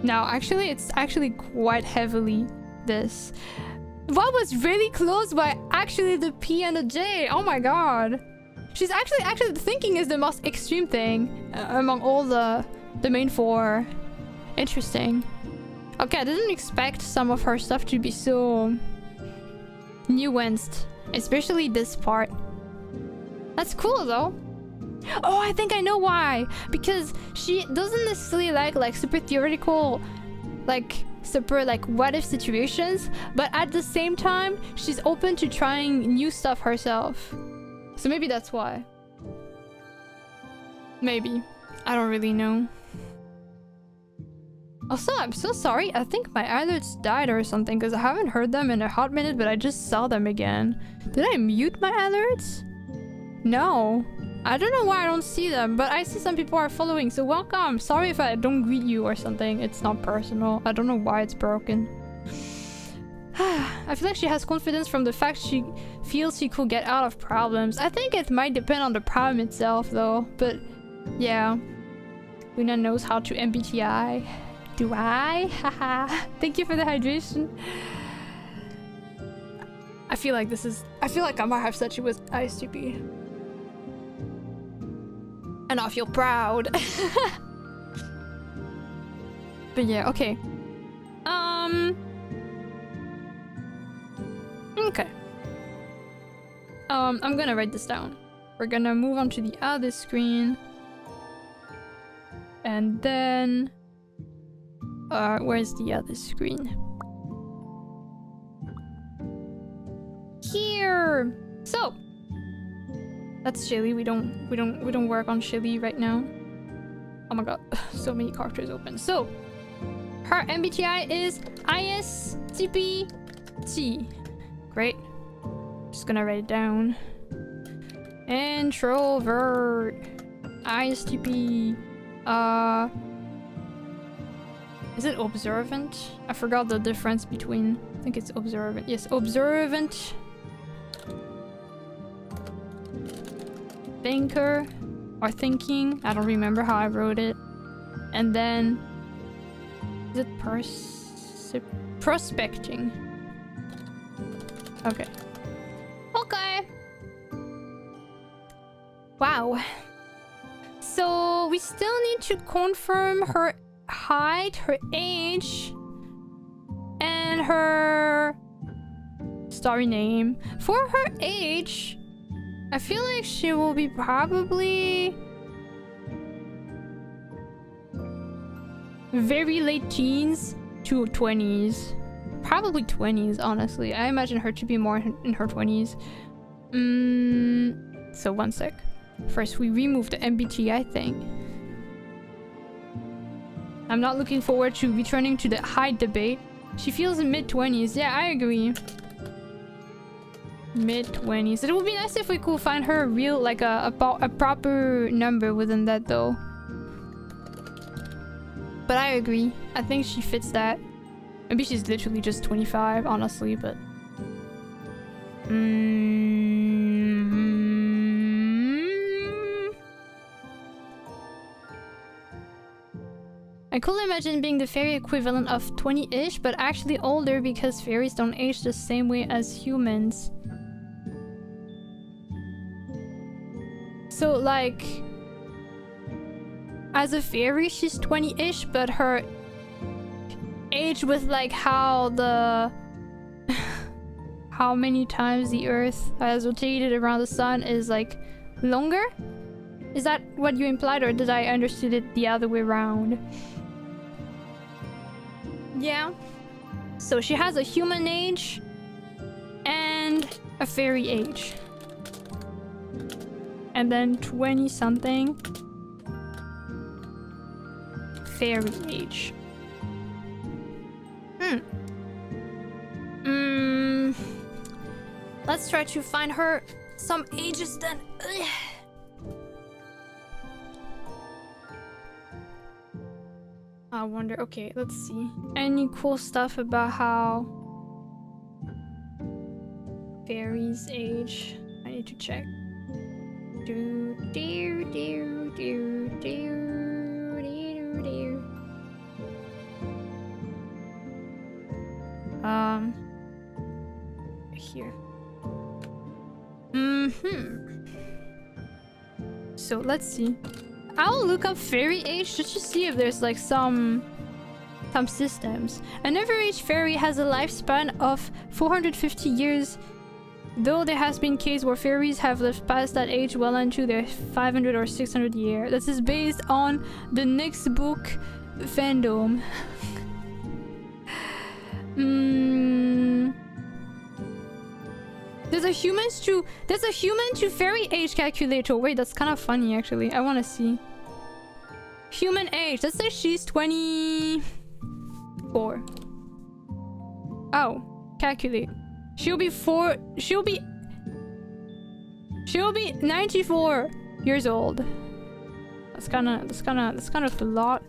[SPEAKER 1] No, actually, it's actually quite heavily this. What was really close by actually the P and the J? Oh my god. She's actually the thinking is the most extreme thing among all the main four. Interesting. Okay, I didn't expect some of her stuff to be so nuanced, especially this part. That's cool though. Oh, I think I know why. Because she doesn't necessarily like super theoretical, like super like what if situations, but at the same time she's open to trying new stuff herself. So maybe that's why. Maybe. I don't really know. Also, I'm so sorry. I think my eyelids died or something because I haven't heard them in a hot minute, but I just saw them again. Did I mute my eyelids? No. I don't know why I don't see them, but I see some people are following, so welcome. Sorry if I don't greet you or something. It's not personal. I don't know why it's broken. I feel like she has confidence from the fact she feels she could get out of problems. I think it might depend on the problem itself though, but yeah. Luna knows how to MBTI. Do I? Haha. Thank you for the hydration. I feel like I might have said she was ISTP. And I feel proud. But yeah, okay. Okay. I'm gonna write this down. We're gonna move on to the other screen. And then... where's the other screen? Here! So! That's Chili. We don't work on Chili right now. Oh my god, so many characters open. So, her MBTI is ISTP T. Great. Just gonna write it down. Introvert. ISTP. Is it observant? I forgot the difference between... I think it's observant. Yes, observant. Thinker. Or thinking. I don't remember how I wrote it. And then... Is it prospecting? Okay. Okay. Wow. So we still need to confirm her height, her age, and her story name. For her age, I feel like she will be probably very late teens to 20s. Probably 20s, honestly. I imagine her to be more in her 20s. So one sec. First, we remove the MBTI thing. I'm not looking forward to returning to the height debate. She feels in mid-20s. Yeah, I agree. Mid-20s. It would be nice if we could find her a real, like a proper number within that, though. But I agree. I think she fits that. Maybe she's literally just 25, honestly, but... I could imagine being the fairy equivalent of 20-ish, but actually older because fairies don't age the same way as humans. So, like... As a fairy, she's 20-ish, but her age with, like, how the... how many times the Earth has rotated around the sun is, like, longer? Is that what you implied, or did I understood it the other way around? Yeah. So she has a human age and a fairy age. And then 20-something fairy age. Let's try to find her some ages then. I wonder, okay, let's see. Any cool stuff about how fairies age? I need to check. Here. So let's see. I'll look up fairy age just to see if there's like some systems. An average fairy has a lifespan of 450 years, though there has been cases where fairies have lived past that age well into their 500 or 600 year. This is based on the next book fandom. There's a human to fairy age calculator. Wait, that's kind of funny actually. I want to see. Human age. Let's say she's 24. Oh, calculate. She'll be 94 years old. That's kind of a lot.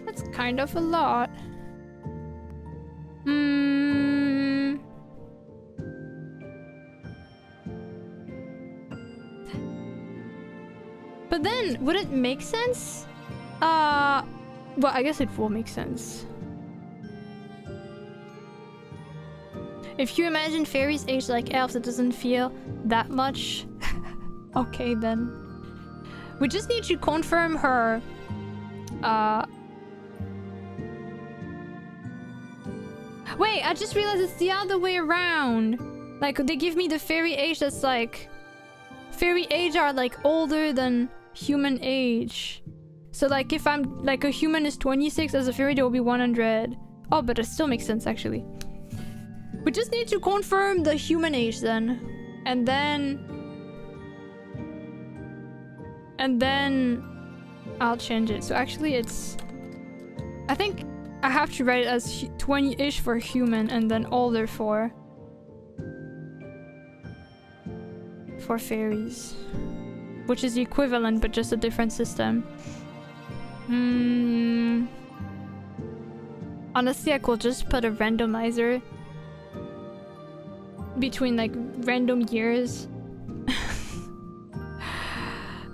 [SPEAKER 1] That's kind of a lot. But then, would it make sense? Well, I guess it will make sense. If you imagine fairies age like elves, it doesn't feel that much. Okay, then. We just need to confirm her... Wait, I just realized it's the other way around. Like, they give me the fairy age that's like... Fairy age are like older than human age. So like if I'm like a human is 26, as a fairy there will be 100. Oh, but it still makes sense actually. We just need to confirm the human age then. And then I'll change it. So actually it's... I think I have to write it as 20-ish for human and then older for fairies. Which is the equivalent but just a different system. Honestly, I could just put a randomizer between like random years.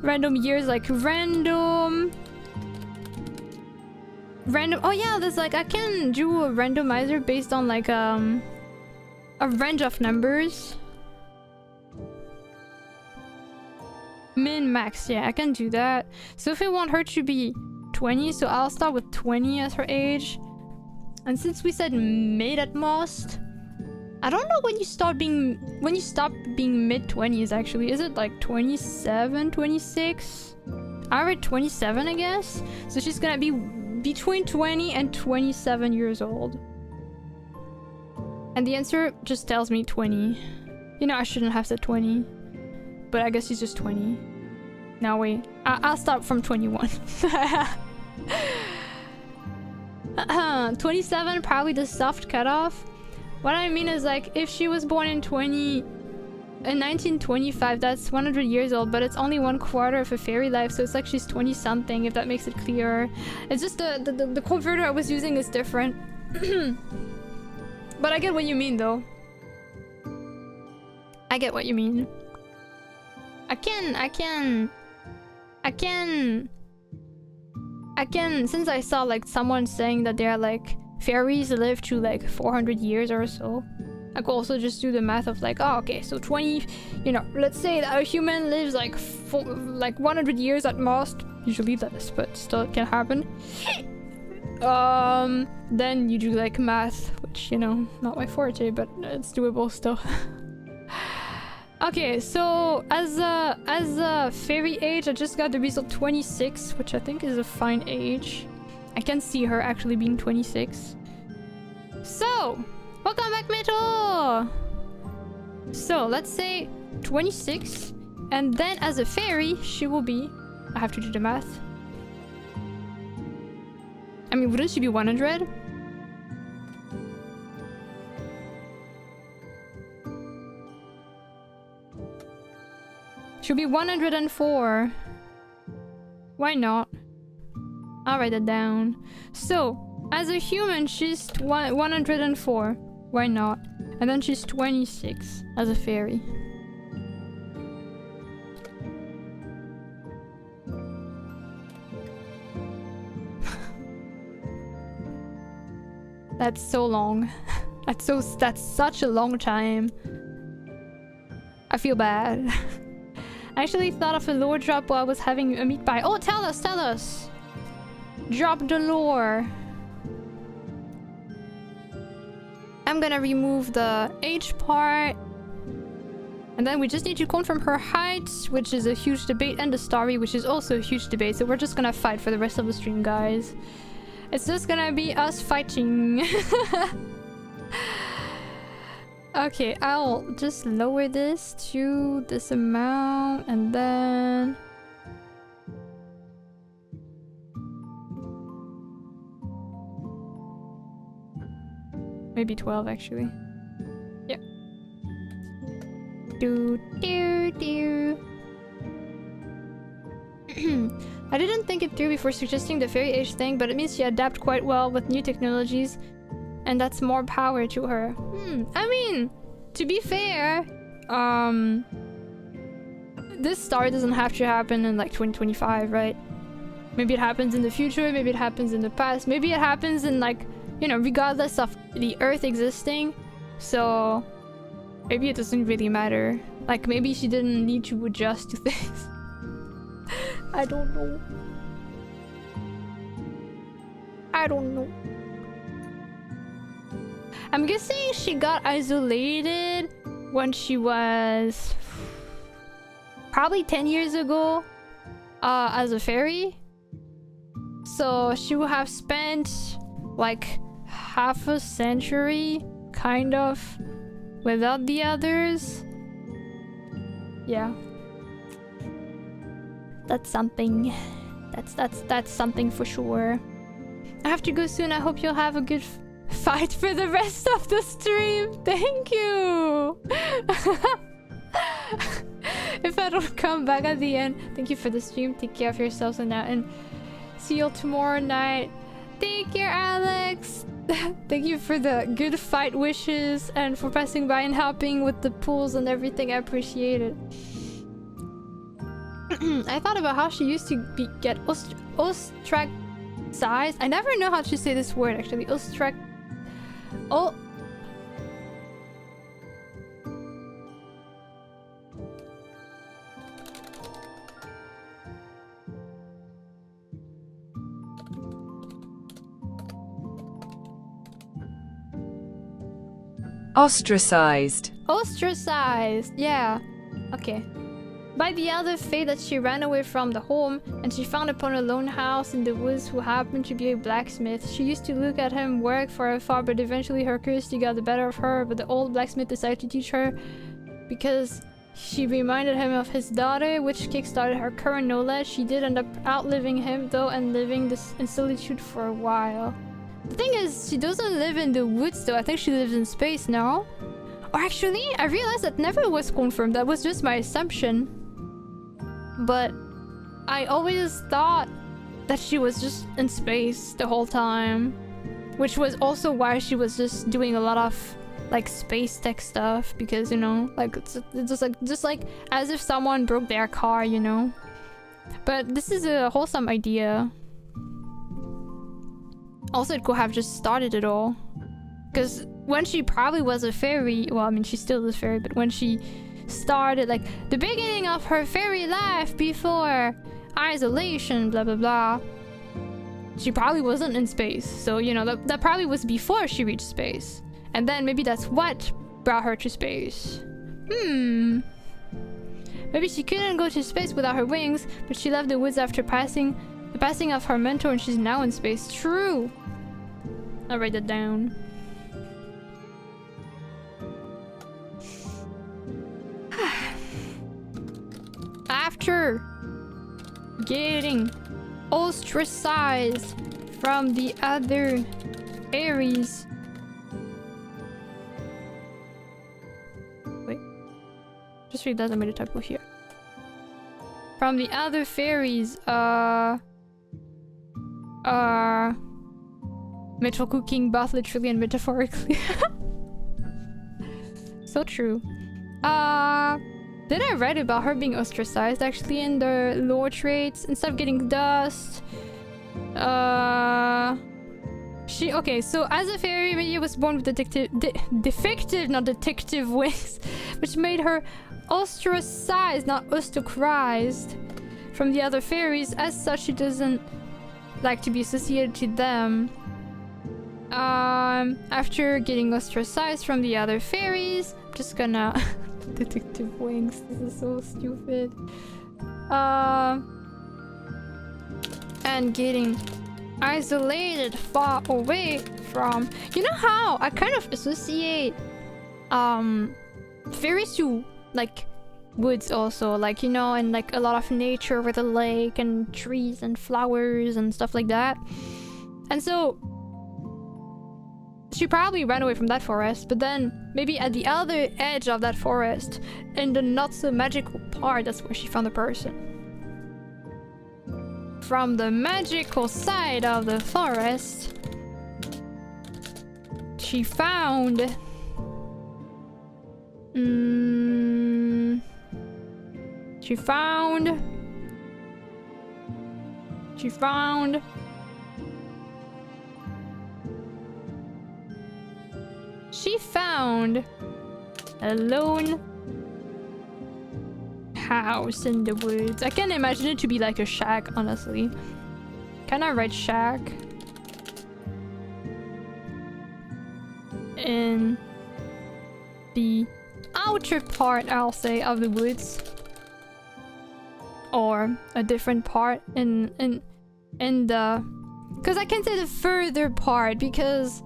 [SPEAKER 1] Random years, like random. Oh yeah, there's like I can do a randomizer based on like a range of numbers. Min max, yeah, I can do that. So if I want her to be 20, so I'll start with 20 as her age. And since we said mid at most, I don't know when you stop being mid-20s actually. Is it like 27, 26? I read 27, I guess. So she's gonna be between 20 and 27 years old. And the answer just tells me 20. You know, I shouldn't have said 20. But I guess she's just 20. Now wait, I'll start from 21. 27, probably the soft cutoff. What I mean is like, if she was born in 1925, that's 100 years old, but it's only 1/4 of a fairy life, so it's like she's 20 something, if that makes it clearer. It's just the converter I was using is different. But I get what you mean though. I get what you mean. I can, since I saw like someone saying that they're like fairies live to like 400 years or so, I could also just do the math of like, oh, okay, so 20, you know, let's say that a human lives like 100 years at most, usually less, but still it can happen. Then you do like math, which, you know, not my forte, but it's doable still. Okay, so as a fairy age, I just got the result 26, which I think is a fine age. I can see her actually being 26. So, welcome back, Metal! So, let's say 26, and then as a fairy, she will be... I have to do the math. I mean, wouldn't she be 100? She'll be 104. Why not? I'll write it down. So, as a human, she's 104. Why not? And then she's 26 as a fairy. That's so long. That's such a long time. I feel bad. I actually thought of a lore drop while I was having a meat pie. Oh, tell us! Drop the lore. I'm gonna remove the age part. And then we just need to confirm her height, which is a huge debate, and the story, which is also a huge debate. So we're just gonna fight for the rest of the stream, guys. It's just gonna be us fighting. Okay, I'll just lower this to this amount, and then... maybe 12, actually. Yeah. I didn't think it through before suggesting the fairy age thing, but it means she adapts quite well with new technologies, and that's more power to her. I mean, to be fair, this story doesn't have to happen in like 2025, right? Maybe it happens in the future, maybe it happens in the past, maybe it happens in like, you know, regardless of the Earth existing. So maybe it doesn't really matter. Like maybe she didn't need to adjust to things. I don't know. I don't know. I'm guessing she got isolated when she was probably 10 years ago as a fairy. So she would have spent like half a century kind of without the others. Yeah. That's something. That's something for sure. I have to go soon. I hope you'll have a good fight for the rest of the stream. Thank you. If I don't come back at the end, thank you for the stream. Take care of yourselves and see you tomorrow night. Take care, Alex. Thank you for the good fight wishes and for passing by and helping with the pools and everything. I appreciate it. I thought about how she used to get ostracized. I never know how to say this word actually.
[SPEAKER 2] Ostracized.
[SPEAKER 1] Ostracized, yeah. Okay. By the other fate that she ran away from the home, and she found upon a lone house in the woods who happened to be a blacksmith. She used to look at him work for afar, but eventually her curiosity got the better of her. But the old blacksmith decided to teach her because she reminded him of his daughter, which kickstarted her current knowledge. She did end up outliving him though, and living this in solitude for a while. The thing is, she doesn't live in the woods though. I think she lives in space now. Or actually, I realized that never was confirmed. That was just my assumption. But I always thought that she was just in space the whole time. Which was also why she was just doing a lot of like space tech stuff. Because, you know, like it's just like as if someone broke their car, you know. But this is a wholesome idea. Also, it could have just started it all. Because when she probably was a fairy, well, I mean, she still is a fairy, but when she started, like, the beginning of her fairy life before isolation, blah, blah, blah, she probably wasn't in space. So, you know, that probably was before she reached space. And then maybe that's what brought her to space. Maybe she couldn't go to space without her wings, but she left the woods after the passing of her mentor, and she's now in space. True. I'll write that down. After getting ostracized from the other fairies. Wait. Just read that, I made a typo here. From the other fairies, Mitchell cooking both literally and metaphorically. So true. Then I read about her being ostracized actually in the lore traits. Instead of getting dust, okay, so as a fairy, Media was born with defective wings, which made her ostracized, not ostracized, from the other fairies. As such, she doesn't like to be associated to them. After getting ostracized from the other fairies, I'm just gonna detective wings, this is so stupid. And getting isolated far away from, you know how I kind of associate fairies to like woods also, like, you know, and like a lot of nature with a lake and trees and flowers and stuff like that. And so she probably ran away from that forest, but then maybe at the other edge of that forest, in the not so magical part, that's where she found the person. From the magical side of the forest, she found She found a lone house in the woods. I can imagine it to be like a shack, honestly. Can I write shack? In the outer part, I'll say, of the woods. Or a different part in the... Because I can say the further part, because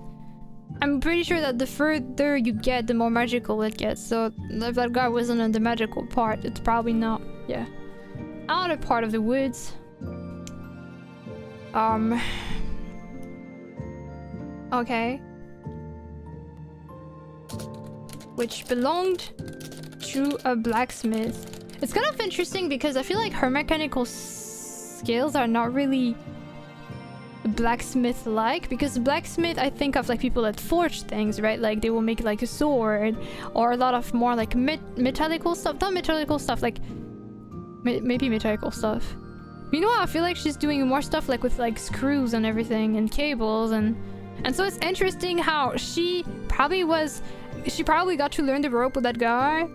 [SPEAKER 1] I'm pretty sure that the further you get, the more magical it gets. So if that guy wasn't in the magical part, it's probably not. Yeah. Outer part of the woods. Okay. Which belonged to a blacksmith. It's kind of interesting because I feel like her mechanical skills are not really blacksmith-like, because blacksmith, I think of like people that forge things, right? Like they will make like a sword or a lot of more like metallical stuff. Not metallical stuff, like maybe metallical stuff. You know what? I feel like she's doing more stuff like with like screws and everything and cables, and so it's interesting how she probably got to learn the rope with that guy,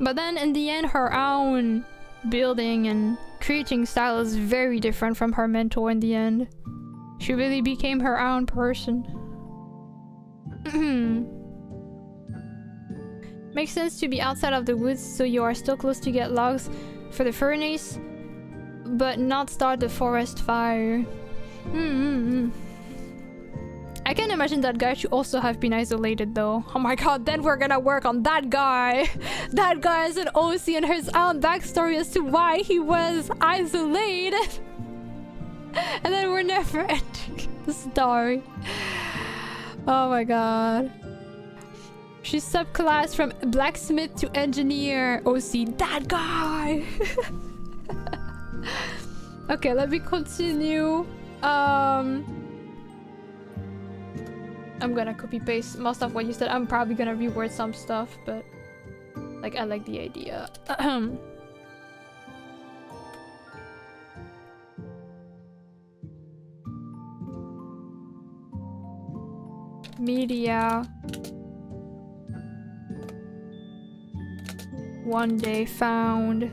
[SPEAKER 1] but then in the end her own building and creating style is very different from her mentor in the end. She really became her own person. Makes sense to be outside of the woods so you are still close to get logs for the furnace, but not start the forest fire. I can imagine that guy should also have been isolated though. Oh my god, then we're gonna work on that guy. That guy is an OC and his own backstory as to why he was isolated. And then we're never ending the story. Oh my god. She's subclass from blacksmith to engineer. OC, that guy. Okay, let me continue. I'm gonna copy paste most of what you said. I'm probably gonna reword some stuff, but like I like the idea. Media. One day found.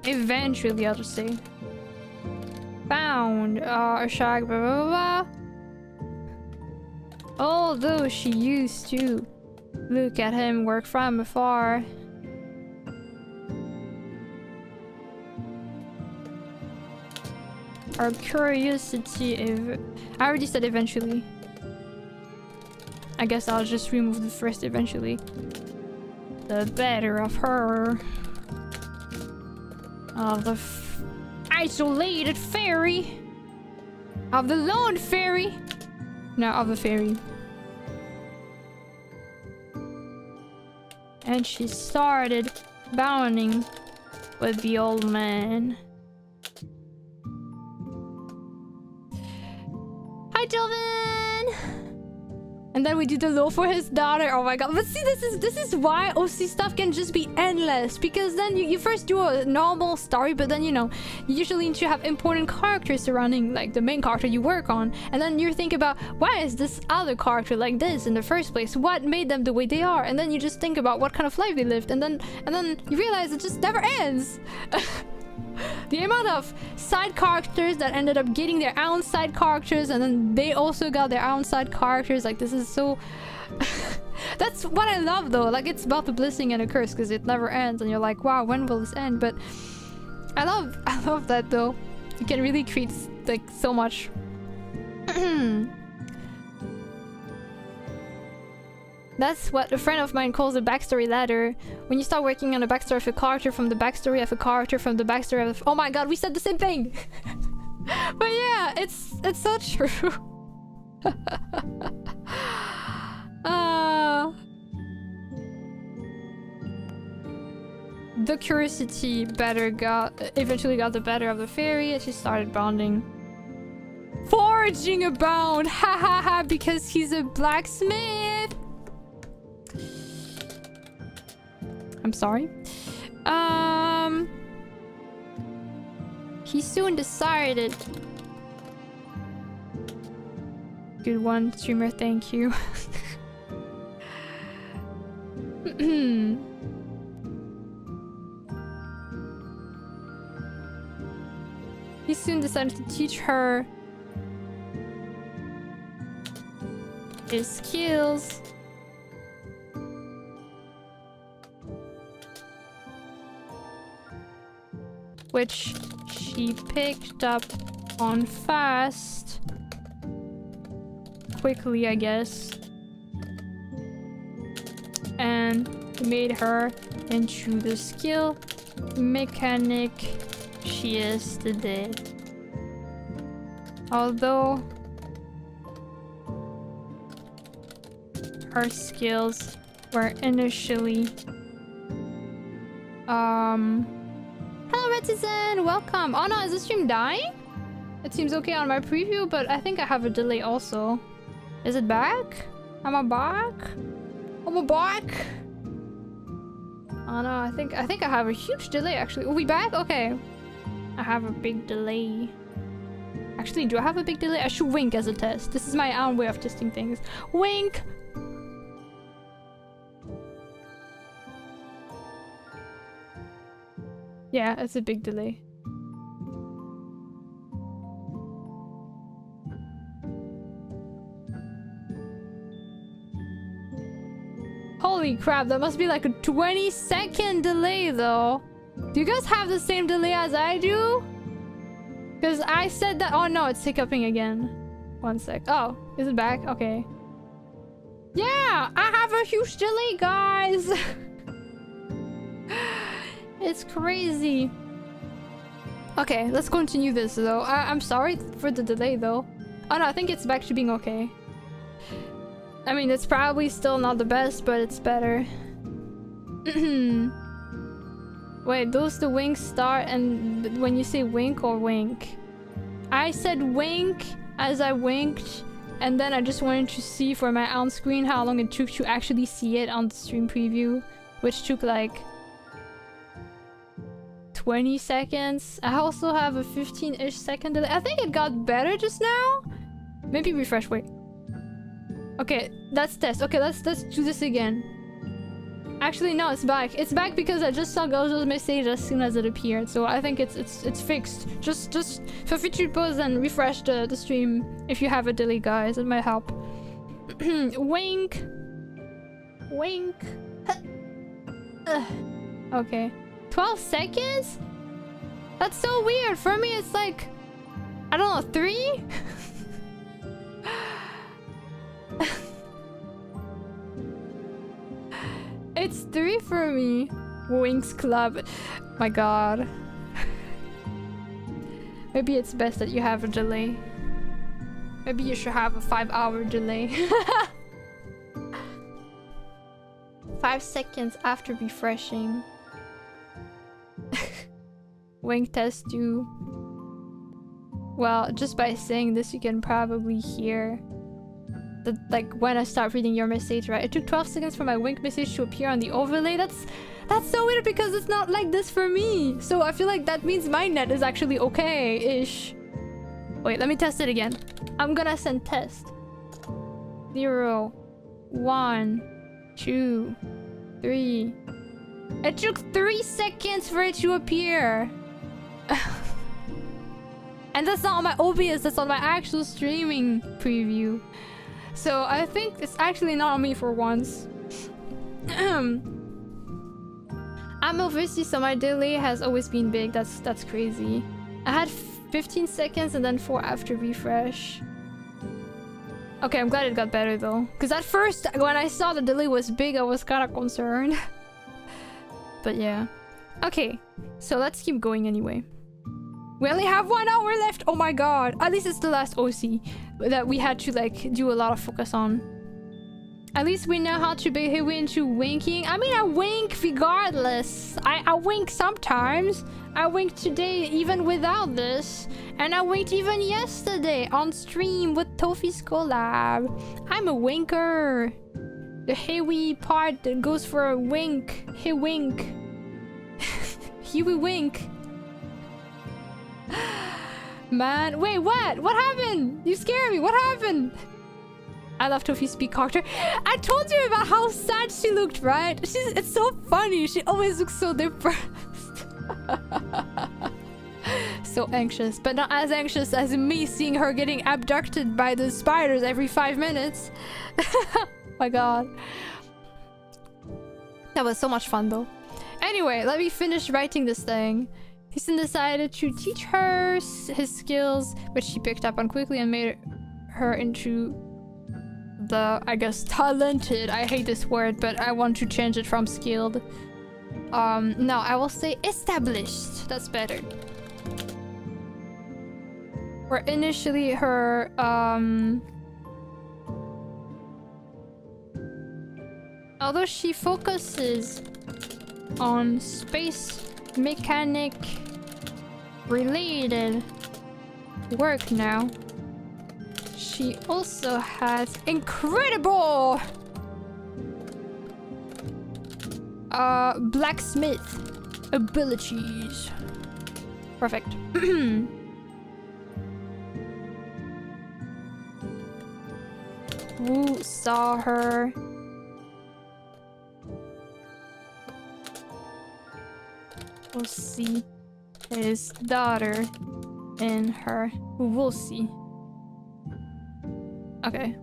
[SPEAKER 1] Eventually, I'll just say. Found a shack, blah blah blah. Although she used to look at him work from afar. Our curiosity I already said eventually. I guess I'll just remove the first eventually. The better of her. Of the isolated fairy. Of the lone fairy. No, of the fairy. And she started bonding with the old man. Hi, Joven! And then we do the law for his daughter. Oh my god. But see, this is why OC stuff can just be endless. Because then you first do a normal story, but then, you know, you usually need to have important characters surrounding, like, the main character you work on. And then you think about, why is this other character like this in the first place? What made them the way they are? And then you just think about what kind of life they lived. And then you realize it just never ends. The amount of side characters that ended up getting their own side characters, and then they also got their own side characters. Like, this is so... That's what I love though. Like, it's about the blessing and a curse because it never ends and you're like, wow, when will this end? But I love that though. You can really create like so much. That's what a friend of mine calls a backstory ladder. When you start working on a backstory of a character from the backstory of a character from the backstory of... Oh my god, we said the same thing! But yeah, it's so true. The curiosity eventually got the better of the fairy and she started bonding. Forging a bond! Ha ha ha! Because he's a blacksmith! I'm sorry. He soon decided. Good one, streamer, thank you. He soon decided to teach her his skills. Which she picked up on fast. Quickly, I guess. And made her into the skill mechanic she is today. Although her skills were initially hello Retizen, welcome. Oh no, is the stream dying? It seems okay on my preview, but I think I have a delay also. Is it back? Am I back? Am I back? Oh no, I think I have a huge delay actually. Are we back? Okay. I have a big delay. Actually, do I have a big delay? I should wink as a test. This is my own way of testing things. Wink! Yeah, it's a big delay. Holy crap, that must be like a 20-second delay though. Do you guys have the same delay as I do? Because I said that— oh no, it's hiccuping again. One sec. Oh, is it back? Okay. Yeah, I have a huge delay, guys. It's crazy. Okay, let's continue this though. I'm sorry for the delay though. Oh no, I think it's back to being okay. I mean, it's probably still not the best, but it's better. Wait, those the winks start and when you say wink or wink? I said wink as I winked, and then I just wanted to see for my on screen how long it took to actually see it on the stream preview, which took like 20 seconds. I also have a 15-ish second delay. I think it got better just now. Maybe refresh, wait. Okay, that's test. Okay, let's do this again. Actually, no, it's back. It's back because I just saw Gojo's message as soon as it appeared. So I think it's fixed. Just feel free to pause and refresh the stream if you have a delay, guys. It might help. Wink. Wink. Okay. 12 seconds? That's so weird. For me, it's like, I don't know, 3? It's 3 for me. Winks Club. My god. Maybe it's best that you have a delay. Maybe you should have a 5-hour delay. 5 seconds after refreshing. Wink test 2. Well, just by saying this, you can probably hear that, like, when I start reading your message, right? It took 12 seconds for my wink message to appear on the overlay. That's so weird because it's not like this for me. So I feel like that means my net is actually okay-ish. Wait, let me test it again. I'm gonna send test. 0, 1, 2, 3. It took 3 seconds for it to appear. And that's not on my OBS, that's on my actual streaming preview. So I think it's actually not on me for once. I'm overseas, so my delay has always been big. That's crazy. I had 15 seconds and then 4 after refresh. Okay, I'm glad it got better though. Because at first, when I saw the delay was big, I was kind of concerned. But yeah. Okay, so let's keep going anyway. We only have 1 hour left. Oh my god. At least it's the last OC that we had to like do a lot of focus on. At least we know how to behave into winking. I mean, I wink regardless. I wink sometimes. I wink today even without this. And I winked even yesterday on stream with Tofi's collab. I'm a winker. The Huey part that goes for a wink. Hey wink. Huey wink. Man, wait, what? What happened? You scared me. What happened? I love Tofi's speak character. I told you about how sad she looked, right? It's so funny. She always looks so depressed. So anxious, but not as anxious as me seeing her getting abducted by the spiders every 5 minutes. My god. That was so much fun though. Anyway, let me finish writing this thing. Houston decided to teach her his skills, which she picked up on quickly and made her into the, I guess, talented. I hate this word, but I want to change it from skilled. No, I will say established. That's better. Where initially her, although she focuses on space mechanic related work now, she also has incredible blacksmith abilities. Perfect. Who saw her? We'll see his daughter in her. We'll see. Okay.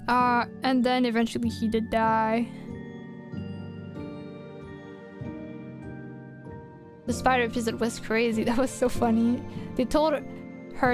[SPEAKER 1] And then eventually he did die. The spider episode was crazy. That was so funny. They told her